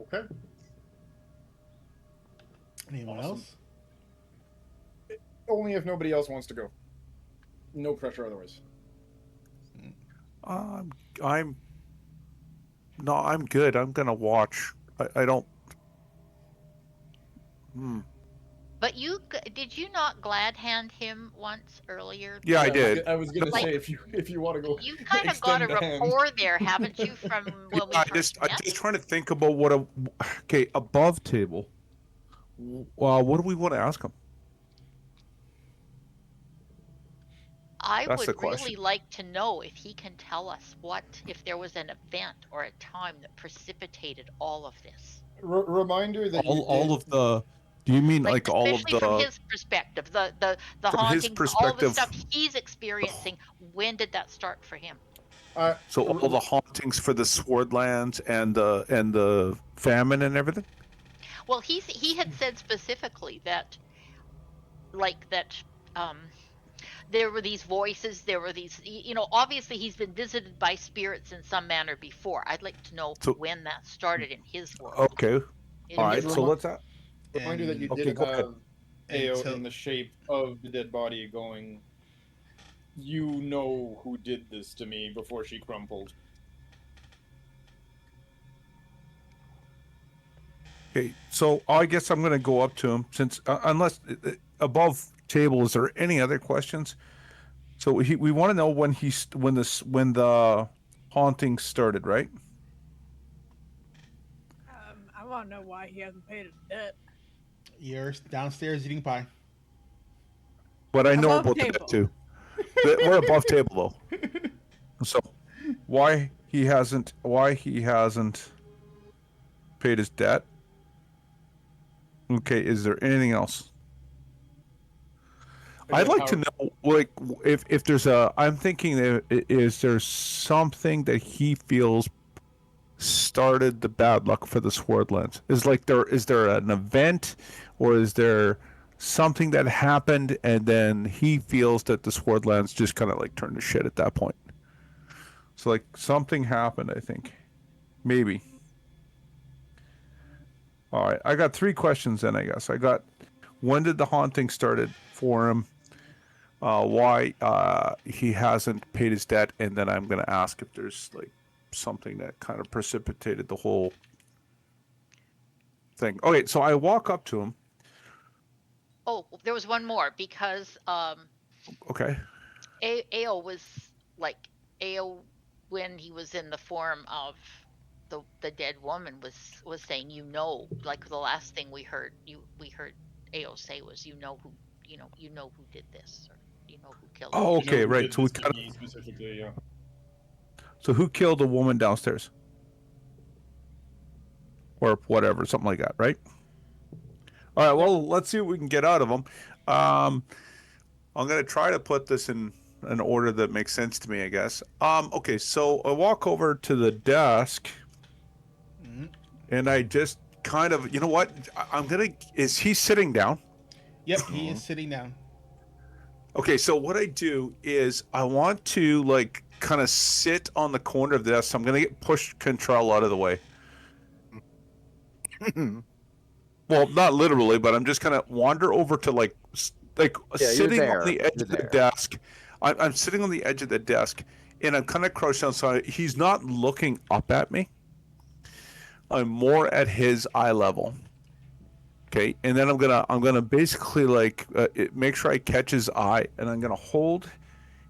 Okay. Anyone Awesome. else? Only if nobody else wants to go. No pressure otherwise. I'm good. I'm gonna watch. I don't. But did you not glad hand him once earlier? Yeah, I did. I was gonna Like, say if you want to go. You kind of got a extend the hand. rapport there, haven't you, from when we I'm first met? just trying to think about what above table. What do we want to ask him? I That's the would question. really like to know if he can tell us if there was an event or a time that precipitated all of this. Reminder that you All did. of the. Do you mean like all of Especially from the his perspective, the from his hauntings, all the perspective? stuff he's experiencing. When did that start for him? So all the hauntings for the Swordlands and the famine and everything. Well, he had said specifically that, like that, um, there were these voices, there were these, obviously he's been visited by spirits in some manner before. I'd like to know So when that started in his world. okay, in all his right. So world. let's. Reminder that you And Okay, did go ahead. have AO Until- in the shape of the dead body going, "You know who did this to me," before she crumpled. Okay, so I guess I'm going to go up to him since unless above table, is there any other questions? So we want to know when when the haunting started, right? I want to know why he hasn't paid his debt. You're downstairs eating pie. But I know Above about table. that too. We're above table though. So why he hasn't paid his debt? Okay, is there anything else? I'd Again, like to know, like, if there's I'm thinking, is there something that he feels started the bad luck for the Swordlands? Is there an event, or is there something that happened and then he feels that the Swordlands just kind of like turned to shit at that point? So like something happened, I think, maybe. All right, I got 3 questions then. I guess I got when did the haunting started for him? Why he hasn't paid his debt, and then I'm going to ask if there's like something that kind of precipitated the whole thing. Okay, so I walk up to him. Oh, there was one more because Okay. Ao was like Ao when he was in the form of the dead woman was saying, like the last thing we heard Ao say was, who who did this, or who killed Oh, him. okay, who right. did So we this to kind me specifically, yeah. So who killed the woman downstairs, or whatever, something like that, right? All right. Well, let's see what we can get out of him. I'm going to try to put this in an order that makes sense to me, I guess. Okay, so I walk over to the desk, and I just kind of, you know what? Is he sitting down? Yep, he is sitting down. Okay, so what I do is I want to like kind of sit on the corner of the desk. So I'm going to push control out of the way. Well, not literally, but I'm just going to wander over to like Yeah, sitting you're on the there. edge You're of the there. desk. I'm sitting on the edge of the desk, and I'm kind of crouched down, so he's not looking up at me. I'm more at his eye level. Okay, and then I'm gonna basically like make sure I catch his eye, and I'm gonna hold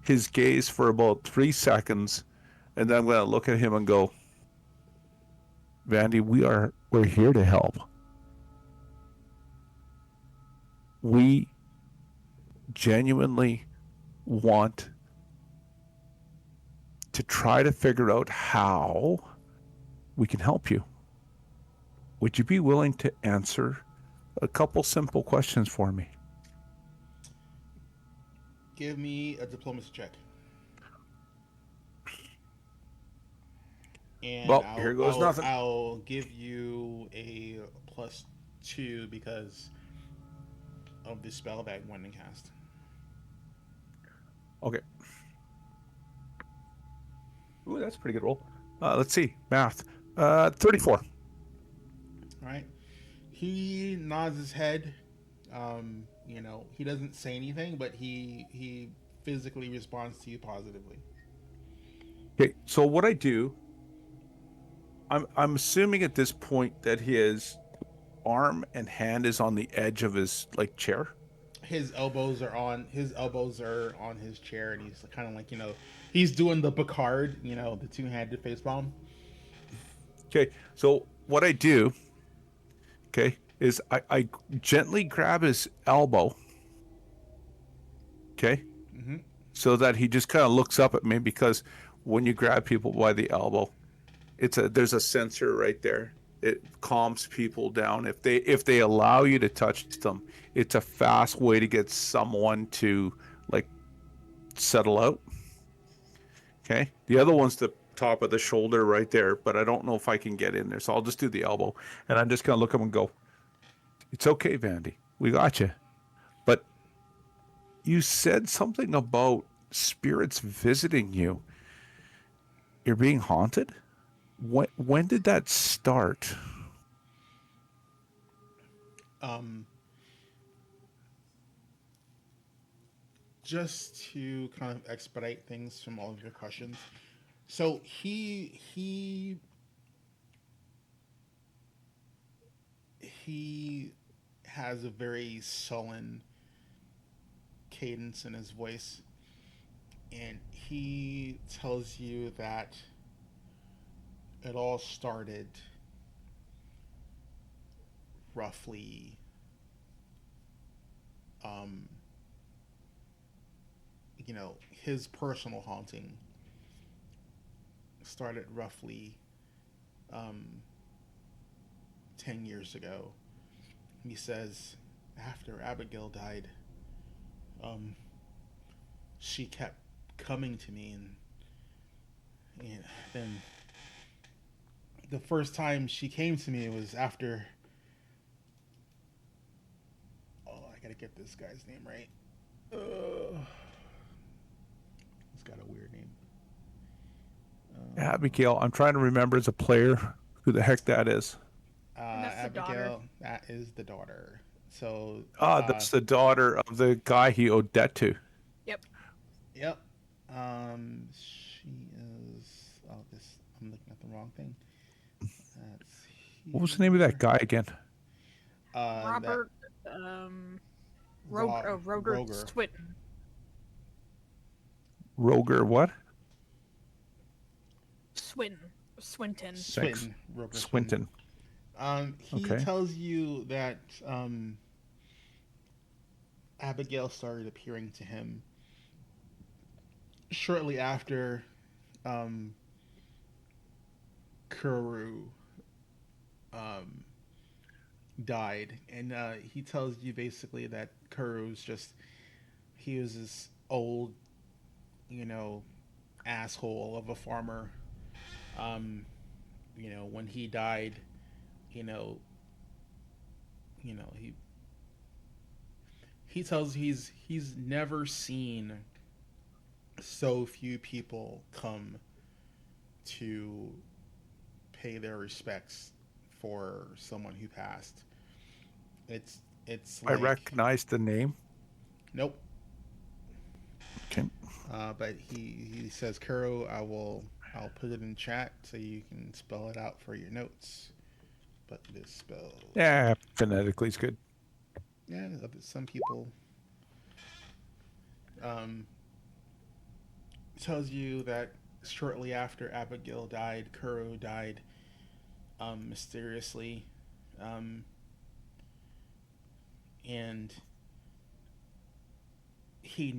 his gaze for about 3 seconds, and then I'm gonna look at him and go, Vandy, we're here to help. We genuinely want to try to figure out how we can help you. Would you be willing to answer a couple simple questions for me? Give me a diplomacy check. And Well, here goes nothing. I'll give you a +2 because of the spell that Gwendolyn cast. Okay. Ooh, that's a pretty good roll. Let's see. Math. 34. All right. He nods his head. He doesn't say anything, but he physically responds to you positively. Okay, so what I do, I'm assuming at this point that his arm and hand is on the edge of his like chair. His elbows are on his chair, and he's kind of like, he's doing the Picard, the two-handed face palm. Okay, so what I do, is I gently grab his elbow. Okay. Mm-hmm. so that he just kind of looks up at me, because when you grab people by the elbow, there's a sensor right there. It calms people down. If they allow you to touch them, it's a fast way to get someone to like settle out. Okay. The other one's the top of the shoulder right there, but I don't know if I can get in there. So I'll just do the elbow. And I'm just going to look at him and go, it's okay, Vandy. We got you. But you said something about spirits visiting you. You're being haunted? When did that start? Just to kind of expedite things from all of your questions. So he has a very sullen cadence in his voice, and he tells you that it all started roughly his personal haunting started roughly 10 years ago. He says after Abigail died, she kept coming to me, and then the first time she came to me was after, I gotta get this guy's name right. He's got a weird name. Abigail, I'm trying to remember as a player who the heck that is. that's the Abigail, daughter. that is the daughter. So That's the daughter of the guy he owed debt to. Yep. yep. She is. Oh, this. I'm looking at the wrong thing. That's What was the name of that guy again? Robert. Roger Roger. Swinton. Roger what? Swinton. Swinton. Roger Swinton. He Okay. tells you that Abigail started appearing to him shortly after Kuru died, and he tells you basically that he was this old, asshole of a farmer. When he died, you know, he tells he's never seen so few people come to pay their respects for someone who passed. It's I like, recognize the name. nope. Okay. But he says, Kuro, I'll put it in chat so you can spell it out for your notes. But it is spelled. Yeah, phonetically is good. Yeah, some people. Tells you that shortly after Abigail died, Kuro died mysteriously. And he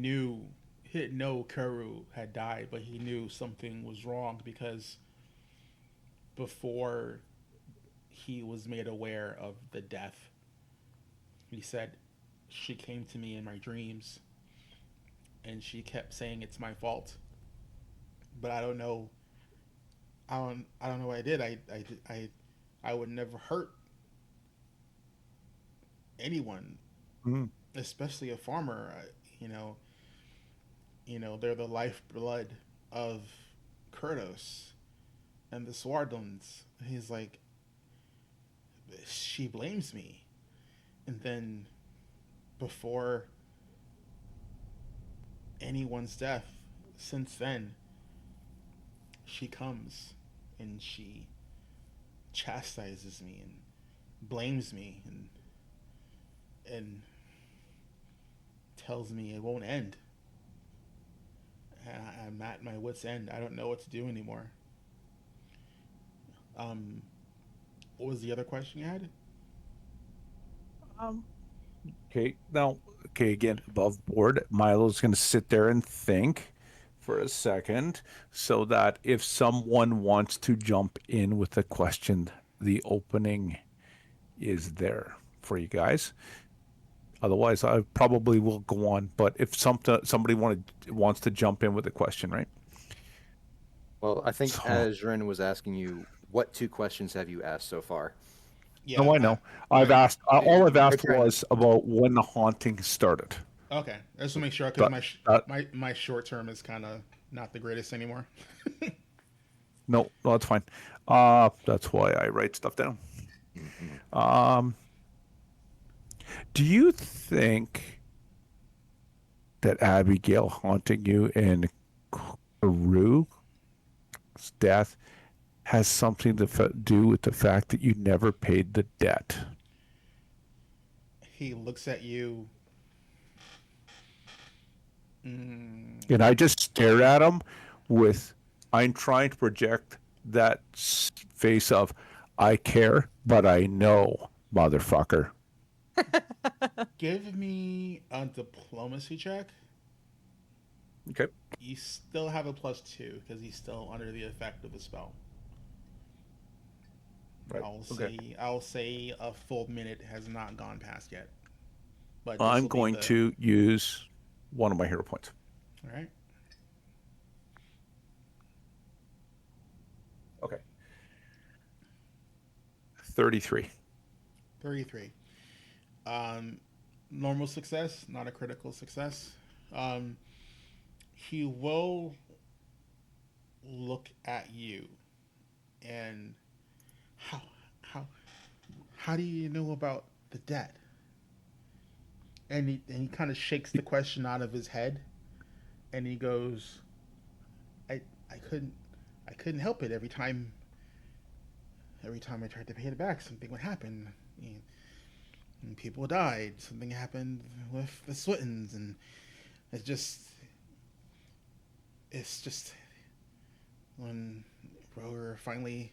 didn't know Kuru had died, but he knew something was wrong because before he was made aware of the death, he said, she came to me in my dreams and she kept saying it's my fault. But I don't know. I don't know what I did. I would never hurt anyone, especially a farmer. They're the lifeblood of Kurdos and the Swardlands. He's like, she blames me. And then before anyone's death, since then, she comes and she chastises me and blames me and tells me it won't end. I'm at my wit's end. I don't know what to do anymore. What was the other question you had? Okay, now, okay, again, above board, Milo's going to sit there and think for a second so that if someone wants to jump in with a question, the opening is there for you guys. Otherwise, I probably will go on. But if somebody wants to jump in with a question, right? Well, I think So, as Ren was asking you, what 2 questions have you asked so far? Yeah. no, I know. I've I, asked. All I've We're asked trying to. was about when the haunting started. okay. I just want to make sure because That, that my short term is kind of not the greatest anymore. no, that's fine. That's why I write stuff down. Mhm. Um, do you think that Abigail haunting you and Karu's death has something to do with the fact that you never paid the debt? He looks at you. Mm, And I just stare at him with, I'm trying to project that face of, I care, but I know, motherfucker. give me a diplomacy check. Okay. You still have a +2 because he's still under the effect of the spell. Right. I'll say a full minute has not gone past yet. But this I'm will be going to use one of my hero points. All right. Okay. 33. 33. Normal success, not a critical success. Um, he will look at you and how how how do you know about the debt? And he kind of shakes the question out of his head, and he goes, I I couldn't I couldn't help it. Every time I tried to pay it back, something would happen. And people died. Something happened with the Swittens, and it's just it's just when Roger finally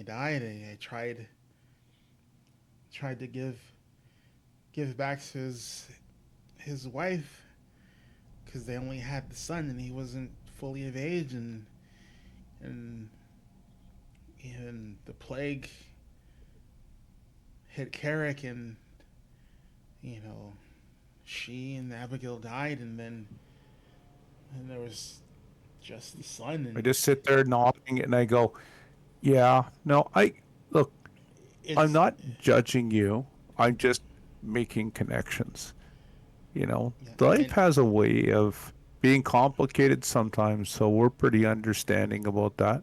died, I tried to give back to his wife because they only had the son and he wasn't fully of age, and and the plague hit Carrick, and you know she and Abigail died, and there was just the son, I and just sit there nodding and I go, yeah, no, look, I'm it's not judging you. I'm just making connections. yeah, Life and has a way of being complicated sometimes, so we're pretty understanding about that.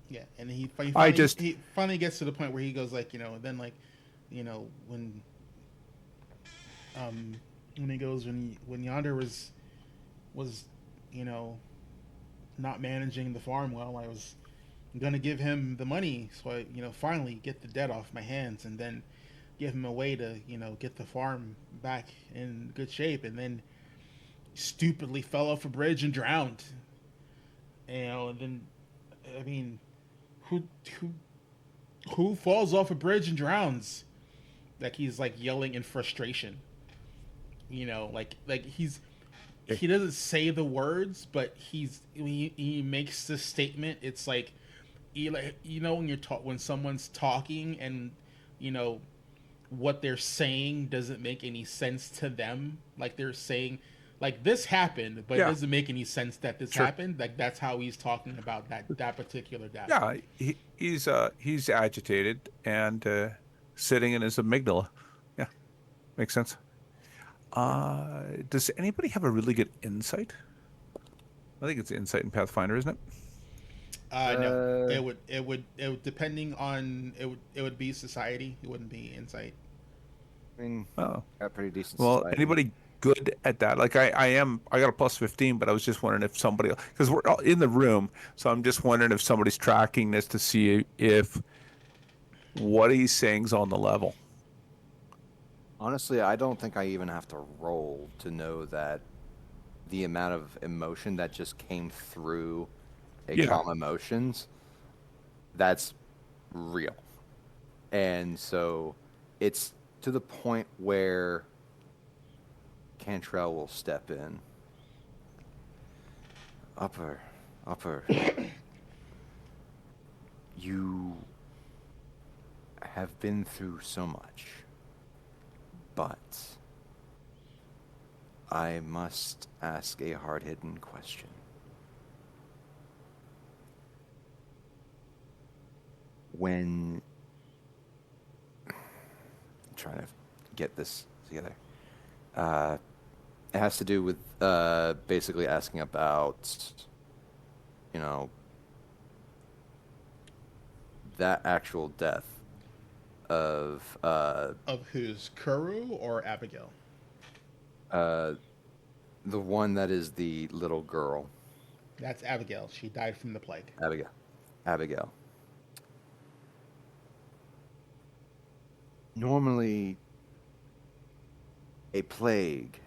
yeah, and I just, he finally gets to the point where he goes like, then like, when he goes when Yonder was you know not managing the farm well, I was gonna give him the money so I finally get the debt off my hands, and then give him a way to get the farm back in good shape, and then stupidly fell off a bridge and drowned. And then I mean, who who who falls off a bridge and drowns? Like he's like yelling in frustration. Like he doesn't say the words, but he makes the statement. It's like when when someone's talking and you know what they're saying doesn't make any sense to them. Like they're saying like this happened, but it yeah, doesn't make any sense that this sure. happened. Like that's how he's talking about that particular death. Yeah, he's agitated and sitting in his amygdala. Yeah, makes sense. Does anybody have a really good insight? I think it's insight in Pathfinder, isn't it? No, Uh, it would depending on it would be society. It wouldn't be insight. I mean, Oh, got pretty decent well, society. anybody good at that? Like I got a +15, but I was just wondering if somebody, because we're all in the room, so I'm just wondering if somebody's tracking this to see if what he's saying's on the level. Honestly, I don't think I even have to roll to know that the amount of emotion that just came through a Yeah. calm emotions, that's real. And so it's to the point where Cantrell will step in. Upper, you have been through so much, but I must ask a hard-hitting question. When I'm trying to get this together, it has to do with basically asking about, you know, that actual death of Of whose, Kuru or Abigail? the one that is the little girl, That's Abigail. She died from the plague. Abigail. Normally, a plague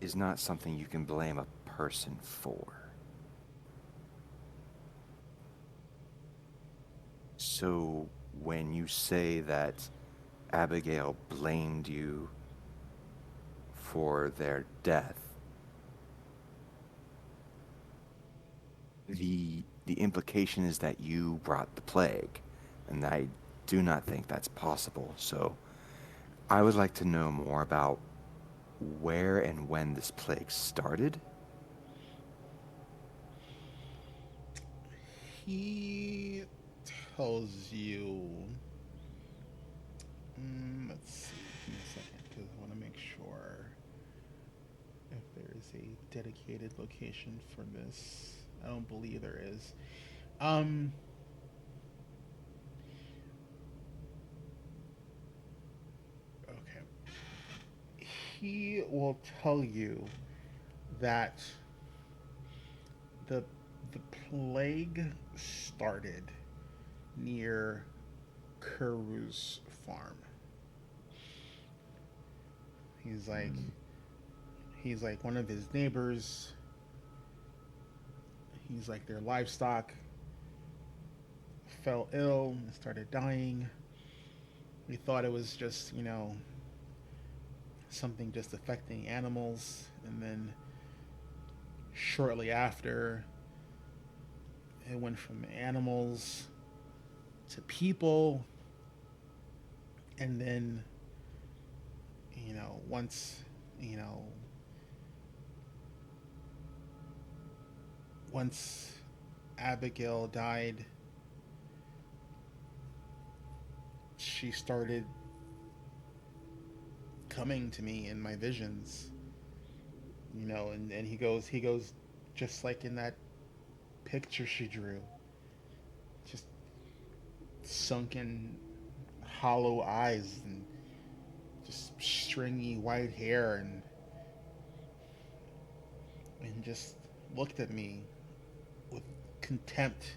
is not something you can blame a person for. So when you say that Abigail blamed you for their death, the implication is that you brought the plague, and I do not think that's possible. So I would like to know more about where and when this plague started. He tells you. Let's see. Give me a second, because I want to make sure if there is a dedicated location for this. I don't believe there is. Okay. He will tell you that the plague started near Kuru's farm. He's like one of his neighbors. He's like their livestock fell ill and started dying. We thought it was just, something just affecting animals, and then shortly after it went from animals to people, and then once Abigail died, she started coming to me in my visions, and he goes just like in that picture she drew, just sunken hollow eyes and just stringy white hair, and just looked at me with contempt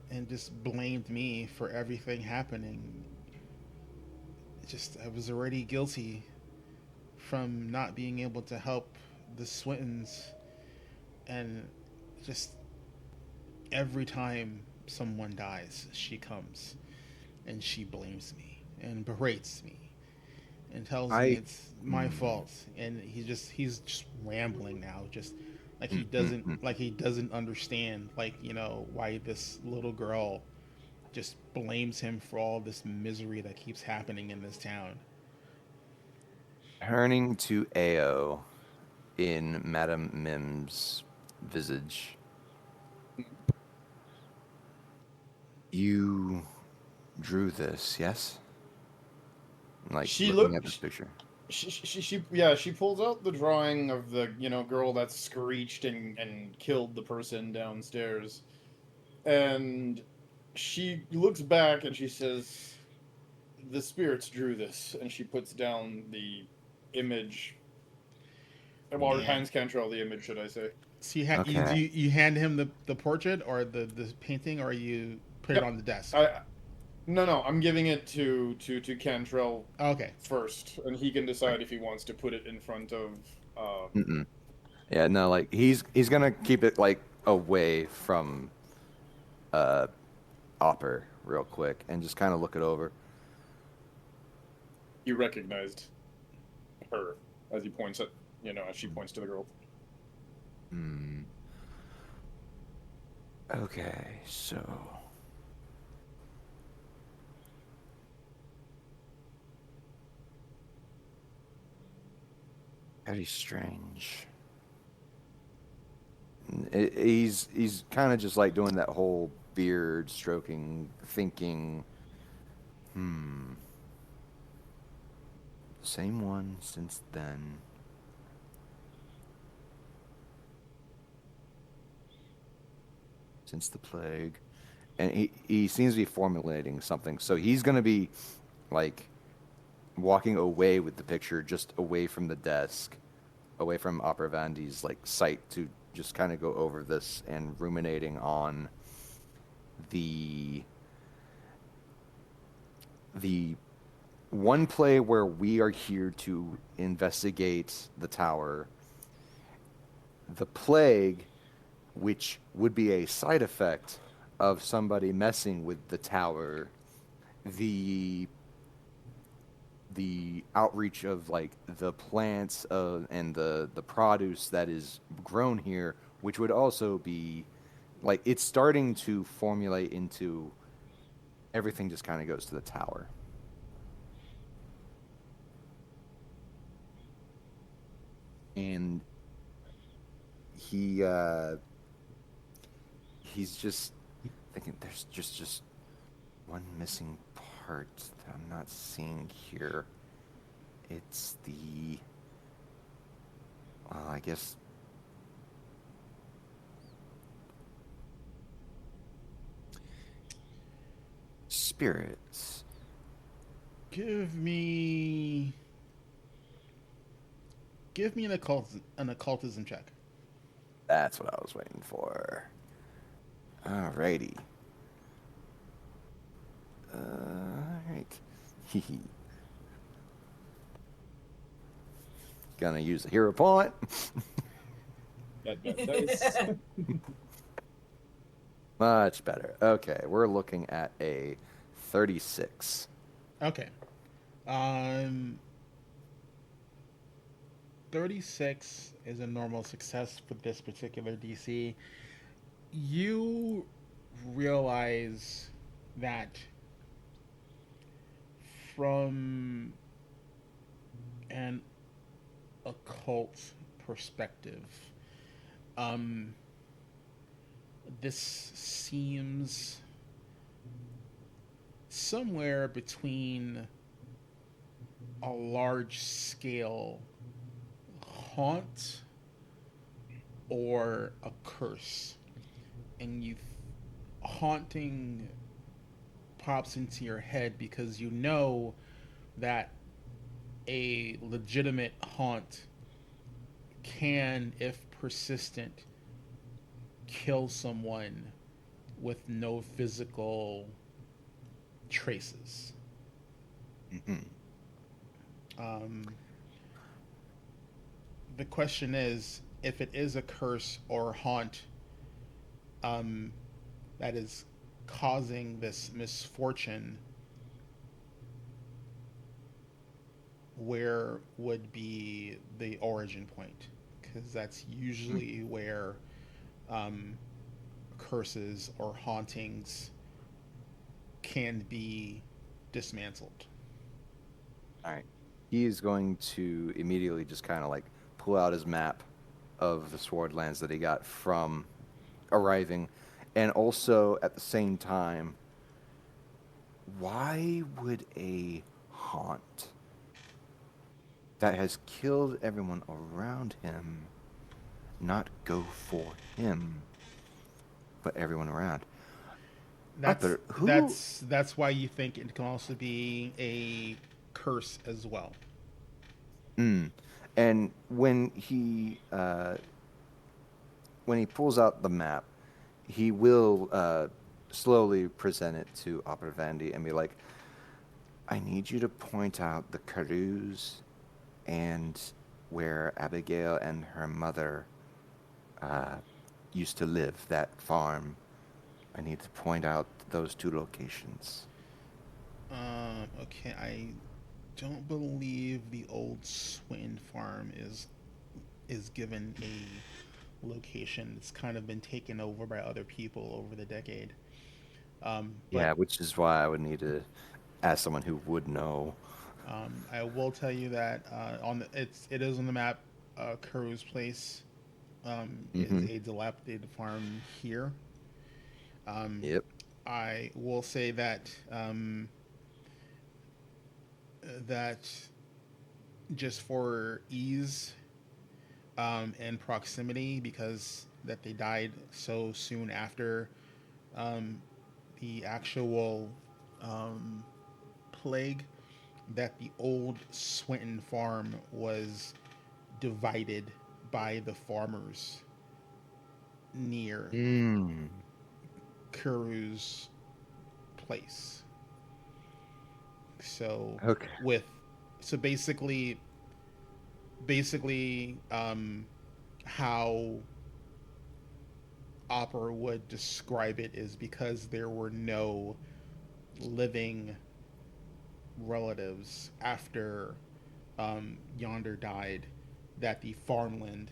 and just blamed me for everything happening. I was already guilty from not being able to help the Swintons, and just every time someone dies, she comes and she blames me and berates me and tells me it's my fault. And he's just rambling now, just like he doesn't understand, why this little girl just blames him for all this misery that keeps happening in this town. Turning to Ao in Madame Mim's visage, you drew this, yes? Like She looking at this picture. She pulls out the drawing of the girl that screeched and killed the person downstairs, and she looks back and she says, "The spirits drew this," and she puts down the image. Well, her hands can't draw the image, should I say? So you hand him the portrait or the painting, or you put it on the desk? No, I'm giving it to Cantrell first, and he can decide if he wants to put it in front of. Yeah, no, like he's gonna keep it like away from Opper real quick and just kind of look it over. You recognized her as he points at, as she points to the girl. Hmm. Okay, so very strange. He's kind of just like doing that whole beard stroking, thinking, same one since then. Since the plague. And he seems to be formulating something. So he's going to be like walking away with the picture, just away from the desk, away from Opera Vandy's like sight, to just kind of go over this and ruminating on the one play where we are here to investigate the tower, the plague, which would be a side effect of somebody messing with the tower, the outreach of like the plants and the produce that is grown here, which would also be like, it's starting to formulate into everything just kind of goes to the tower. And he's just thinking there's just one missing part that I'm not seeing here. It's the, well, I guess spirits. Give me an occultism check. That's what I was waiting for. Alrighty. Alright. Gonna use the hero point. That dice. Much better. Okay, we're looking at a 36. Okay. 36 is a normal success for this particular DC. You realize that from an occult perspective, this seems somewhere between a large scale haunt or a curse. And haunting pops into your head because you know that a legitimate haunt can, if persistent, kill someone with no physical traces. Mm-hmm. The question is, if it is a curse or haunt that is causing this misfortune, where would be the origin point? Because that's usually where curses or hauntings can be dismantled. All right. He is going to immediately just kind of like pull out his map of the Swordlands that he got from arriving. And also at the same time, why would a haunt that has killed everyone around him not go for him, but everyone around? That's why you think it can also be a curse as well. And when he pulls out the map, he will slowly present it to Opera Vandy and be like, I need you to point out the Carews and where Abigail and her mother used to live, that farm. I need to point out those two locations. Okay, don't believe the old Swin farm is given a location. It's kind of been taken over by other people over the decade. But Yeah, which is why I would need to ask someone who would know. I will tell you that it is on the map. Kuru's place is Hmm. a dilapidated farm here. Yep. I will say that that just for ease and proximity, because that they died so soon after um, the actual um, plague, that the old Swinton farm was divided by the farmers near Mm. Kuru's place. So Okay. with so basically how Opera would describe it is because there were no living relatives after Yonder died, that the farmland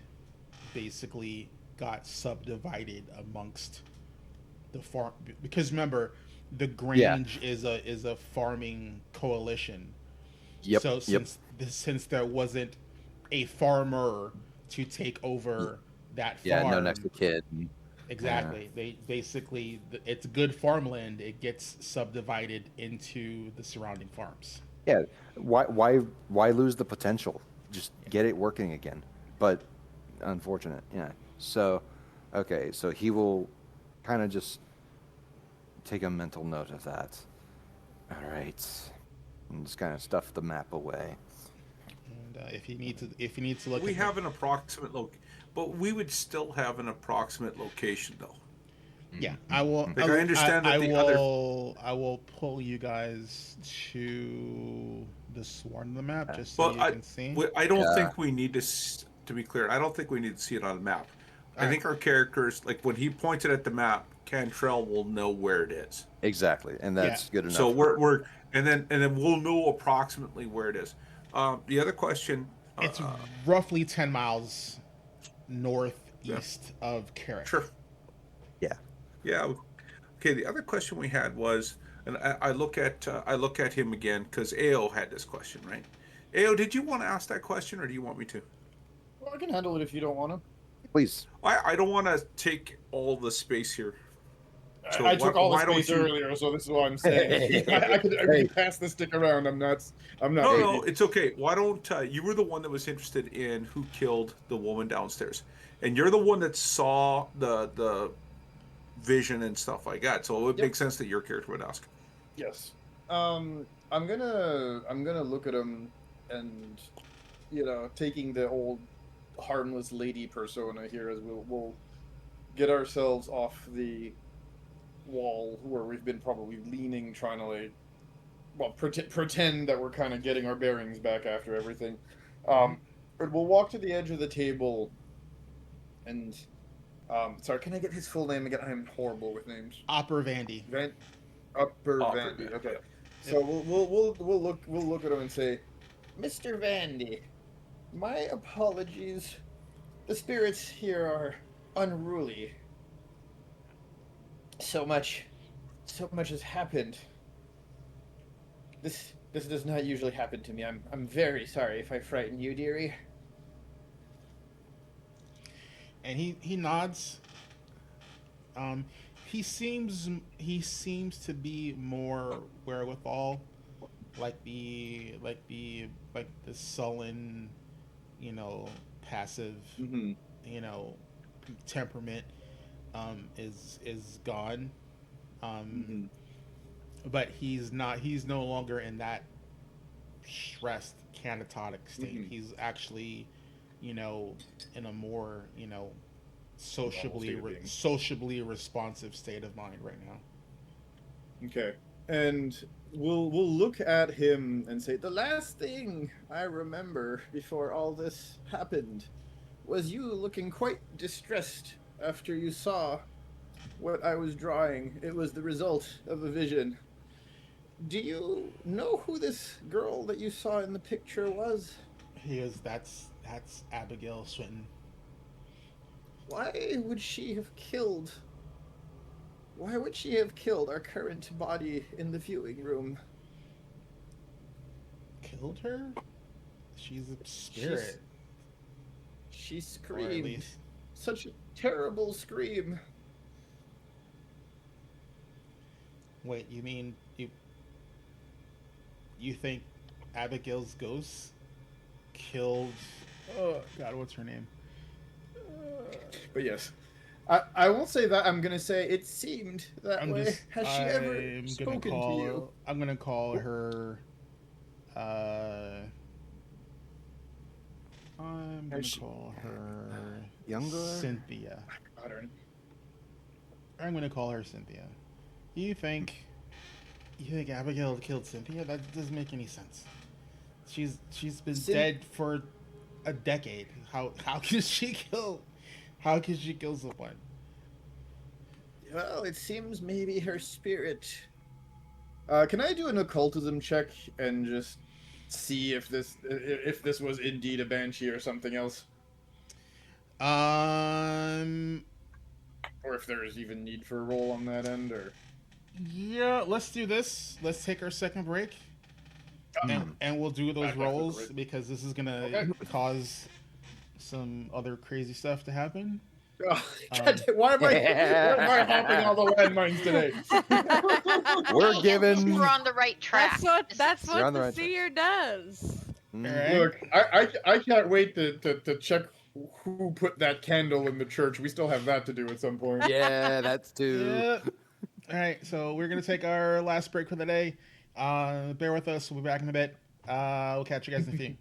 basically got subdivided amongst the farm, because remember the Yeah. Grange is a farming coalition. Yep. So Yep. since there wasn't a farmer to take over that Yeah. No farm, next to kid. exactly, they basically, it's good farmland. It gets subdivided into the surrounding farms. Yeah. Why lose the potential? Just get it working again. But unfortunate. Yeah. So, okay. So he will kind of just take a mental note of that. All right. And just kind of stuff the map away. And if he needs to look, We at have an approximate but we would still have an approximate location though. yeah, I will. Like, I understand that the other- I will pull you guys to the sworn of the map just so Well, you can see. I don't Yeah. think we need to be clear, I don't think we need to see it on the map. I Alright. think our characters, like when he pointed at the map, Cantrell will know where it is. Exactly. And that's Yeah. good enough. So we're and then we'll know approximately where it is. The other question, It's roughly 10 miles northeast of Carrick. sure, Yeah. yeah, okay. The other question we had was, and I look at him again because Ao had this question, right? Ao, did you want to ask that question or do you want me to? Well, I can handle it if you don't want to. Please. I don't want to take all the space here. So I took all the why don't space you- earlier, so this is what I'm saying. I could pass the stick around. I'm not. No, it's okay. Why don't you were the one that was interested in who killed the woman downstairs, and you're the one that saw the vision and stuff like that. So it would make sense that your character would ask. Yes. I'm gonna look at him, and taking the old harmless lady persona here, as we'll get ourselves off the wall where we've been probably leaning, trying to pretend that we're kind of getting our bearings back after everything. But we'll walk to the edge of the table, and sorry, can I get his full name again? I'm horrible with names. Opera Vandy. Upper Upper Vandy. Vandy, Okay. yeah. So we'll look at him and say, Mr. Vandy, my apologies. The spirits here are unruly. So much has happened. This does not usually happen to me. I'm very sorry if I frighten you, dearie. And he nods. He seems to be more wherewithal, like the sullen, passive, Mm-hmm. temperament is gone. Mm-hmm. But he's no longer in that stressed canatotic state. Mhm. He's actually, in a more, sociably state of being. sociably responsive state of mind right now. Okay. And we'll look at him and say, the last thing I remember before all this happened was you looking quite distressed after you saw what I was drawing. It was the result of a vision. Do you know who this girl that you saw in the picture was? He goes, that's Abigail Swinton. Why would she have killed? Why would she have killed our current body in the viewing room? Killed her? She's a spirit. She Or at screamed least such a terrible scream. wait, you mean you think Abigail's ghost killed oh god, what's her name? But yes, I won't say that. I'm gonna say it seemed that way. Has she ever spoken to you? I'm gonna call her I'm gonna call her Younger? Cynthia. Modern. I'm gonna call her Cynthia. You think Abigail killed Cynthia? That doesn't make any sense. She's been dead for a decade. How could she kill someone? Well, it seems maybe her spirit. Can I do an occultism check and just see if this was indeed a banshee or something else, or if there is even need for a roll on that end? Or Yeah, let's do this. Let's take our second break. And we'll do those Back after the rolls break. because this is gonna Okay. cause some other crazy stuff to happen. why am I hopping all the landmines today? We're Hey, given. at least we're on the right track. That's You're what on the the right track. seer does. Alright. Look, I can't wait to check who put that candle in the church. We still have that to do at some point. Yeah, that's too. Yeah. All right, so we're gonna take our last break for the day. Bear with us. We'll be back in a bit. We'll catch you guys in a few.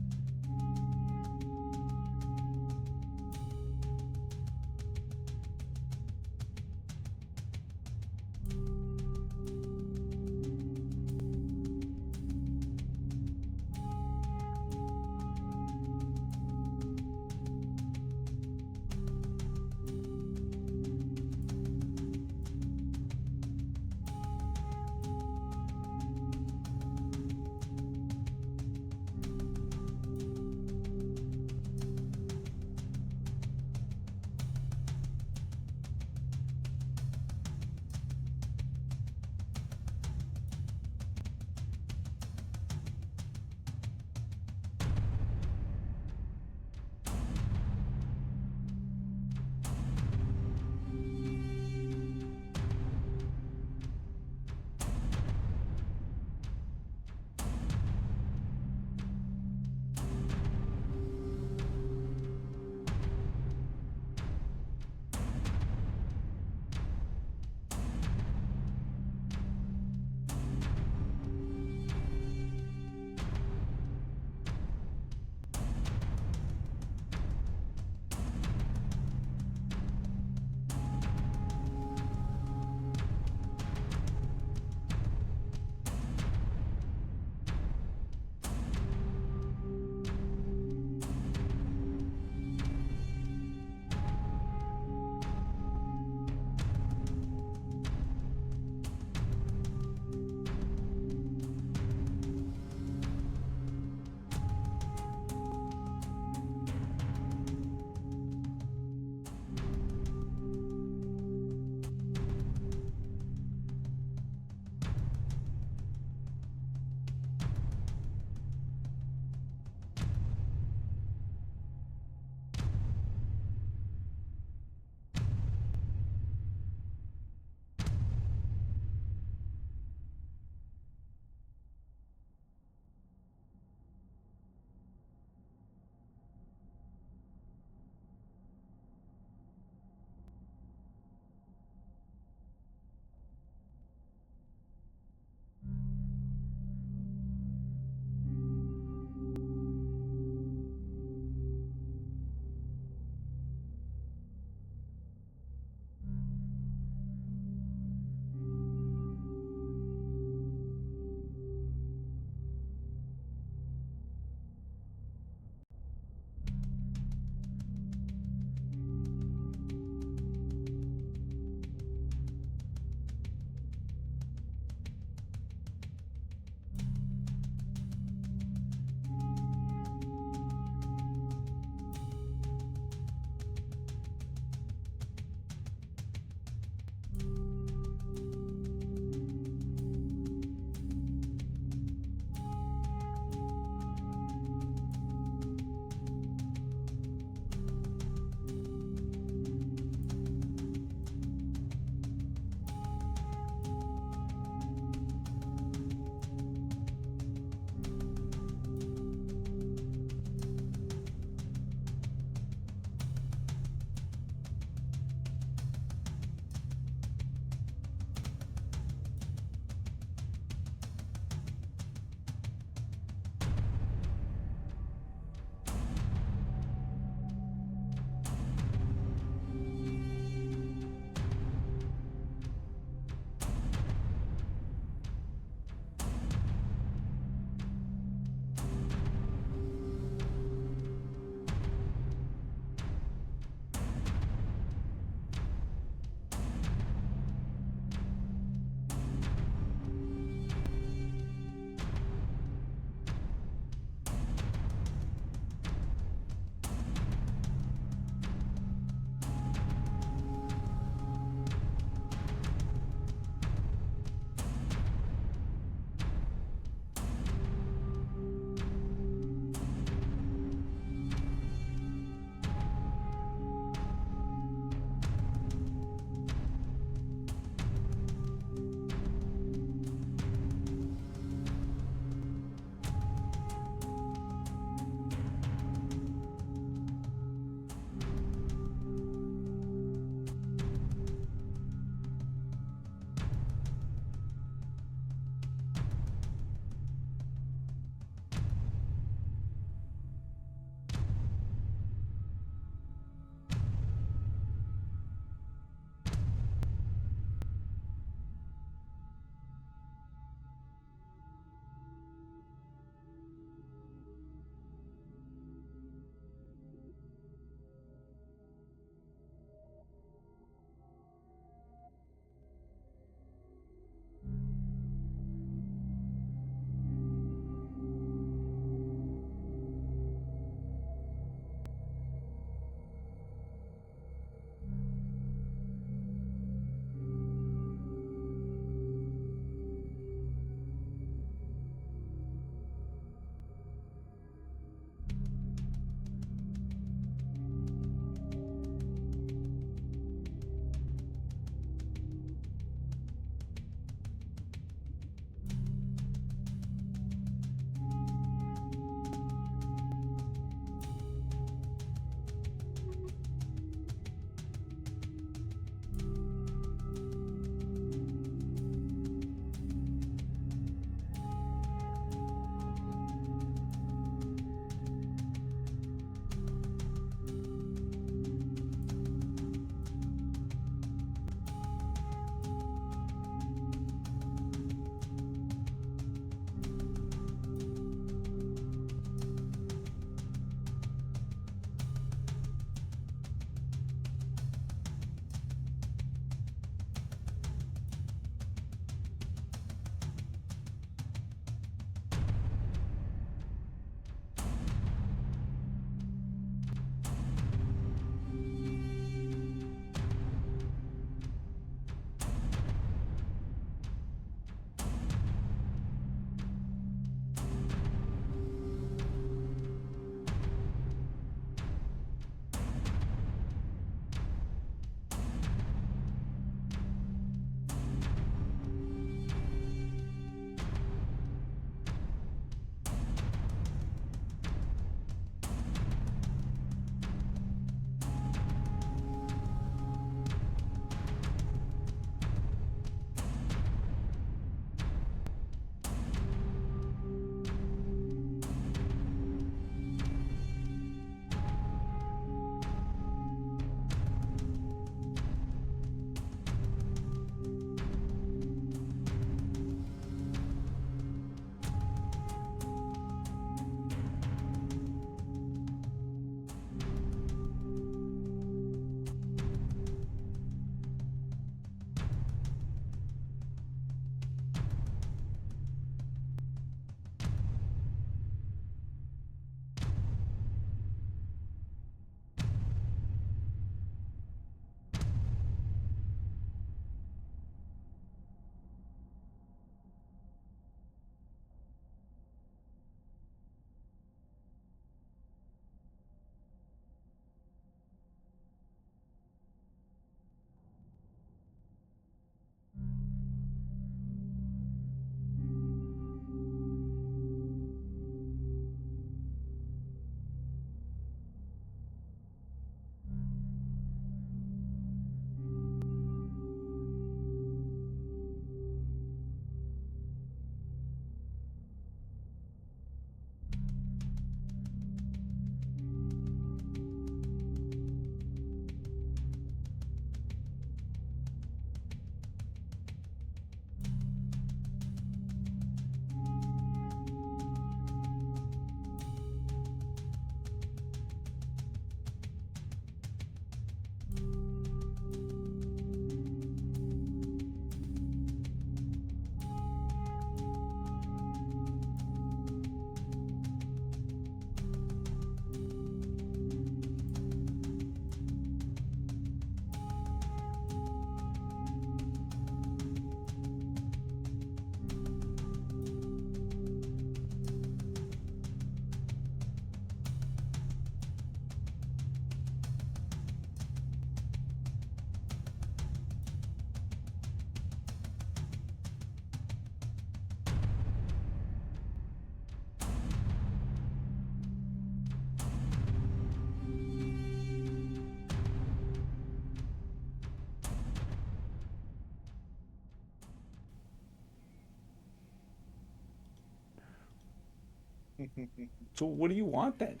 So what do you want then?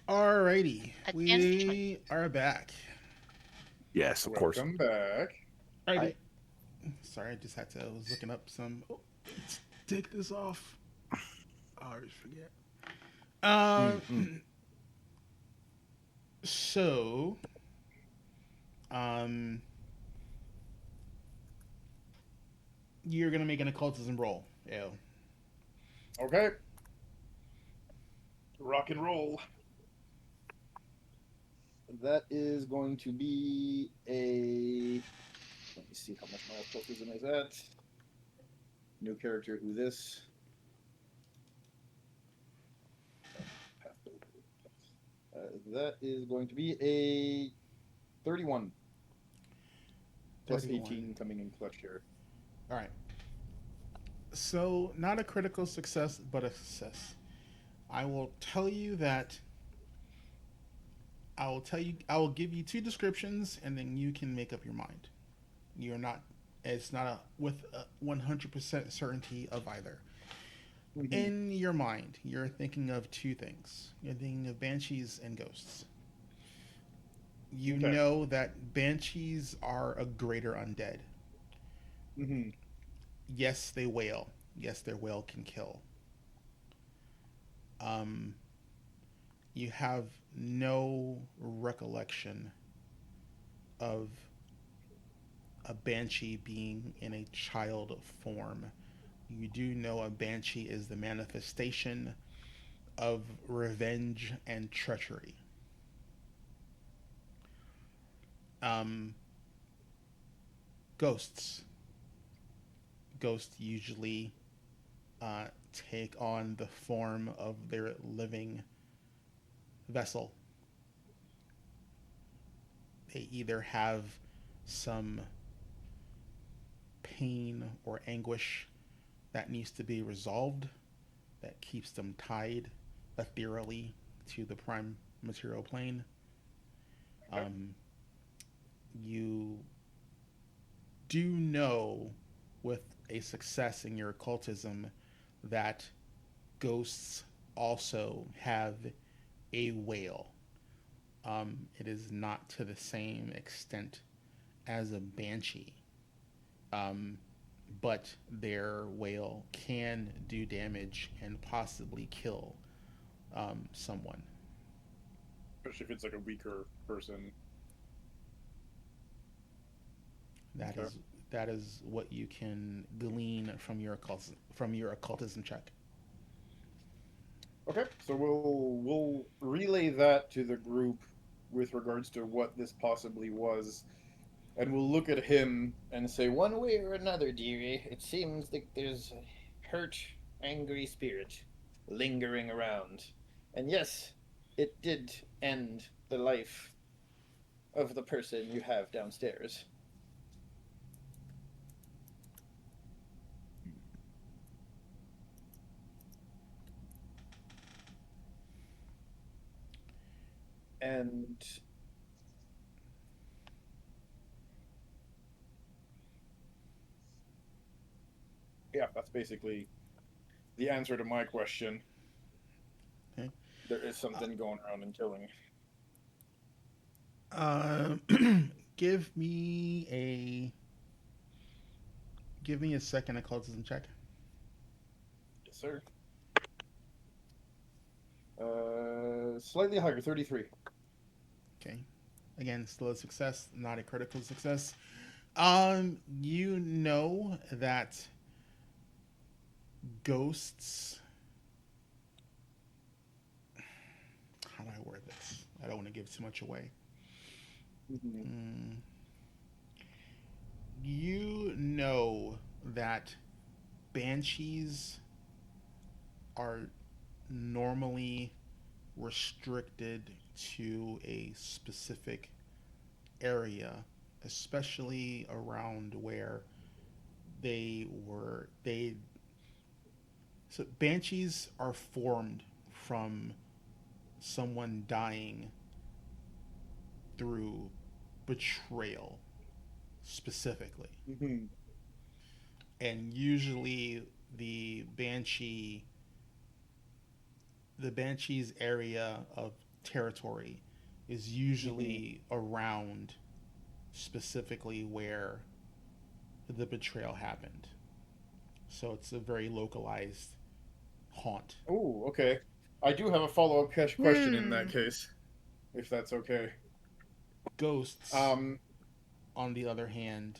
Alrighty, Attention. we are back. Yes, of course. Welcome back. Alrighty. Sorry, I just had to. I was looking up some. Oh, let's take this off. I always forget. So, you're gonna make an occultism roll. Ew. Okay. Rock and roll. That is going to be a. Let me see how much my occultism is at. New character, who this? That is going to be a 31. Plus 31. 18 coming in clutch here. All right. So, not a critical success, but a success. I will tell you that. I will give you 2 descriptions, and then you can make up your mind. You're not. It's not with a 100% certainty of either. Mm-hmm. In your mind, you're thinking of 2 things. You're thinking of banshees and ghosts. You Okay. know that banshees are a greater undead. Mm-hmm. Yes, they wail. Yes, their wail can kill. You have no recollection of a banshee being in a child form. You do know a banshee is the manifestation of revenge and treachery. Ghosts. Ghosts usually take on the form of their living vessel. They either have some pain or anguish that needs to be resolved, that keeps them tied ethereally to the prime material plane. You do know with a success in your occultism that ghosts also have a wail. It is not to the same extent as a banshee, but their wail can do damage and possibly kill someone. Especially if it's like a weaker person. That is what you can glean from your occultism check. Okay, so we'll relay that to the group with regards to what this possibly was, and we'll look at him and say, one way or another, dearie, it seems like there's a hurt, angry spirit lingering around. And yes, it did end the life of the person you have downstairs. And yeah, that's basically the answer to my question. Okay. There is something going around and killing. Give me a second occultism check. Yes, sir. Slightly higher, 33. Okay. Again, still a success, not a critical success. You know that ghosts. How do I word this? I don't want to give too much away. Mm-hmm. You know that banshees are normally restricted to a specific area, especially around where so banshees are formed from someone dying through betrayal specifically. Mm-hmm. And usually the banshee the Banshee's area of territory is usually around specifically where the betrayal happened. So it's a very localized haunt. Oh, okay. I do have a follow-up question in that case, if that's okay. Ghosts, Um, on the other hand,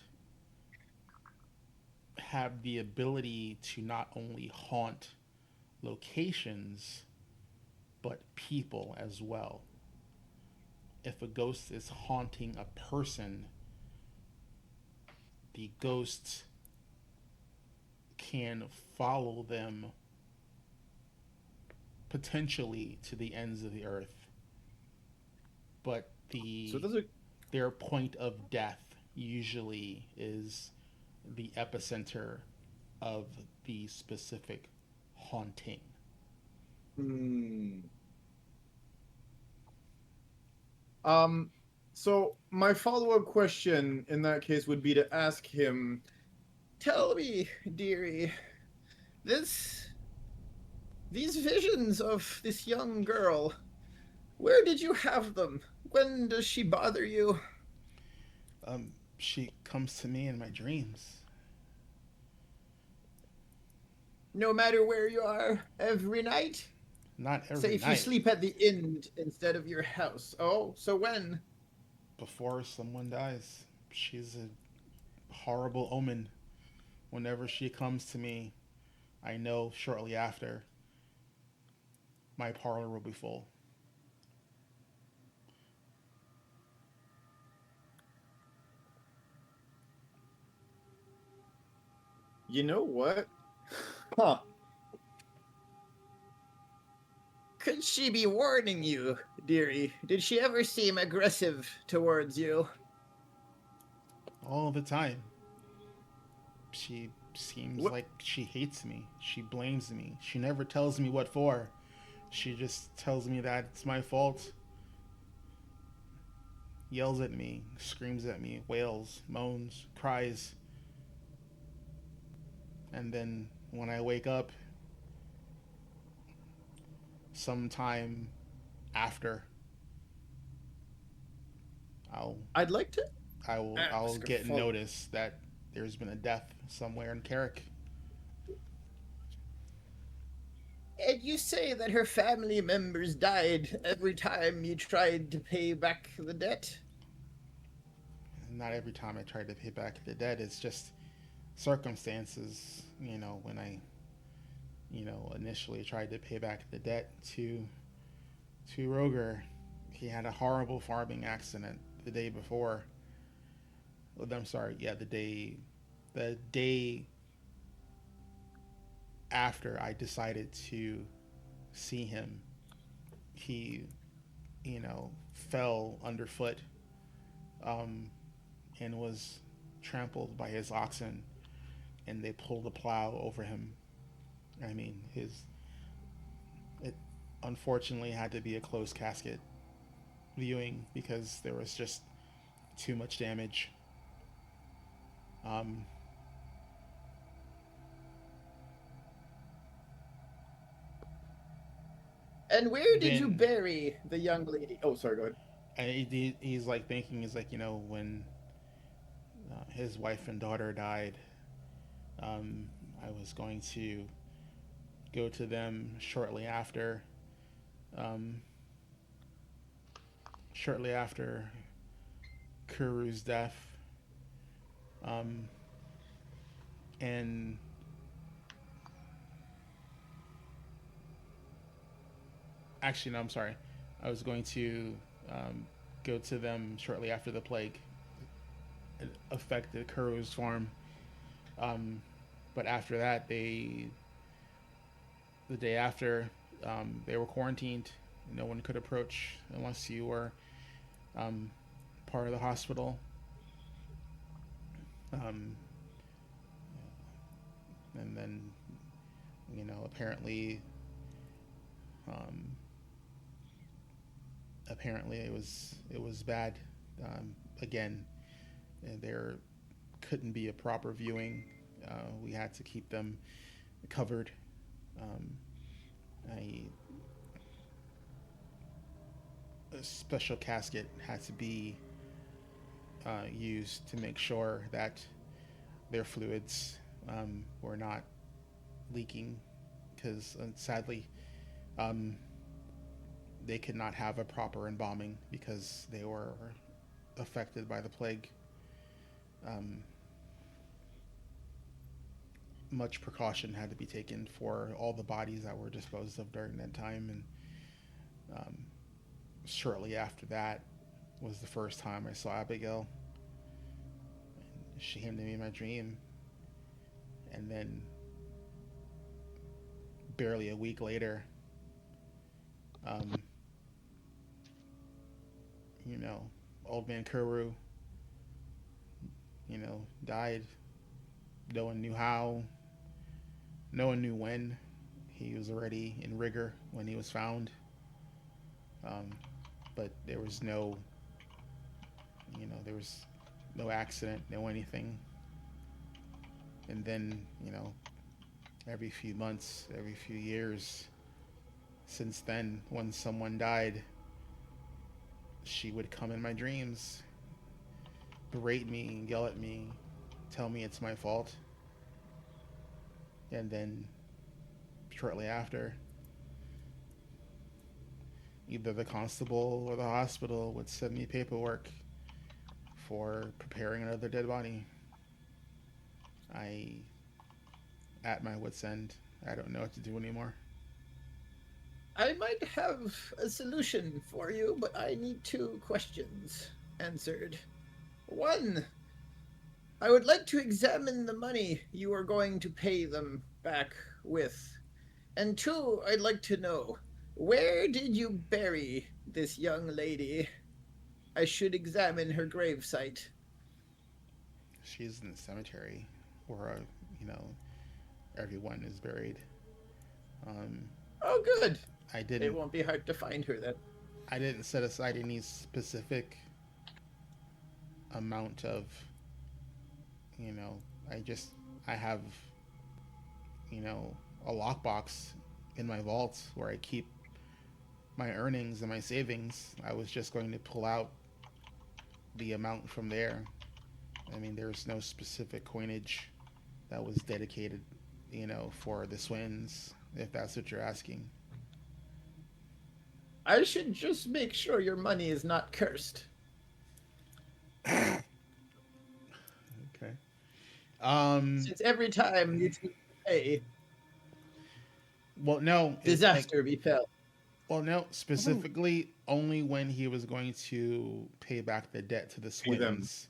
have the ability to not only haunt locations, but people as well. If a ghost is haunting a person, the ghost can follow them potentially to the ends of the earth. But so those are their point of death usually is the epicenter of the specific haunting. Hmm. So my follow-up question in that case would be to ask him, Tell me, dearie, these visions of this young girl, where did you have them? When does she bother you? She comes to me in my dreams. No matter where you are, every night? Not every Say if night. you sleep at the inn instead of your house. Oh, so when? Before someone dies. She's a horrible omen. Whenever she comes to me, I know shortly after my parlor will be full. you know what? Huh. Could she be warning you, dearie? Did she ever seem aggressive towards you? All the time. She seems What? like she hates me. She blames me. She never tells me what for. She just tells me that it's my fault. Yells at me, screams at me, wails, moans, cries. And then when I wake up, sometime after, I'd like to I'll ask a get follow- notice that there's been a death somewhere in Carrick. And you say that her family members died every time you tried to pay back the debt? Not every time I try to pay back the debt. It's just circumstances. When I, initially tried to pay back the debt to Roger, he had a horrible farming accident the day before. Well, I'm sorry. Yeah, the day after I decided to see him, he, fell underfoot, and was trampled by his oxen, and they pulled a plow over him. I mean, it unfortunately had to be a closed casket viewing because there was just too much damage. And where did you Then- bury the young lady? Oh, sorry, go ahead. And he's like thinking, he's like, when his wife and daughter died, I was going to go to them shortly after Kuru's death, and actually, no, I'm sorry. I was going to go to them shortly after the plague affected Kuru's farm. But after that, the day after, they were quarantined. No one could approach unless you were part of the hospital. And then, apparently it was bad. Again, there couldn't be a proper viewing. We had to keep them covered. I a special casket had to be used to make sure that their fluids were not leaking, because sadly, um, they could not have a proper embalming because they were affected by the plague. Um, Much precaution had to be taken for all the bodies that were disposed of during that time, and um, shortly after that was the first time I saw Abigail. She came to me in my dream, and then barely a week later, um, you know, old man Kuru, died. No one knew how. No one knew when. He was already in rigor when he was found. Um, but there was there was no accident, no anything. And then, every few months, every few years since then, when someone died, she would come in my dreams, berate me, yell at me, tell me it's my fault. And then shortly after, either the constable or the hospital would send me paperwork for preparing another dead body. At my wit's end, I don't know what to do anymore. I might have a solution for you, but I need 2 questions answered. 1, I would like to examine the money you are going to pay them back with. And 2, I'd like to know, where did you bury this young lady? I should examine her gravesite. She's in the cemetery where, everyone is buried. Oh, good. It won't be hard to find her then. I didn't set aside any specific amount of, I have, a lockbox in my vault where I keep my earnings and my savings. I was just going to pull out the amount from there. I mean, there's no specific coinage that was dedicated, for the Swins, if that's what you're asking. I should just make sure your money is not cursed. Okay. Since every time you pay, well, no. disaster befell. Well, no. Specifically, only when he was going to pay back the debt to the Swins,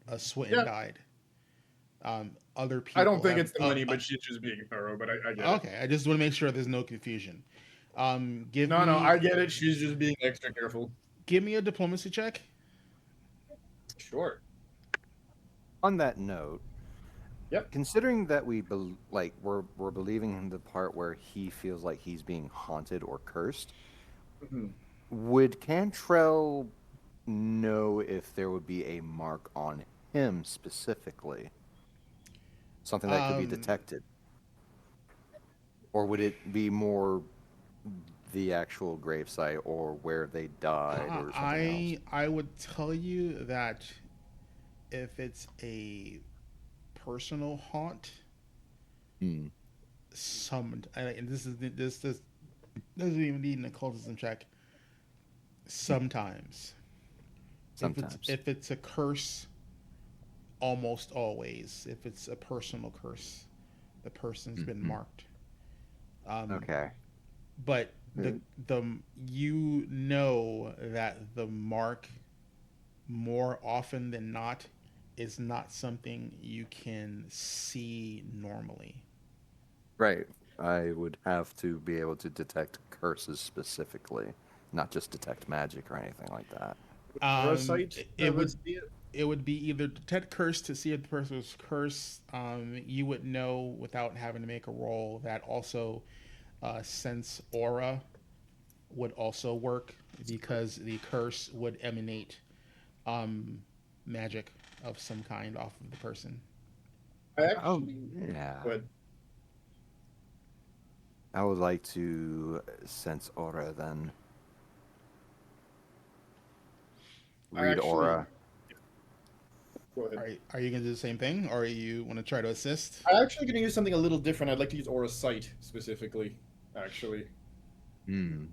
a Swin died. Other people. I don't think it's the money, but she's just being thorough. But I get it. Okay, I just want to make sure there's no confusion. No, I get it. She's just being extra careful. Give me a diplomacy check. Sure. On that note, yep. Considering that we're believing in the part where he feels like he's being haunted or cursed, would Cantrell know if there would be a mark on him specifically? Something that could be detected? Or would it be more the actual gravesite or where they died or something else? I would tell you that if it's a personal haunt, and this doesn't even need an occultism check. Sometimes. If it's a curse, almost always. If it's a personal curse, the person's been marked. Okay. But that the mark, more often than not, is not something you can see normally. Right. I would have to be able to detect curses specifically, not just detect magic or anything like that. It would be either detect curse to see if the person was cursed. You would know without having to make a roll. That also sense aura would also work because the curse would emanate magic of some kind off of the person. But I would like to sense aura then. read aura. Go ahead. Are you gonna do the same thing, or you want to try to assist? I'm actually going to use something a little different. I'd like to use Aura Sight specifically, actually. Hmm.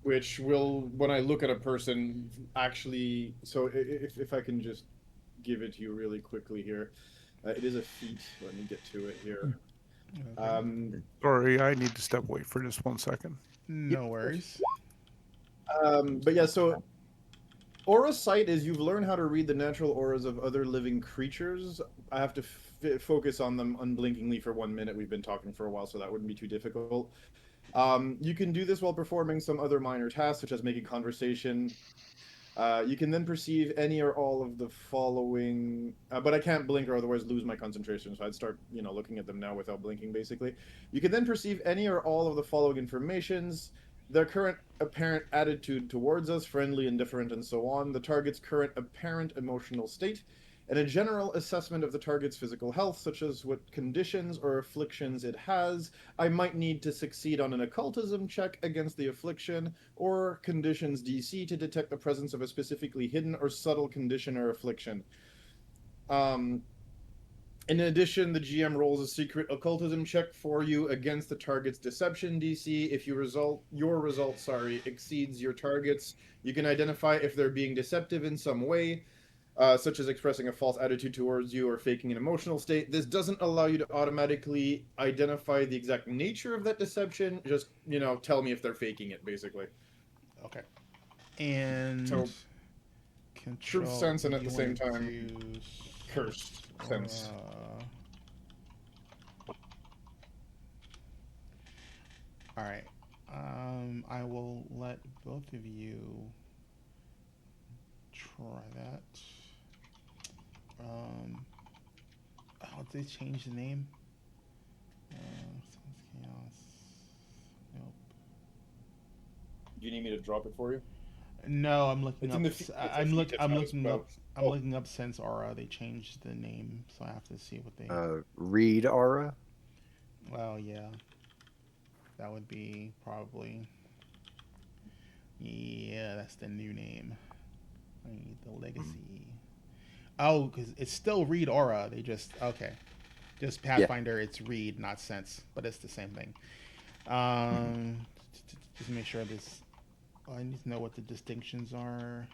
Which will, when I look at a person, actually. So if I can just give it to you really quickly here. It is a feat. Let me get to it here. Okay. Sorry, I need to step away for just 1 second. No worries. But yeah, so Aura Sight is you've learned how to read the natural auras of other living creatures. I have to focus on them unblinkingly for 1 minute. We've been talking for a while, so that wouldn't be too difficult. You can do this while performing some other minor tasks, such as making conversation. You can then perceive any or all of the following, but I can't blink or otherwise lose my concentration, so I'd start, looking at them now without blinking, basically. You can then perceive any or all of the following informations: their current apparent attitude towards us, friendly, indifferent, and so on, the target's current apparent emotional state, and a general assessment of the target's physical health, such as what conditions or afflictions it has. I might need to succeed on an occultism check against the affliction, or conditions DC to detect the presence of a specifically hidden or subtle condition or affliction. In addition, the GM rolls a secret occultism check for you against the target's deception DC. If your result exceeds your target's, you can identify if they're being deceptive in some way, such as expressing a false attitude towards you or faking an emotional state. This doesn't allow you to automatically identify the exact nature of that deception. Just, tell me if they're faking it, basically. Okay. And So, control, truth sense and at you the same want time, to cursed sense. All right. I will let both of you try that. Oh, did they change the name? Chaos. Nope. Do you need me to drop it for you? No, I'm looking It's up. in the feed- it's I'm a look. feed I'm as looking well. up. I'm looking up Sense Aura. They changed the name, so I have to see what they. Read aura. Well, yeah. That would be probably. Yeah, that's the new name. I need the legacy. Oh, because it's still Read Aura. They just just Pathfinder. It's Read, not Sense, but it's the same thing. Just make sure this. Oh, I need to know what the distinctions are.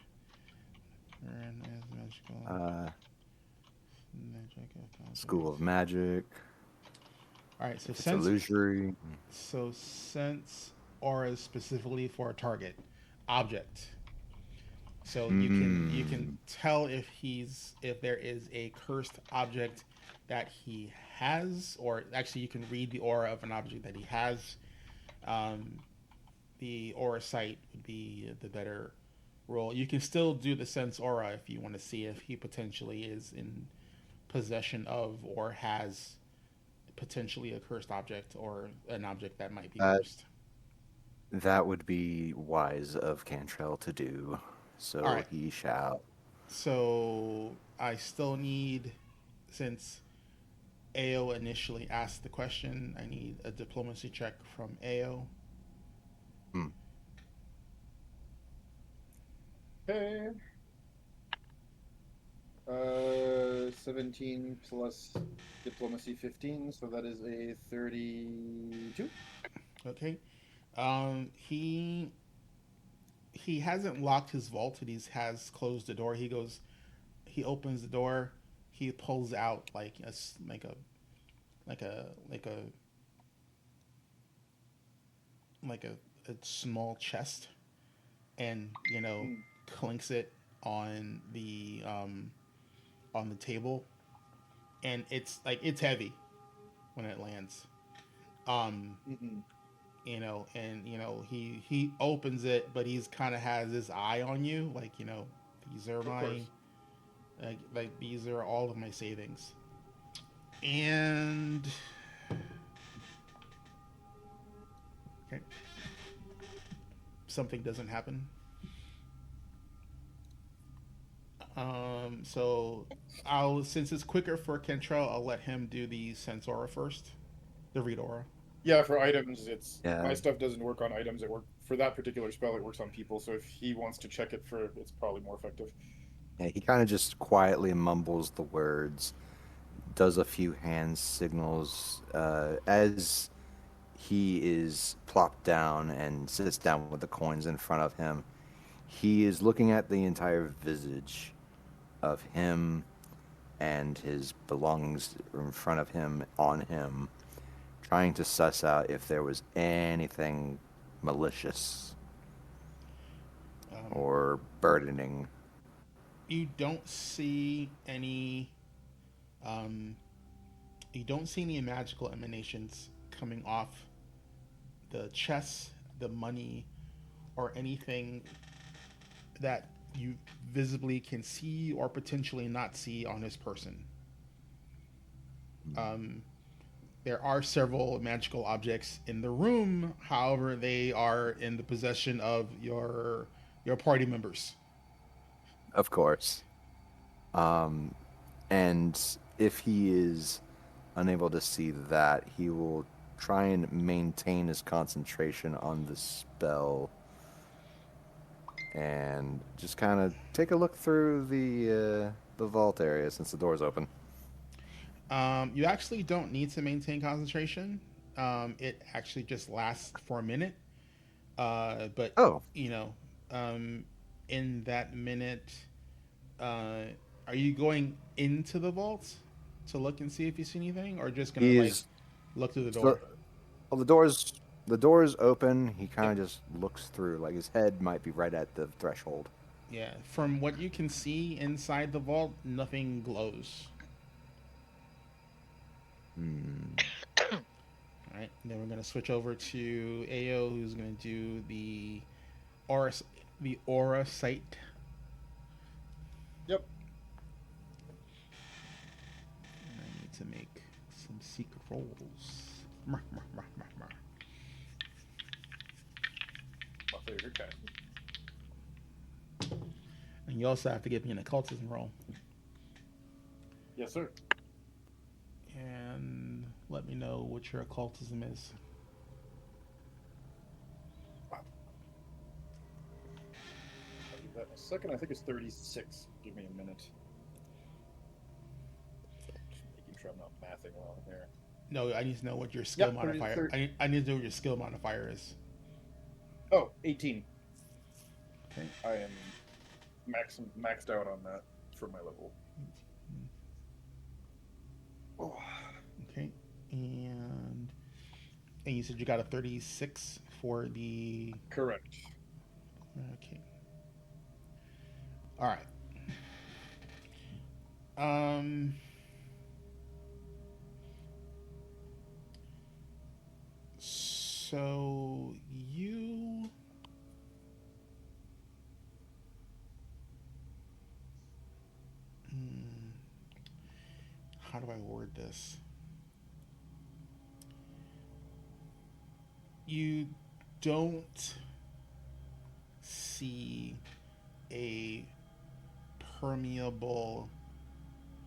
School of Magic. All right, so It's sense. illusory. So sense aura is specifically for a target object. So you can tell if there is a cursed object that he has, or actually you can read the aura of an object that he has. The aura sight would be the better roll. You can still do the sense aura if you want to see if he potentially is in possession of or has potentially a cursed object or an object that might be cursed. That would be wise of Cantrell to do. So All right. he shall. So I still need, since Ao initially asked the question, I need a diplomacy check from Ao. Okay. 17 plus diplomacy 15, so that is a 32. Okay. He hasn't locked his vault, and he has closed the door. He opens the door, he pulls out like a small chest, and clinks it on the table, and it's heavy when it lands. He opens it, but he's kind of has his eye on you, these are my these are all of my savings, and okay, something doesn't happen. So since it's quicker for Kentrell, I'll let him do the sense aura first, the read aura. Yeah, for items, it's Yeah. my stuff doesn't work on items. It work for that particular spell. It works on people. So if he wants to check it for, it's probably more effective. Yeah, he kind of just quietly mumbles the words, does a few hand signals as he is plopped down and sits down with the coins in front of him. He is looking at the entire visage of him and his belongings in front of him, on him, trying to suss out if there was anything malicious or burdening. You don't see any. Um, you don't see any magical emanations coming off the chest, the money, or anything that you visibly can see or potentially not see on this person. There are several magical objects in the room, however, they are in the possession of your party members. Of course. And if he is unable to see that, he will try and maintain his concentration on the spell and just kind of take a look through the vault area since the door's open. You actually don't need to maintain concentration. It actually just lasts for a minute. But Oh, you know, in that minute, uh, are you going into the vault to look and see if you see anything, or just gonna like he's look through the so, door? well, the door is open. He kind of just looks through, like his head might be right at the threshold. Yeah. From what you can see inside the vault, nothing glows. All right. Then we're gonna switch over to Ao, who's gonna do aura, the aura sight. Yep. And I need to make some secret rolls. Mah, mah, mah, mah, mah. My favorite kind. And you also have to give me an occultism roll. Yes, sir. And let me know what your occultism is. I'll give that in a second. I think it's 36. Give me a minute. Just making sure I'm not mathing while I'm here. No, I need to know what your skill Yep, 30, modifier. 30. I need to know what your skill modifier is. Oh, 18. Okay. I am maxed out on that for my level. Oh. Okay. And you said you got a 36 for the. Correct. Okay. All right. So you. How do I word this? You don't see a permeable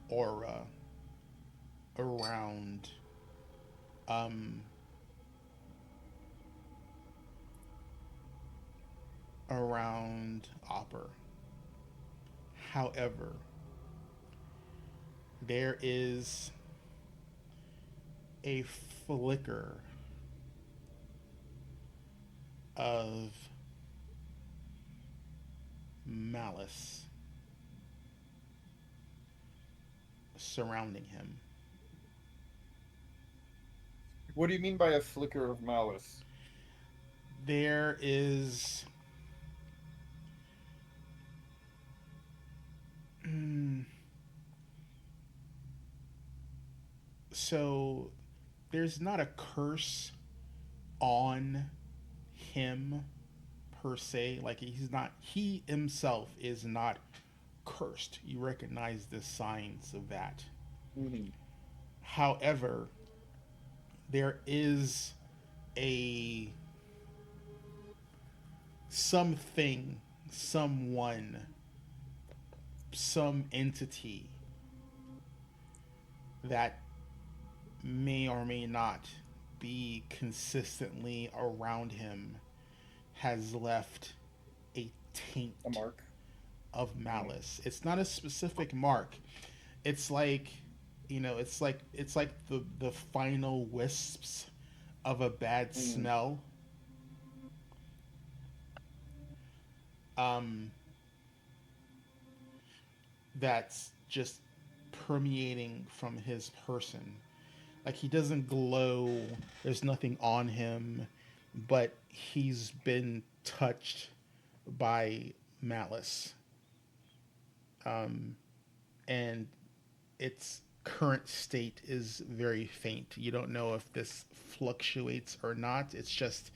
aura around around Opper. However, there is a flicker of malice surrounding him. What do you mean by a flicker of malice? There is so there's not a curse on him per se. Like he himself is not cursed. You recognize the signs of that. Mm-hmm. However, there is something, someone, some entity that may or may not be consistently around him has left a taint A mark. of malice. It's not a specific mark. It's like, it's like the final wisps of a bad smell. That's just permeating from his person. Like, he doesn't glow, there's nothing on him, but he's been touched by malice. And its current state is very faint. You don't know if this fluctuates or not. It's just,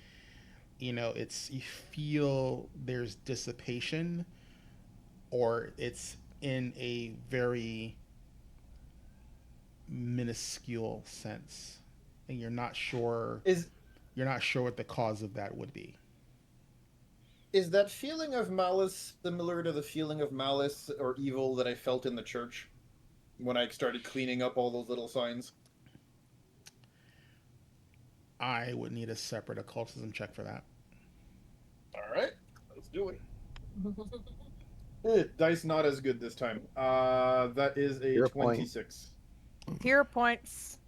you feel there's dissipation, or it's in a very minuscule sense, and you're not sure what the cause of that would be. Is that feeling of malice similar to the feeling of malice or evil that I felt in the church when I started cleaning up all those little signs? I would need a separate occultism check for that. All right, let's do it. Dice not as good this time. That is a 26. Hero points.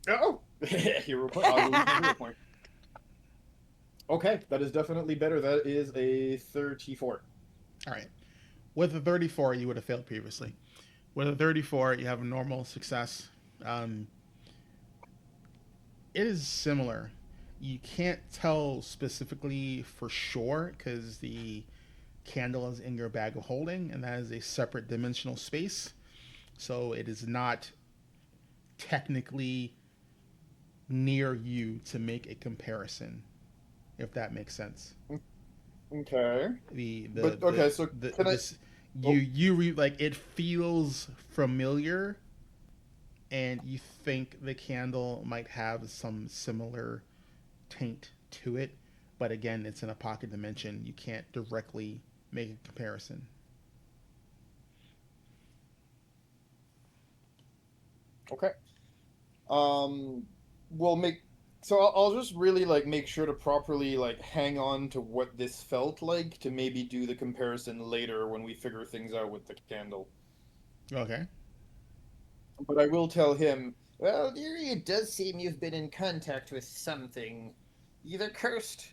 Oh, hero point. I'll lose my hero point. Okay, that is definitely better. That is a 34. All right. With a 34, you would have failed previously. With a 34, you have a normal success. It is similar. You can't tell specifically for sure because the candle is in your bag of holding, and that is a separate dimensional space. So it is not technically near you to make a comparison, if that makes sense. Okay. Like, it feels familiar, and you think the candle might have some similar taint to it, but again, it's in a pocket dimension. You can't directly make a comparison. Okay. I'll just really make sure to properly hang on to what this felt like to maybe do the comparison later when we figure things out with the candle. Okay. But I will tell him, well, dearie, it does seem you've been in contact with something. Either cursed.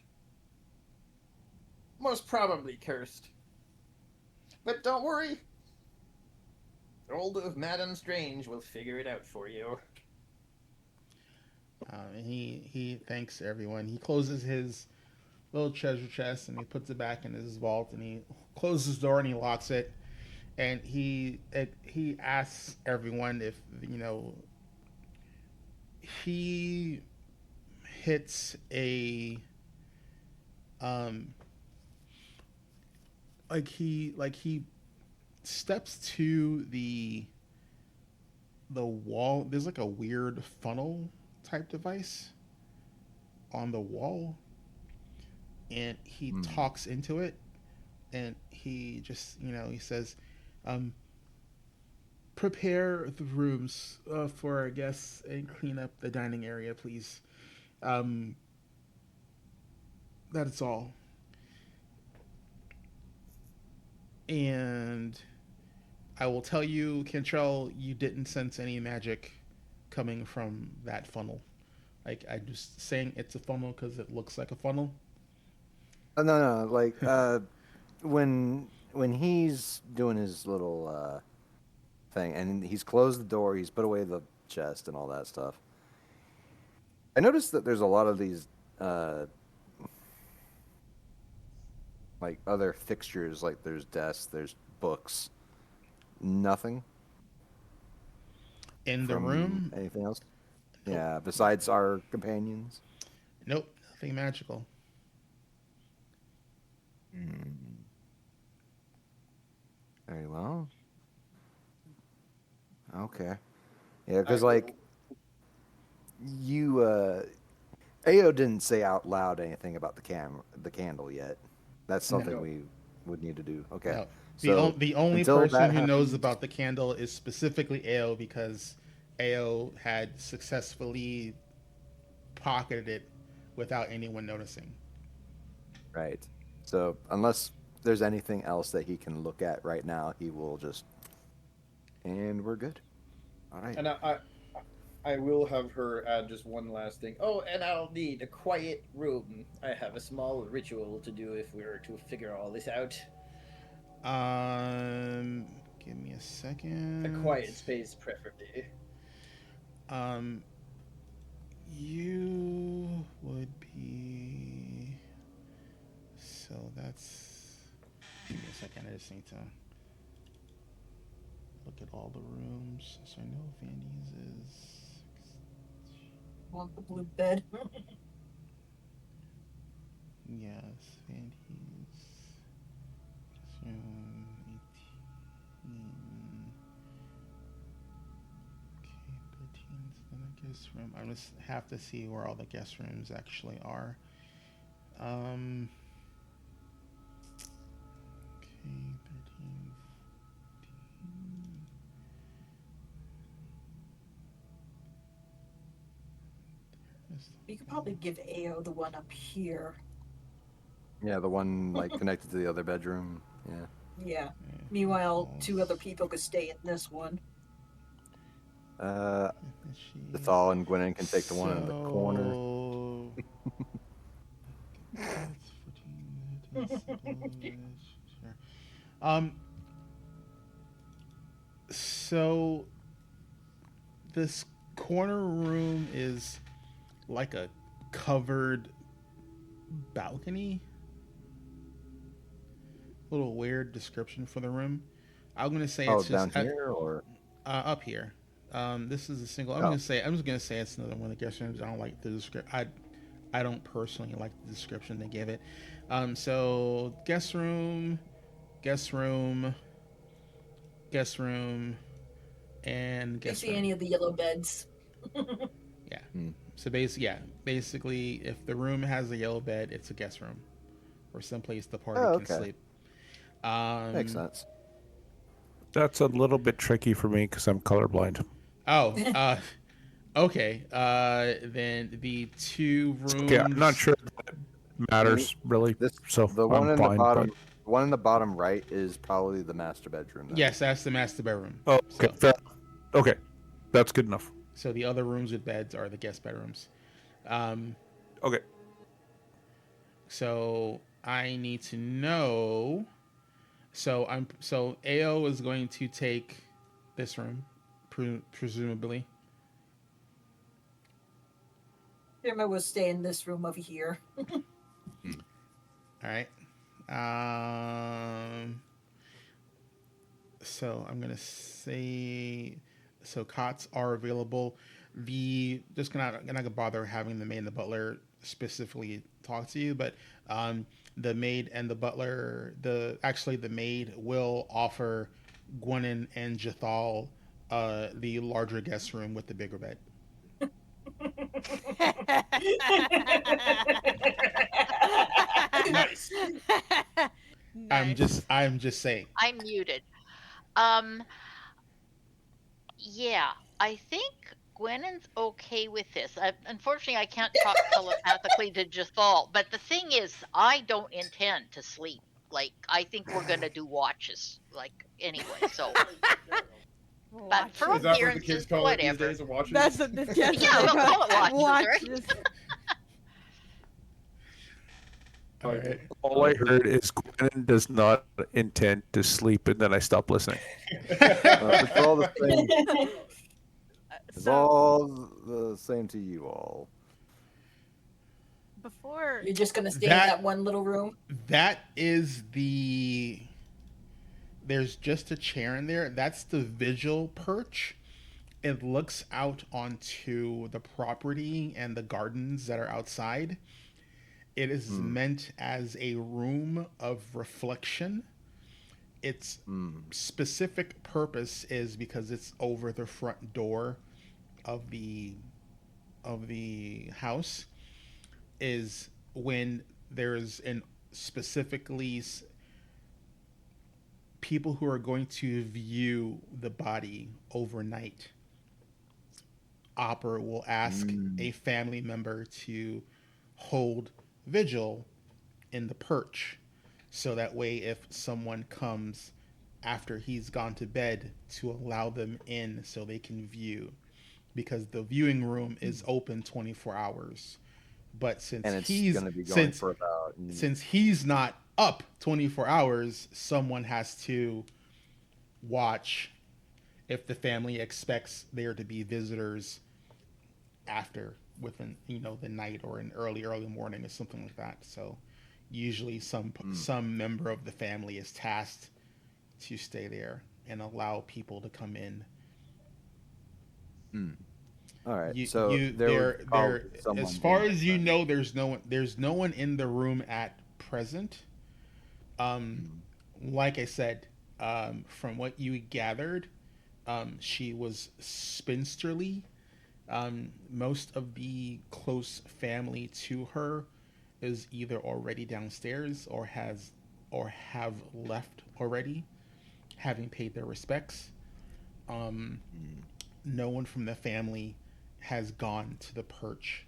Most probably cursed. But don't worry. Old of Madam Strange will figure it out for you. He thanks everyone. He closes his little treasure chest and he puts it back in his vault, and he closes his door and he locks it. And he asks everyone if he hits a he steps to the wall. There's a weird funnel type device on the wall, and he talks into it, and he just he says, prepare the rooms for our guests and clean up the dining area, please. That's all. And I will tell you, Cantrell, you didn't sense any magic coming from that funnel. I'm just saying it's a funnel because it looks like a funnel. No. When he's doing his little thing and he's closed the door, he's put away the chest and all that stuff. I noticed that there's a lot of these other fixtures, there's desks, there's books. Nothing in the room. Anything else? Nope. Yeah, besides our companions. Nope, nothing magical. Very well. Okay. Yeah, because you, Ao didn't say out loud anything about the candle yet. That's something we would need to do. Okay. No. The only person who knows about the candle is specifically Ao, because Ao had successfully pocketed it without anyone noticing. Right. So unless there's anything else that he can look at right now, he will just. And we're good. All right. And I will have her add just one last thing. Oh, and I'll need a quiet room. I have a small ritual to do if we were to figure all this out. Give me a second. A quiet space, preferably. You would be. So that's. Give me a second. I just need to look at all the rooms. So I know Vandy's is. Want the blue bed? Yes, Vandy's. Room 18. Okay, 13's the guest room. I just have to see where all the guest rooms actually are. Okay, 13, 14. You could probably give AO the one up here. Yeah, the one like connected to the other bedroom. Yeah. Yeah. Meanwhile, 2 other people could stay in this one. Ethal and Gwennon can take the one in the corner. So this corner room is like a covered balcony. A little weird description for the room. I'm gonna say it's down just here or up here. This is a single. I'm just gonna say it's another one of the guest rooms. I don't like the description. I don't personally like the description they give it. So guest room, guest room, guest room, and You guest see room. any of the yellow beds? Yeah. So basically, if the room has a yellow bed, it's a guest room, or someplace the party can sleep. Makes sense. That's a little bit tricky for me because I'm colorblind. Oh, okay. Then the 2 rooms. Okay, I'm not sure that matters really. So The one I'm in blind, the bottom, but- one in the bottom right is probably the master bedroom. Then. Yes, that's the master bedroom. Oh, okay, fair. Okay, that's good enough. So the other rooms with beds are the guest bedrooms. Okay. So I need to know. So AO is going to take this room, presumably. Irma will stay in this room over here. All right. So I'm gonna say, so cots are available. I'm not gonna bother having the maid and the butler specifically talk to you, but the maid and the butler, the maid will offer Gwennon and Jathal the larger guest room with the bigger bed. Nice. I'm just saying. I'm muted. Yeah, I think Gwennon's okay with this. Unfortunately, I can't talk telepathically to Jathal, but the thing is, I don't intend to sleep. Like, I think we're gonna do watches, like, anyway, so. But for Is that what the appearances, kids call it these whatever. days? Watches? That's what this gets. Yeah, we'll call it watches, right? Watches. All right. All I heard is Gwennon does not intend to sleep, and then I stopped listening. It's all the same. It's So all the same to you all. before You're just gonna stay in That- that one little room? That is there's just a chair in there. That's the visual perch. It looks out onto the property and the gardens that are outside. It is meant as a room of reflection. Its specific purpose is because it's over the front door of the house, is when there's an specifically people who are going to view the body overnight Opera will ask a family member to hold vigil in the perch, so that way if someone comes after he's gone to bed, to allow them in so they can view, because the viewing room is open 24 hours. But since And it's he's going to be going for about since he's not up 24 hours, someone has to watch if the family expects there to be visitors after, within the night or in early morning or something like that. So usually some member of the family is tasked to stay there and allow people to come in. All right. You, So you, there as far as you know, there's no one in the room at present. Like I said, from what you gathered, she was spinsterly. Most of the close family to her is either already downstairs or have left already, having paid their respects. No one from the family has gone to the perch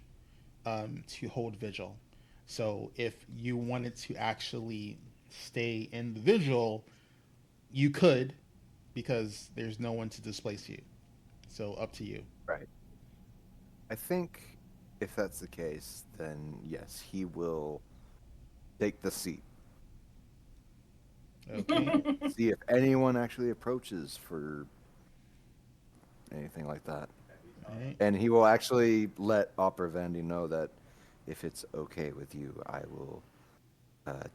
to hold vigil. So if you wanted to actually stay in the vigil, you could, because there's no one to displace you. So up to you. Right. I think if that's the case, then yes, he will take the seat. Okay. See if anyone actually approaches for anything like that. All right. And he will actually let Opera Vandy know that if it's okay with you, I will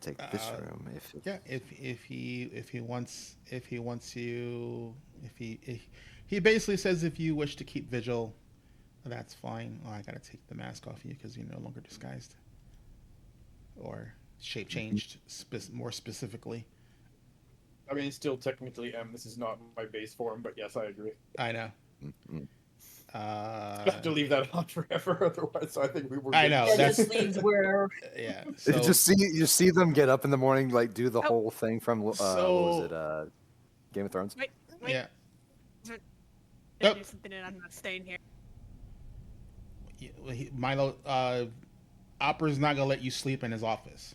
take this room. If it's... Yeah, if he wants you, he basically says if you wish to keep vigil, that's fine. Oh, I gotta take the mask off you because you're no longer disguised or shape changed. More specifically, I mean, still technically This is not my base form, but yes, I agree. I know. I have to leave that on forever, otherwise I think we were. I know. Yeah, That's just leaves where. yeah. So, you see them get up in the morning, like do the whole thing from what was it, Game of Thrones? Wait. yeah. I do something and I'm not staying here. Milo, Opera's not gonna let you sleep in his office.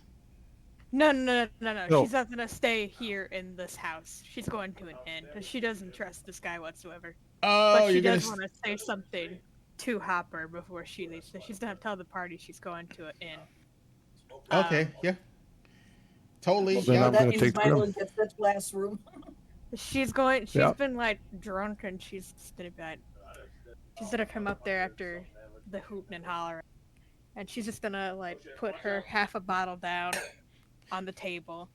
No. No. She's not gonna stay here in this house. She's going to an inn because she doesn't trust this guy whatsoever. Oh, But she you're gonna. does want to say something to Hopper before she leaves. So she's gonna tell the party she's going to an inn. Okay, yeah. Totally. Then Yeah. I'm That gonna means take the Milo room. gets that last room. She's Yeah. been like drunk and she's gonna come up there after the hooting and hollering. And she's just gonna like put her half a bottle down on the table.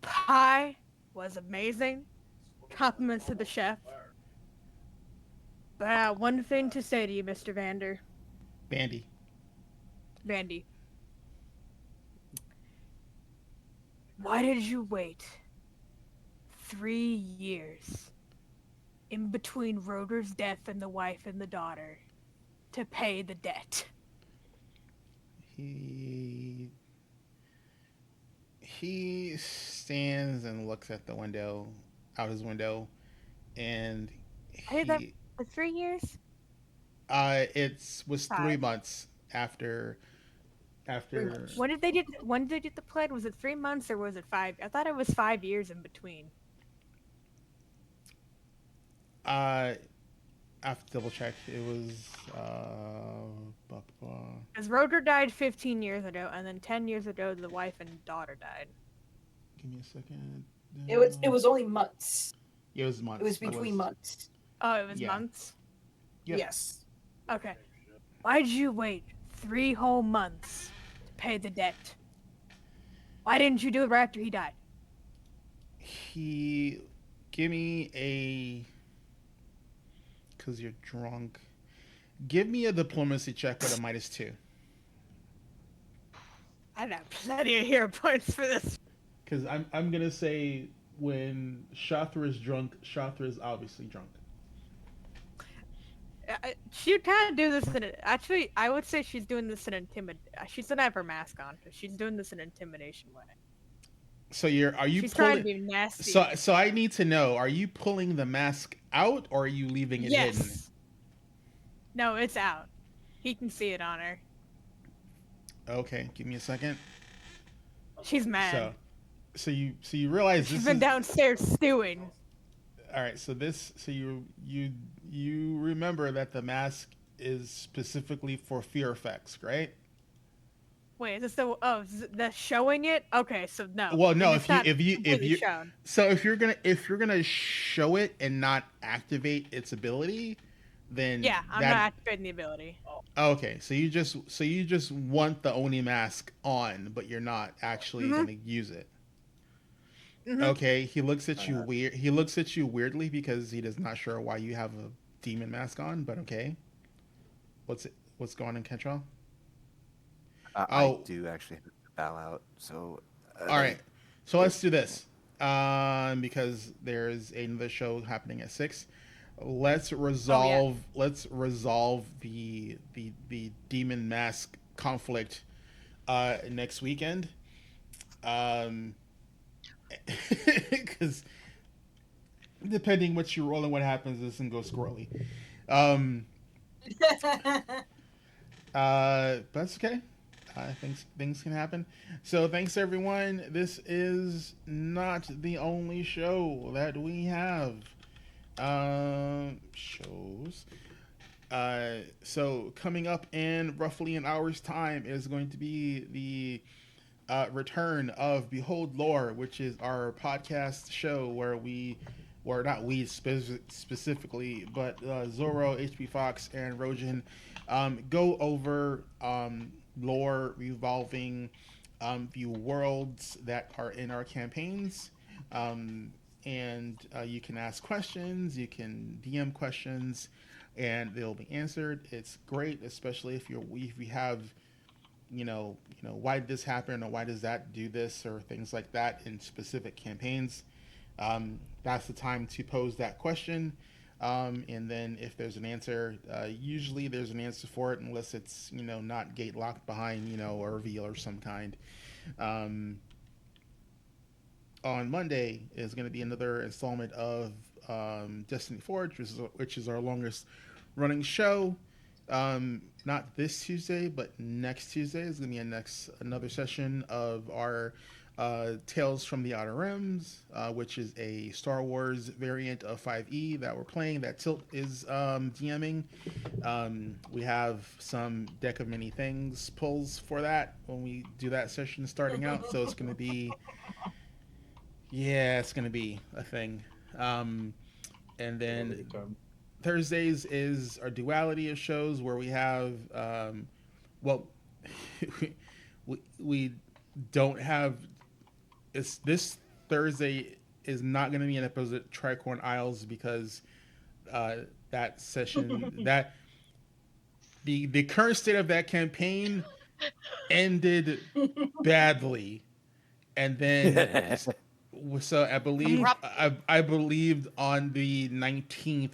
Pie was amazing. Compliments to the chef. But one thing to say to you, Mr. Bandy. Vandy. Why did you wait 3 years in between Roder's death and the wife and the daughter to pay the debt? He stands and looks at the window, out his window, and Hey, that for 3 years? it was 3 5. months after. When did they get the pledge? Was it 3 months or was it 5? I thought it was 5 years in between. I have to double check. It was Because Roder died 15 years ago, and then 10 years ago the wife and daughter died. Give me a second. It was only months. It was months. It was between months. Oh, it was Yeah. months? Yep. Yes. Okay. Why'd you wait 3 whole months to pay the debt? Why didn't you do it right after he died? Give me a, because you're drunk. Give me a diplomacy check with a -2. I have plenty of hero points for this. Because I'm gonna say when Shatra is drunk, Shatra is obviously drunk. She would kind of do this actually, I would say she's doing this in she's gonna have her mask on, but she's doing this in an intimidation way. So are you She's pulling? trying to be nasty. So I need to know: are you pulling the mask out or are you leaving it hidden? Yes. No, it's out. He can see it on her. Okay, give me a second. She's mad. So you realize She's this been is downstairs stewing. all right. So you remember that the mask is specifically for fear effects, right? Wait, is this the showing it? Okay, so no. Well, no. It's If you not if you if completely you shown. so if you're gonna show it and not activate its ability, then Yeah, I'm not activating the ability. okay. So you just want the Oni mask on, but you're not actually Mhm. gonna use it. Mhm. Okay. He looks at you weird. He looks at you weirdly because he is not sure why you have a demon mask on. But okay. What's going on, Kentrell? I Oh, do actually have to bow out. So, all right. So let's do this. Because there's another show happening at 6. Let's resolve. Let's resolve the demon mask conflict next weekend. Because depending what you roll and what happens, this can go squirrely. Um, but that's okay. Things can happen. So thanks everyone. This is not the only show that we have. Shows. So coming up in roughly an hour's time is going to be the return of Behold Lore, which is our podcast show where not we specifically, but Zoro, HP Fox, and Rojin go over lore revolving the worlds that are in our campaigns. And you can ask questions, you can DM questions, and they'll be answered. It's great, especially if you have why did this happen or why does that do this or things like that in specific campaigns. That's the time to pose that question. And then if there's an answer, usually there's an answer for it unless it's, not gate locked behind, a reveal or some kind. On Monday is going to be another installment of Destiny Forge, which is our longest running show. Not this Tuesday, but next Tuesday is going to be another session of our Tales from the Outer Rims, which is a Star Wars variant of 5e that we're playing, that Tilt is DMing. We have some Deck of Many Things pulls for that when we do that session starting out, so it's going to be a thing. And then Thursdays is our duality of shows where we have we don't have this Thursday is not going to be an episode of Tricorn Isles because that session that the current state of that campaign ended badly, and then so I believed on the 19th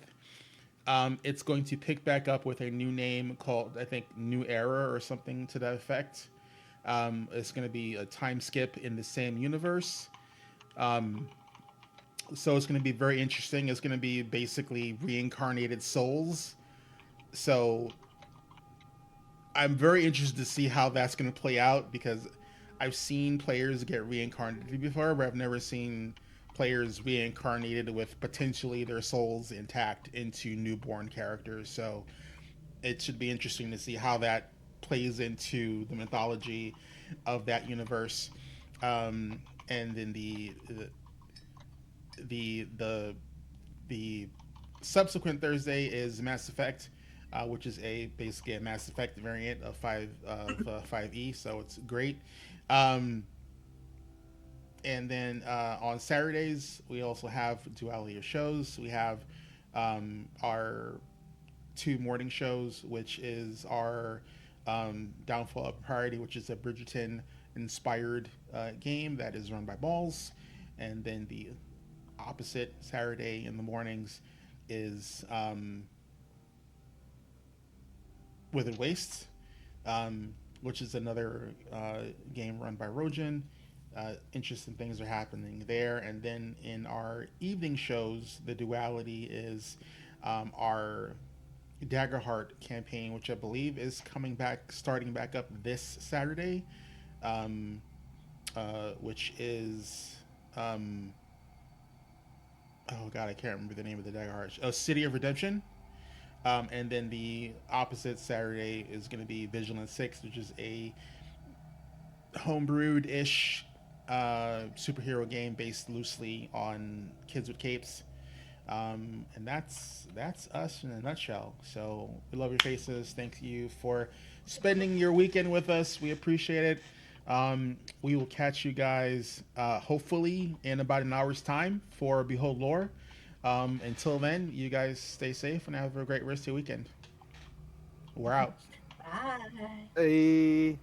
it's going to pick back up with a new name called, I think, New Era or something to that effect. It's going to be a time skip in the same universe. So it's going to be very interesting. It's going to be basically reincarnated souls. So I'm very interested to see how that's going to play out because I've seen players get reincarnated before, but I've never seen players reincarnated with potentially their souls intact into newborn characters. So it should be interesting to see how that plays into the mythology of that universe. And then the subsequent Thursday is Mass Effect, which is basically a Mass Effect variant of 5e. So it's great. And then on Saturdays, we also have duality of shows. We have our 2 morning shows, which is our Downfall of Priority, which is a Bridgerton-inspired game that is run by Balls. And then the opposite Saturday in the mornings is Withered Wastes, which is another game run by Rojin. Interesting things are happening there. And then in our evening shows, the duality is our Daggerheart campaign, which I believe is starting back up this Saturday, um, which is, oh god, I can't remember the name of the Daggerheart. Oh, City of Redemption. And then the opposite Saturday is going to be Vigilance 6, which is a homebrewed ish superhero game based loosely on Kids with Capes. And that's us in a nutshell. So we love your faces. Thank you for spending your weekend with us. We appreciate it. We will catch you guys hopefully in about an hour's time for Behold Lore. Until then, you guys stay safe and have a great rest of your weekend. We're out. Bye. Hey.